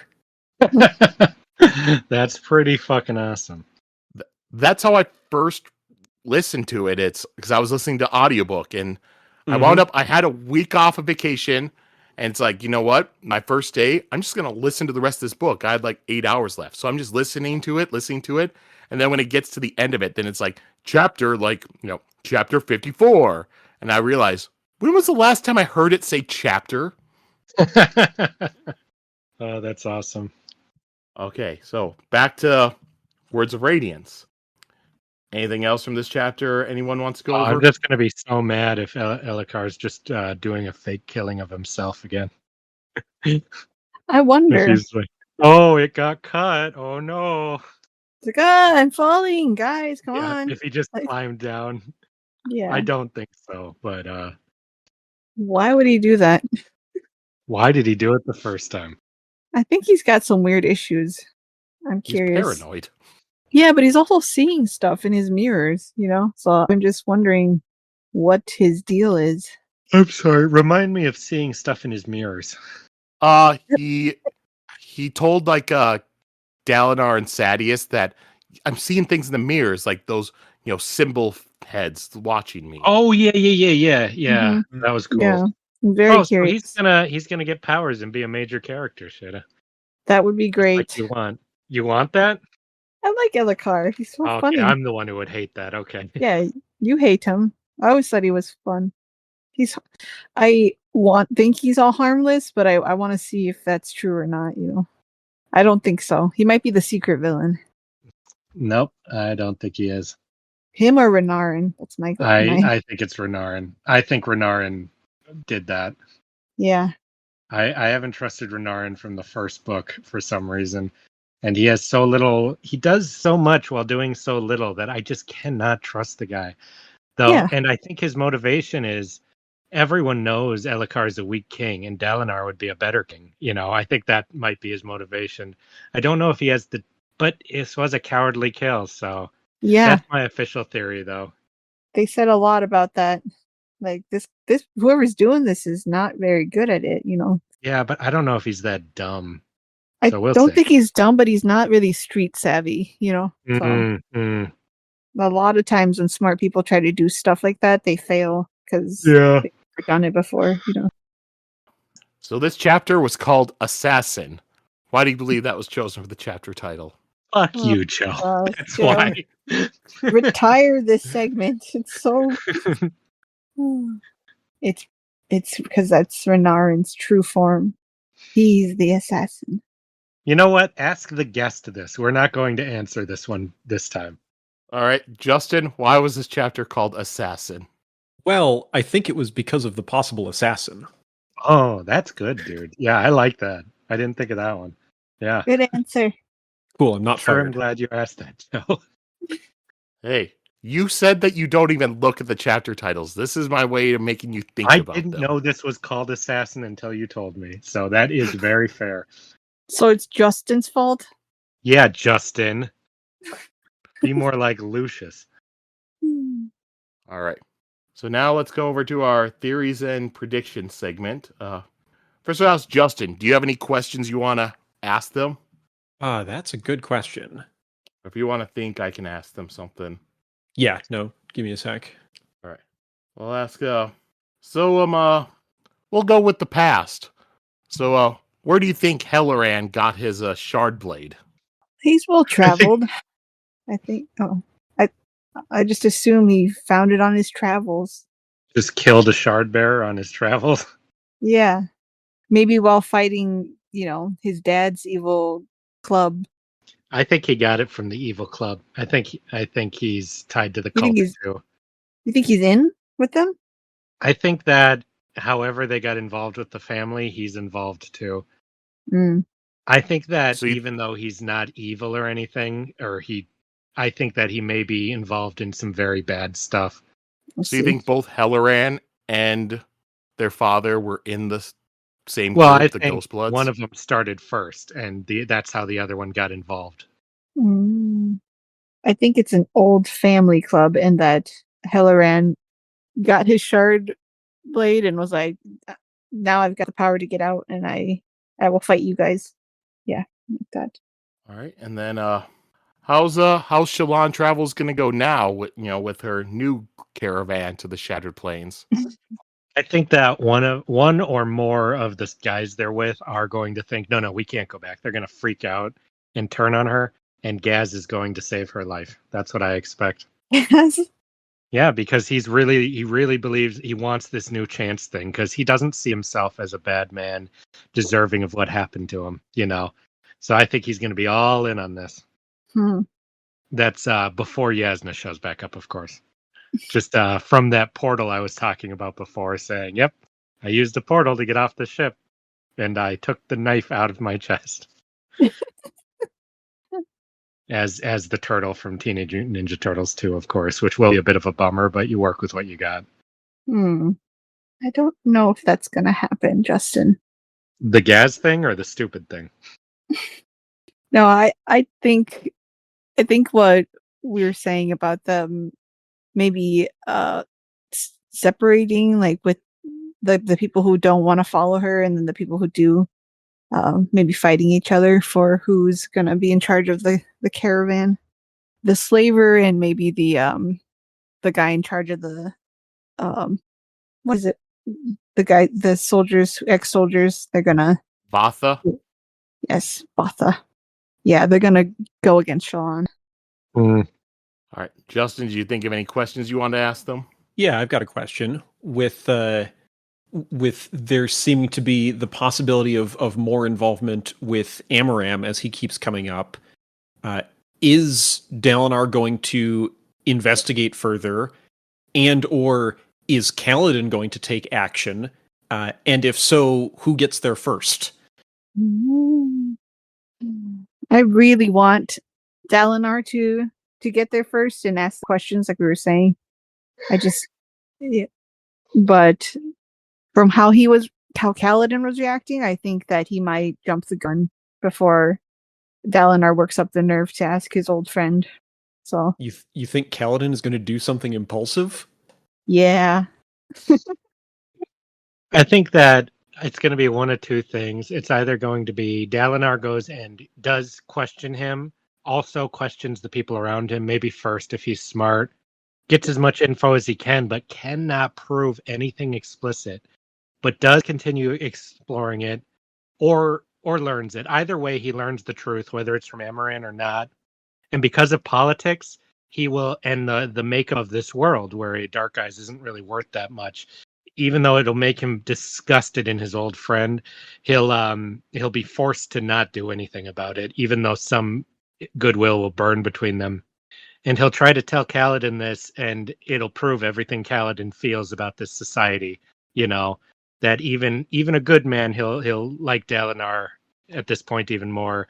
That's pretty fucking awesome. That's how I first listened to it. It's because I was listening to audiobook, and I had a week off of vacation, and it's like, you know what? My first day, I'm just going to listen to the rest of this book. I had 8 hours left. So I'm just listening to it. And then when it gets to the end of it, then it's chapter 54. And I realize, when was the last time I heard it say chapter? Oh, that's awesome. Okay, so back to Words of Radiance. Anything else from this chapter anyone wants to go over? I'm just going to be so mad if Elhokar's just doing a fake killing of himself again. I wonder. He's like, oh, it got cut. Oh, no. It's I'm falling. Guys, come on. If he just climbed down. Yeah. I don't think so, but... why would he do that? Why did he do it the first time? I think he's got some weird issues. I'm curious. He's paranoid. Yeah, but he's also seeing stuff in his mirrors, So I'm just wondering what his deal is. I'm sorry. Remind me of seeing stuff in his mirrors. He told Dalinar and Sadeas that I'm seeing things in the mirrors, like those, symbol heads watching me. Oh yeah. Mm-hmm. That was cool. Yeah, I'm very curious. So he's gonna get powers and be a major character, Sheta. That would be great. You want that? I like Elhokar. He's so funny. I'm the one who would hate that. Okay. Yeah, you hate him. I always thought he was fun. I think he's all harmless, but I want to see if that's true or not. I don't think so. He might be the secret villain. Nope, I don't think he is. Him or Renarin? That's my. I think it's Renarin. I think Renarin did that. Yeah. I haven't trusted Renarin from the first book for some reason. And he has so little, he does so much while doing so little that I just cannot trust the guy. Though, Yeah. And I think his motivation is everyone knows Elhokar is a weak king and Dalinar would be a better king. I think that might be his motivation. I don't know if he has but this was a cowardly kill. So Yeah. that's my official theory, though. They said a lot about that. Like this whoever's doing this is not very good at it. Yeah, but I don't know if he's that dumb. I So we'll don't see. think he's dumb, but he's not really street savvy. So Mm-hmm. a lot of times when smart people try to do stuff like that, they fail because they've never done it before. So this chapter was called Assassin. Why do you believe that was chosen for the chapter title? Fuck you, Joe. That's Joe. why. Retire this segment. It's so. It's because that's Renarin's true form. He's the assassin. You know what? Ask the guest this. We're not going to answer this one this time. All right, Justin, why was this chapter called Assassin? Well, I think it was because of the possible assassin. Oh, that's good, dude. Yeah, I like that. I didn't think of that one. Yeah. Good answer. Cool, I'm not Sure, I'm fired. glad you asked that, Joe. Hey, you said that you don't even look at the chapter titles. This is my way of making you think I about didn't them. know this was called Assassin until you told me. So that is very fair. So it's Justin's fault? Yeah, Justin. Be more like Lucius. All right. So now let's go over to our theories and predictions segment. First of all, Justin, do you have any questions you want to ask them? That's a good question. If you want to think, I can ask them something. Yeah, no, give me a sec. All right. We'll ask. We'll go with the past. So, where do you think Helleran got his shard blade? He's well traveled. I think. Oh, I just assume he found it on his travels. Just killed a shard bearer on his travels. Yeah, maybe while fighting, his dad's evil club. I think he got it from the evil club. I think he's tied to the You think cult too. You think he's in with them? I think that however they got involved with the family, he's involved too. Mm. I think that even though he's not evil or anything, I think that he may be involved in some very bad stuff. So you think both Helleran and their father were in the same Well, group, I the think Ghostbloods? one of them started first, and that's how the other one got involved. I think it's an old family club, and that Helleran got his shard blade and was like, "Now I've got the power to get out, and I will fight you guys." Yeah, like that. All right, and then how's Shallan Travels gonna go now with her new caravan to the Shattered Plains? I think that one or more of the guys they're with are going to think, no, we can't go back. They're going to freak out and turn on her, and Gaz is going to save her life. That's what I expect. Yes. Yeah, because he really believes he wants this new chance thing, because he doesn't see himself as a bad man deserving of what happened to him, So I think he's going to be all in on this. That's before Yasna shows back up, of course. Just from that portal I was talking about before, saying, yep, I used a portal to get off the ship, and I took the knife out of my chest. as the turtle from Teenage Mutant Ninja Turtles 2, of course, which will be a bit of a bummer, but you work with what you got. I don't know if that's going to happen, Justin. The Gaz thing or the stupid thing? No, I think what we were saying about them maybe separating, like with the people who don't want to follow her and then the people who do, maybe fighting each other for who's going to be in charge of the caravan, the slaver and maybe the guy in charge of the what is it, the soldiers, ex-soldiers. They're gonna Vatha? Yes, Vatha. Yeah, they're gonna go against Shallan. All right, Justin, do you think of any questions you want to ask them? Yeah, I've got a question. With with there seeming to be the possibility of more involvement with Amaram as he keeps coming up, is Dalinar going to investigate further, and or is Kaladin going to take action? And if so, who gets there first? I really want Dalinar to get there first and ask questions, like we were saying. But from how Kaladin was reacting, I think that he might jump the gun before Dalinar works up the nerve to ask his old friend. So You think Kaladin is going to do something impulsive? yeah. I think that it's going to be one of two things. It's either going to be Dalinar goes and does question him, also questions the people around him, maybe first if he's smart, gets as much info as he can, but cannot prove anything explicit, but does continue exploring it, or learns it. Either way, he learns the truth, whether it's from Amaran or not. And because of politics, he will, and the makeup of this world, where Dark Eyes isn't really worth that much, even though it'll make him disgusted in his old friend, he'll be forced to not do anything about it, even though some goodwill will burn between them. And he'll try to tell Kaladin this, and it'll prove everything Kaladin feels about this society. You know, that even a good man, he'll like Dalinar at this point even more.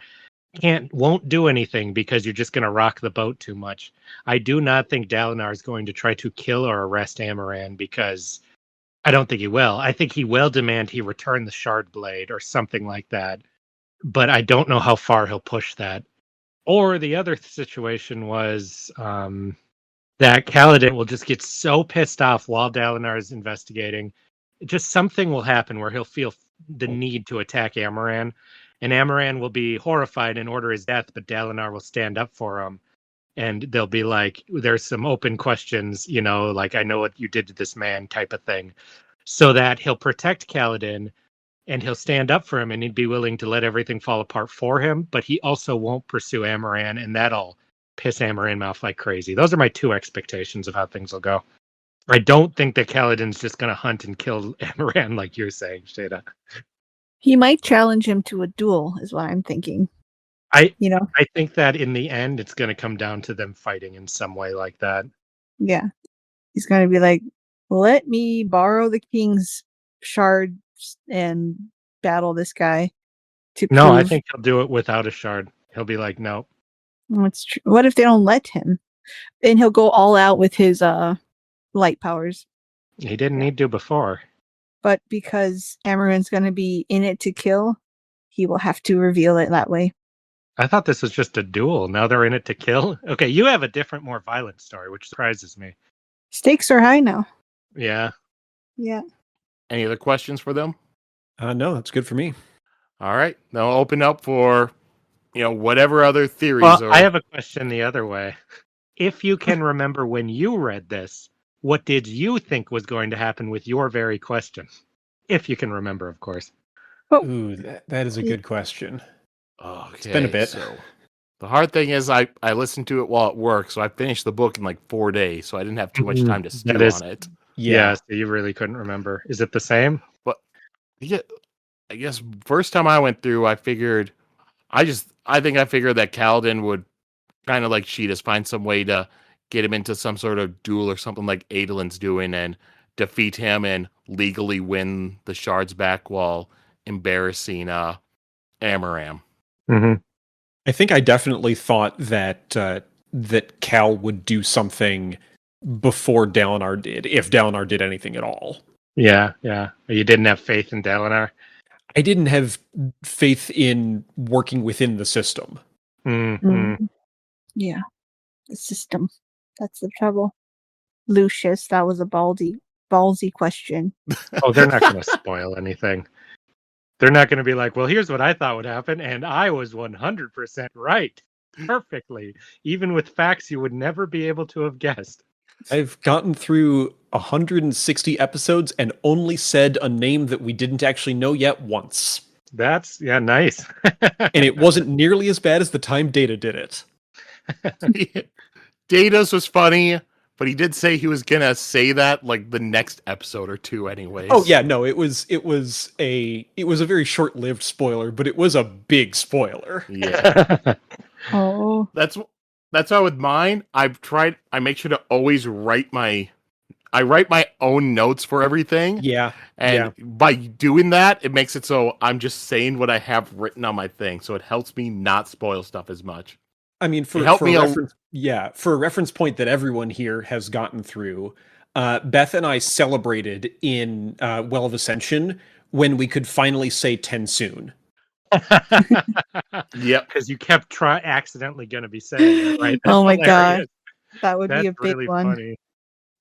Won't do anything because you're just going to rock the boat too much. I do not think Dalinar is going to try to kill or arrest Amaran, because I don't think he will. I think he will demand he return the Shard Blade or something like that. But I don't know how far he'll push that. Or the other situation was that Kaladin will just get so pissed off while Dalinar is investigating. Just something will happen where he'll feel the need to attack Amaran. And Amaran will be horrified and order his death, but Dalinar will stand up for him. And they'll be like, there's some open questions, like, I know what you did to this man type of thing. So that he'll protect Kaladin and he'll stand up for him, and he'd be willing to let everything fall apart for him. But he also won't pursue Amaran, and that'll piss Amaran off like crazy. Those are my two expectations of how things will go. I don't think that Kaladin's just going to hunt and kill Amaran like you're saying, Sheta. He might challenge him to a duel, is what I'm thinking. I think that in the end, it's going to come down to them fighting in some way like that. Yeah. He's going to be like, let me borrow the king's shard and battle this guy. No, I think he'll do it without a shard. He'll be like, no. That's true. What if they don't let him? And he'll go all out with his light powers. He didn't need to before. But because Amaran's going to be in it to kill, he will have to reveal it that way. I thought this was just a duel. Now they're in it to kill? Okay, you have a different, more violent story, which surprises me. Stakes are high now. Yeah. Yeah. Any other questions for them? No, that's good for me. All right. Now I'll open up for, whatever other theories. Well, I have a question the other way. If you can remember when you read this, what did you think was going to happen with your very question? If you can remember, of course. Ooh, that is a good question. Okay, it's been a bit. So the hard thing is I listened to it while at work, so I finished the book in like 4 days, so I didn't have too much time to stew on it. Yeah, so you really couldn't remember. Is it the same? But yeah, I guess first time I went through, I figured that Kaladin would kind of like Sheeta's find some way to get him into some sort of duel or something like Adolin's doing and defeat him and legally win the shards back while embarrassing Amaram. Mm-hmm. I think I definitely thought that that Cal would do something before Dalinar did, if Dalinar did anything at all. Yeah. You didn't have faith in Dalinar? I didn't have faith in working within the system. Mm-hmm. Yeah. The system. That's the trouble. Lucius, that was a ballsy question. Oh, they're not going to spoil anything. They're not going to be like, well, here's what I thought would happen, and I was 100% right. Perfectly. Even with facts you would never be able to have guessed. I've gotten through 160 episodes and only said a name that we didn't actually know yet once. That's, nice. And it wasn't nearly as bad as the time Data did it. Data's was funny, But he did say he was gonna say that like the next episode or two, anyways. Oh yeah, no, it was a very short-lived spoiler, but it was a big spoiler. Yeah. Oh, That's why with mine, I make sure to always write my own notes for everything. Yeah. And by doing that, it makes it so I'm just saying what I have written on my thing. So it helps me not spoil stuff as much. I mean, for a reference point that everyone here has gotten through, Beth and I celebrated in Well of Ascension when we could finally say Tensoon. Yep. Because you kept accidentally going to be saying it, right? That's oh my hilarious. god, that would be a That's big really one. funny.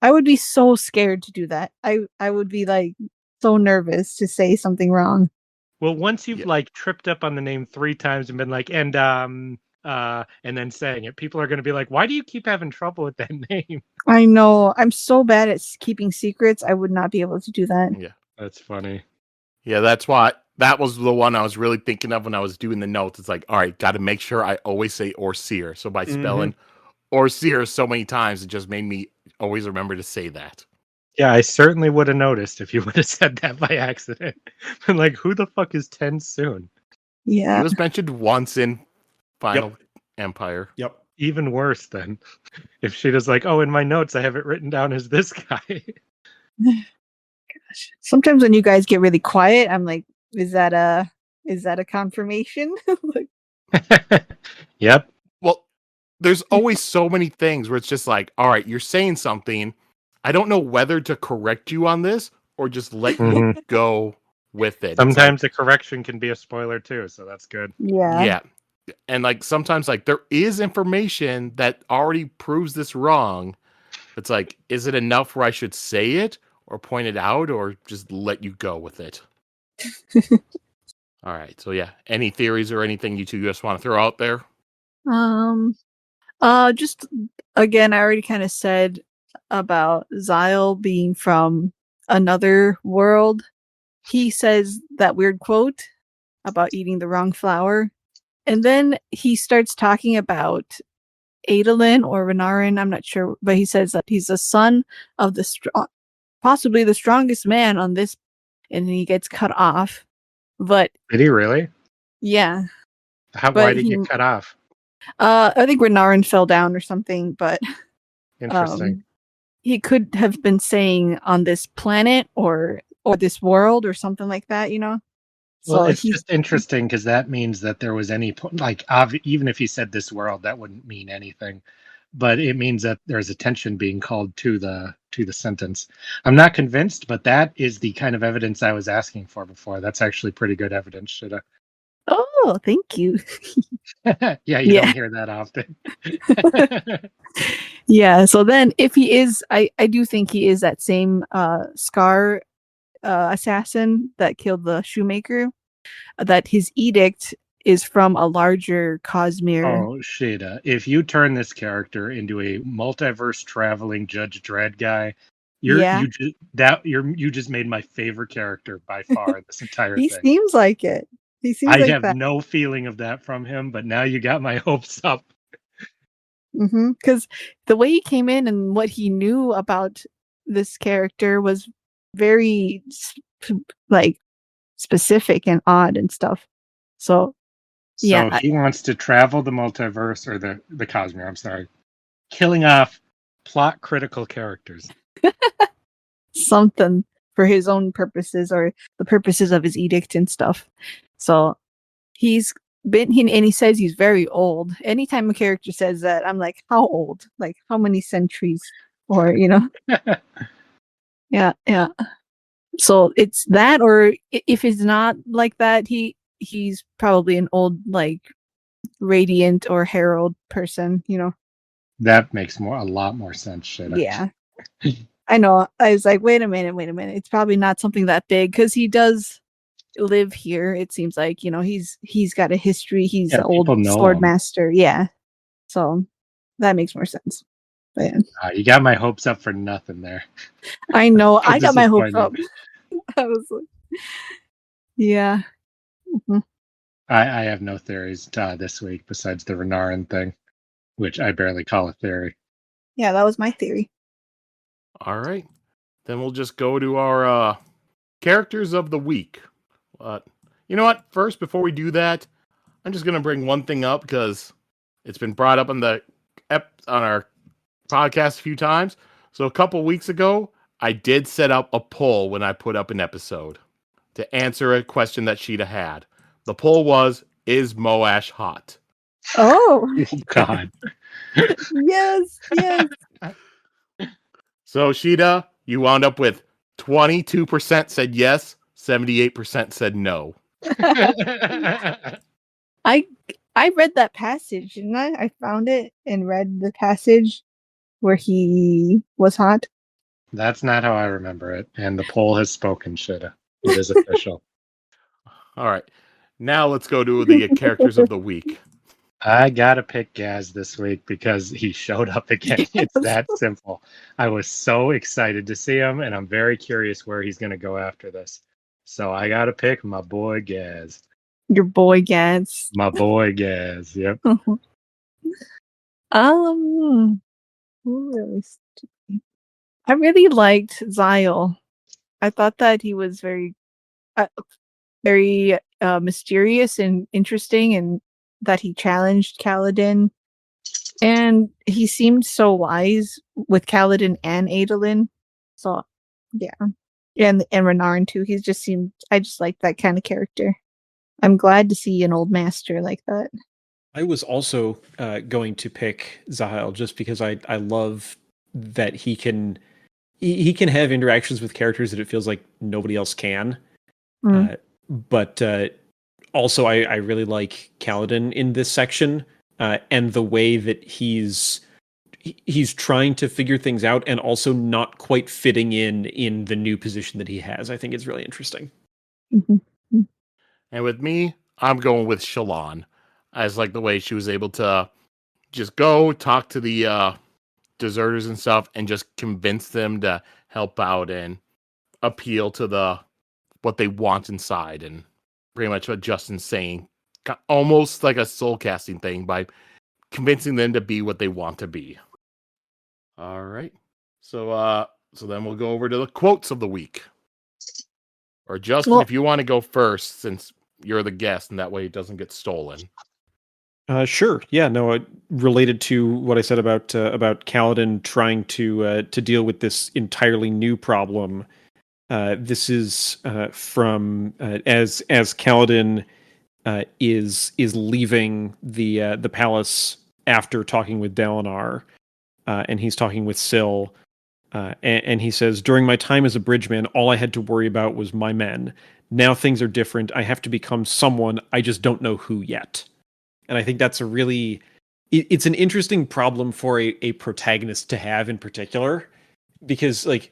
I would be so scared to do that. I would be like so nervous to say something wrong. Well, once you've like tripped up on the name 3 times and been like, and then saying it, people are going to be like, why do you keep having trouble with that name? I know. I'm so bad at keeping secrets. I would not be able to do that. Yeah. That's funny. Yeah, that's why that was the one I was really thinking of when I was doing the notes. It's like, all right, got to make sure I always say Orseer. So by spelling Orseer so many times, it just made me always remember to say that. Yeah, I certainly would have noticed if you would have said that by accident. I'm like, who the fuck is Tensoon? Yeah. He was mentioned once in Final Empire. Yep. Even worse then. If she was like, oh, in my notes I have it written down as this guy. Gosh. Sometimes when you guys get really quiet, I'm like, is that a confirmation? Like, Yep. Well, there's always so many things where it's just like, all right, you're saying something. I don't know whether to correct you on this or just let you go with it. Sometimes a correction can be a spoiler too, so that's good. yeah. And like sometimes like there is information that already proves this wrong. It's like, is it enough where I should say it or point it out or just let you go with it? All right. So yeah, any theories or anything you two just want to throw out there? Just again, I already kind of said about Zahel being from another world. He says that weird quote about eating the wrong flower. And then he starts talking about Adolin or Renarin, I'm not sure, but he says that he's the son of possibly the strongest man on this, and he gets cut off. But Did he really? yeah. Why did he get cut off? I think Renarin fell down or something, but Interesting. he could have been saying on this planet or this world or something like that, you know? Well, it's just interesting because that means that there was any even if he said this world, that wouldn't mean anything, but it means that there's attention being called to the sentence. I'm not convinced, but that is the kind of evidence I was asking for before. That's actually pretty good evidence, Sheta. Oh, thank you. Yeah, you don't hear that often. Yeah, so then if he is, I do think he is that same Scar assassin that killed the shoemaker, that his edict is from a larger Cosmere. Oh, Sheta, if you turn this character into a multiverse traveling Judge Dredd guy, you just made my favorite character by far in this entire He thing. seems like it. He seems I like have that. no feeling of that from him, but now you got my hopes up. Because the way he came in and what he knew about this character was very like specific and odd and stuff. So yeah, he wants to travel the multiverse or the Cosmere. I'm sorry, killing off plot critical characters. Something for his own purposes or the purposes of his edict and stuff. So he's been, and he says he's very old. Anytime a character says that, I'm like, how old? Like how many centuries? Or, you know? Yeah. So it's that, or if it's not like that, he's probably an old, like, Radiant or Herald person, you know? That makes a lot more sense, Sheta. Yeah. I know. I was like, wait a minute. It's probably not something that big because he does live here. It seems like, you know, he's got a history. He's an old sword master. Yeah. So that makes more sense. But yeah. You got my hopes up for nothing there. I know. I got my hopes up. I was like, yeah. Mm-hmm. I have no theories this week besides the Renarin thing, which I barely call a theory. Yeah, that was my theory. All right. Then we'll just go to our characters of the week. You know what? First, before we do that, I'm just going to bring one thing up because it's been brought up on our podcast a few times. So a couple weeks ago, I did set up a poll when I put up an episode to answer a question that Sheta had. The poll was, is Moash hot? Oh, Oh, God. yes. So, Sheta, you wound up with 22% said yes, 78% said no. I read that passage, didn't I? I found it and read the passage where he was hot. That's not how I remember it. And the poll has spoken, Sheta. It is official. All right. Now let's go to the characters of the week. I gotta pick Gaz this week because he showed up again. It's that simple. I was so excited to see him, and I'm very curious where he's gonna go after this. So I gotta pick my boy Gaz. Your boy Gaz. My boy Gaz. Yep. Who else? I really liked Zahel. I thought that he was very mysterious and interesting, and that he challenged Kaladin. And he seemed so wise with Kaladin and Adolin. So, yeah. And Renarin too. I just like that kind of character. I'm glad to see an old master like that. I was also going to pick Zahel just because I love that he can have interactions with characters that it feels like nobody else can. But also I really like Kaladin in this section and the way that he's trying to figure things out and also not quite fitting in the new position that he has. I think it's really interesting. Mm-hmm. And with me, I'm going with Shallan. I just like the way she was able to just go talk to the deserters and stuff and just convince them to help out and appeal to what they want inside, and pretty much what Justin's saying, almost like a soul casting thing by convincing them to be what they want to be. All right. So then we'll go over to the quotes of the week. Or Justin, if you want to go first, since you're the guest, and that way it doesn't get stolen. Sure. Yeah. No. Related to what I said about Kaladin trying to deal with this entirely new problem. This is from as Kaladin is leaving the palace after talking with Dalinar, and he's talking with Syl. And he says, during my time as a bridgeman, all I had to worry about was my men. Now things are different. I have to become someone. I just don't know who yet. And I think that's it's an interesting problem for a protagonist to have in particular, because like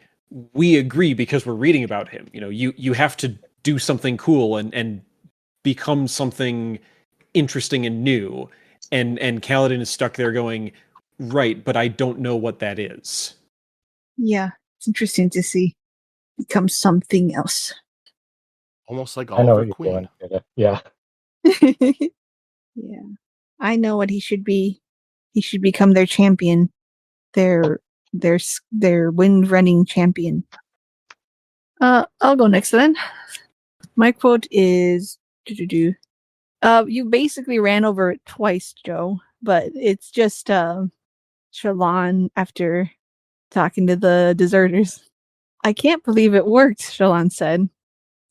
we agree because we're reading about him. You know, you have to do something cool and become something interesting and new. And Kaladin is stuck there going, right, but I don't know what that is. Yeah, it's interesting to see become something else. Almost like I know Oliver what Queen. you're doing. Yeah. Yeah. I know what he should be. He should become their champion. Their wind running champion. I'll go next then. My quote is you basically ran over it twice, Joe, but it's just Shallan after talking to the deserters. I can't believe it worked, Shallan said.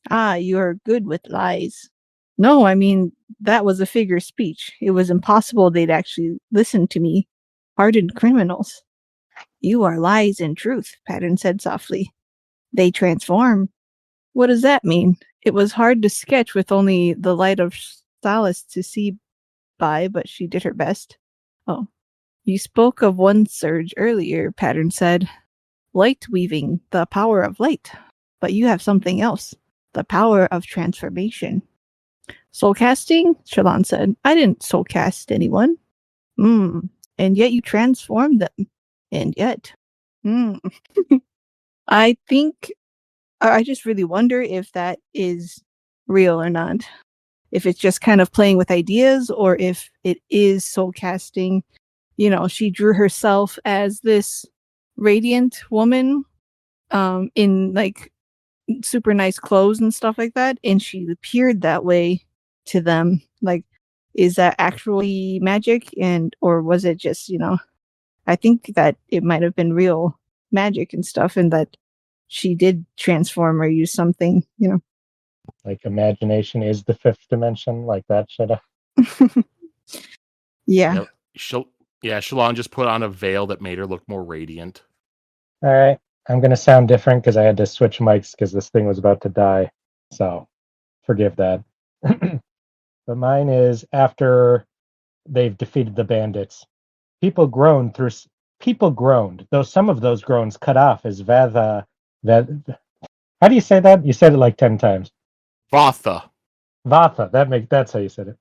Ah, you are good with lies. No, I mean, that was a figure of speech. It was impossible they'd actually listen to me. Hardened criminals. You are lies and truth, Pattern said softly. They transform. What does that mean? It was hard to sketch with only the light of Solace to see by, but she did her best. Oh. You spoke of one surge earlier, Pattern said. Light weaving, the power of light. But you have something else. The power of transformation. Soul casting? Shallan said. I didn't soul cast anyone. And yet you transformed them. And yet. I think I just really wonder if that is real or not. If it's just kind of playing with ideas, or if it is soul casting. You know, she drew herself as this radiant woman in like super nice clothes and stuff like that, and she appeared that way to them. Like, is that actually magic, or was it just, I think that it might have been real magic and stuff, and that she did transform or use something, Like imagination is the fifth dimension, like that, Sheta. Yeah. Yep. Shallan just put on a veil that made her look more radiant. All right. I'm going to sound different because I had to switch mics because this thing was about to die. So forgive that. But mine is after they've defeated the bandits. People groaned, though some of those groans cut off as How do you say that? You said it like 10 times. Vatha. That's how you said it.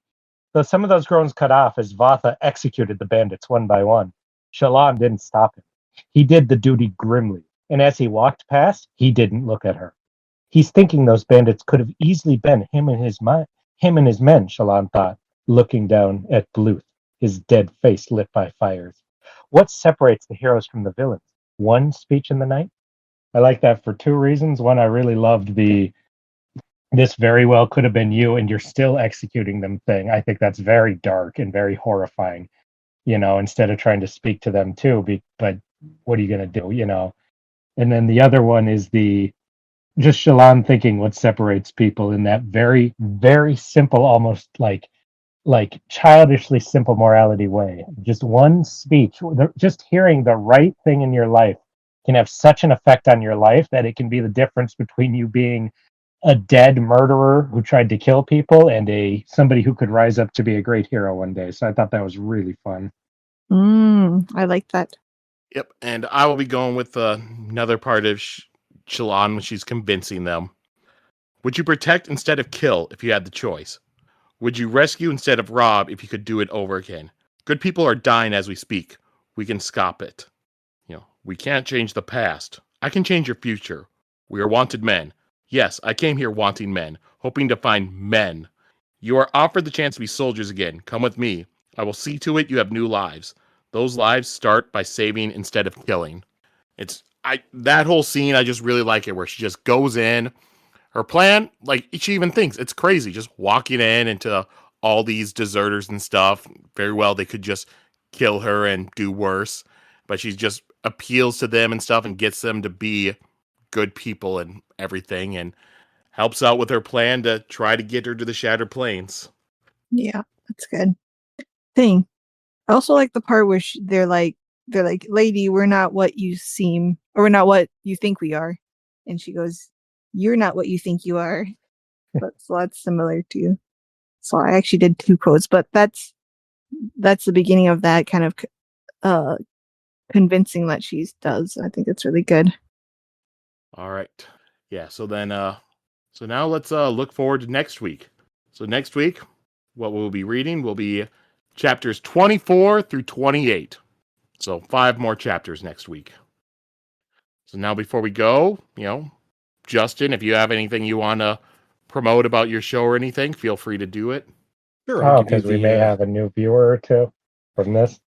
Though some of those groans cut off as Vatha executed the bandits one by one. Shallan didn't stop him. He did the duty grimly, and as he walked past, he didn't look at her. He's thinking those bandits could have easily been him and his men, Shallan thought, looking down at Bluth, his dead face lit by fires. What separates the heroes from the villains? One speech in the night? I like that for two reasons. One, I really loved this very well could have been you and you're still executing them thing. I think that's very dark and very horrifying, instead of trying to speak to them too. But what are you going to do, And then the other one is just Shallan thinking what separates people in that very, very simple, almost like childishly simple morality way. Just one speech, just hearing the right thing in your life can have such an effect on your life that it can be the difference between you being a dead murderer who tried to kill people and somebody who could rise up to be a great hero one day. So I thought that was really fun. I like that. Yep, and I will be going with another part of Shallan when she's convincing them. Would you protect instead of kill if you had the choice? Would you rescue instead of rob if you could do it over again? Good people are dying as we speak. We can stop it. We can't change the past. I can change your future. We are wanted men. Yes, I came here wanting men, hoping to find men. You are offered the chance to be soldiers again. Come with me. I will see to it you have new lives. Those lives start by saving instead of killing. That whole scene, I just really like it, where she just goes in. Her plan, like, she even thinks it's crazy, just walking into all these deserters and stuff. Very well, they could just kill her and do worse. But she just appeals to them and stuff and gets them to be good people and everything, and helps out with her plan to try to get her to the Shattered Plains. Yeah, that's good. I also like the part where they're like, lady, we're not what you seem, or we're not what you think we are. And she goes, you're not what you think you are. So that's similar to you. So I actually did two quotes, but that's the beginning of that kind of convincing that she does. I think it's really good. All right. Yeah, so then so now let's look forward to next week. So next week, what we'll be reading will be chapters 24 through 28. So 5 more chapters next week. So now before we go, Justin, if you have anything you want to promote about your show or anything, feel free to do it. Sure. Because we may have a new viewer or two from this.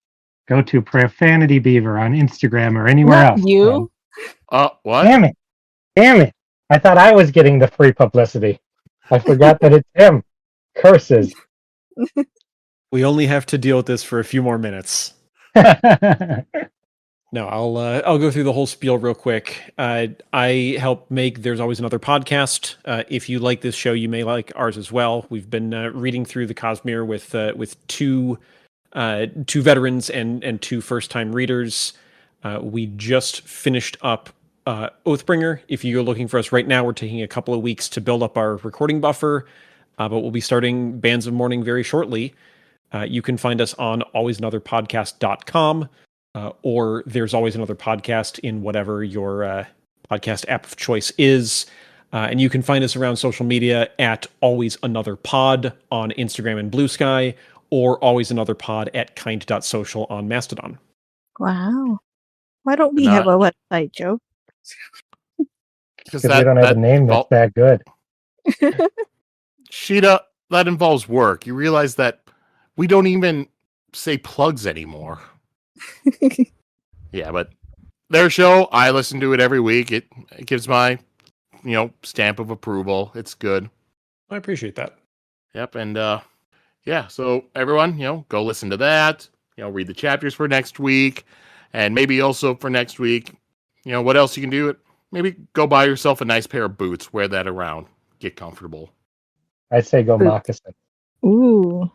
Go to Profanity Beaver on Instagram or anywhere else. You? What? Damn it. I thought I was getting the free publicity. I forgot that it's him. Curses. We only have to deal with this for a few more minutes. No, I'll go through the whole spiel real quick. I help make There's Always Another podcast. If you like this show, you may like ours as well. We've been reading through the Cosmere with two veterans and 2 first-time readers. We just finished up Oathbringer. If you're looking for us right now, we're taking a couple of weeks to build up our recording buffer, but we'll be starting Bands of Mourning very shortly. You can find us on alwaysanotherpodcast.com. Or There's Always Another Podcast in whatever your podcast app of choice is. And you can find us around social media at Always Another Pod on Instagram and Blue Sky, or Always Another Pod at kind.social on Mastodon. Wow. Why don't we have a website, Joe? Because we don't have a name that's that good. Sheta, that involves work. You realize that we don't even say plugs anymore. Yeah, but their show. I listen to it every week. It gives my, stamp of approval. It's good. I appreciate that. Yep, and yeah. So everyone, go listen to that. Read the chapters for next week, and maybe also for next week, what else you can do? Maybe go buy yourself a nice pair of boots. Wear that around. Get comfortable. I'd say go Boots. moccasin. Ooh.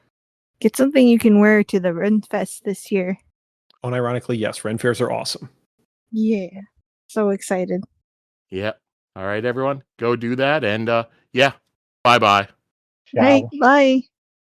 Get something you can wear to the Ren Fest this year. Unironically, yes, Ren fairs are awesome. Yeah. So excited. Yep. All right, everyone, go do that, and yeah, bye-bye. Ciao. Right. Bye.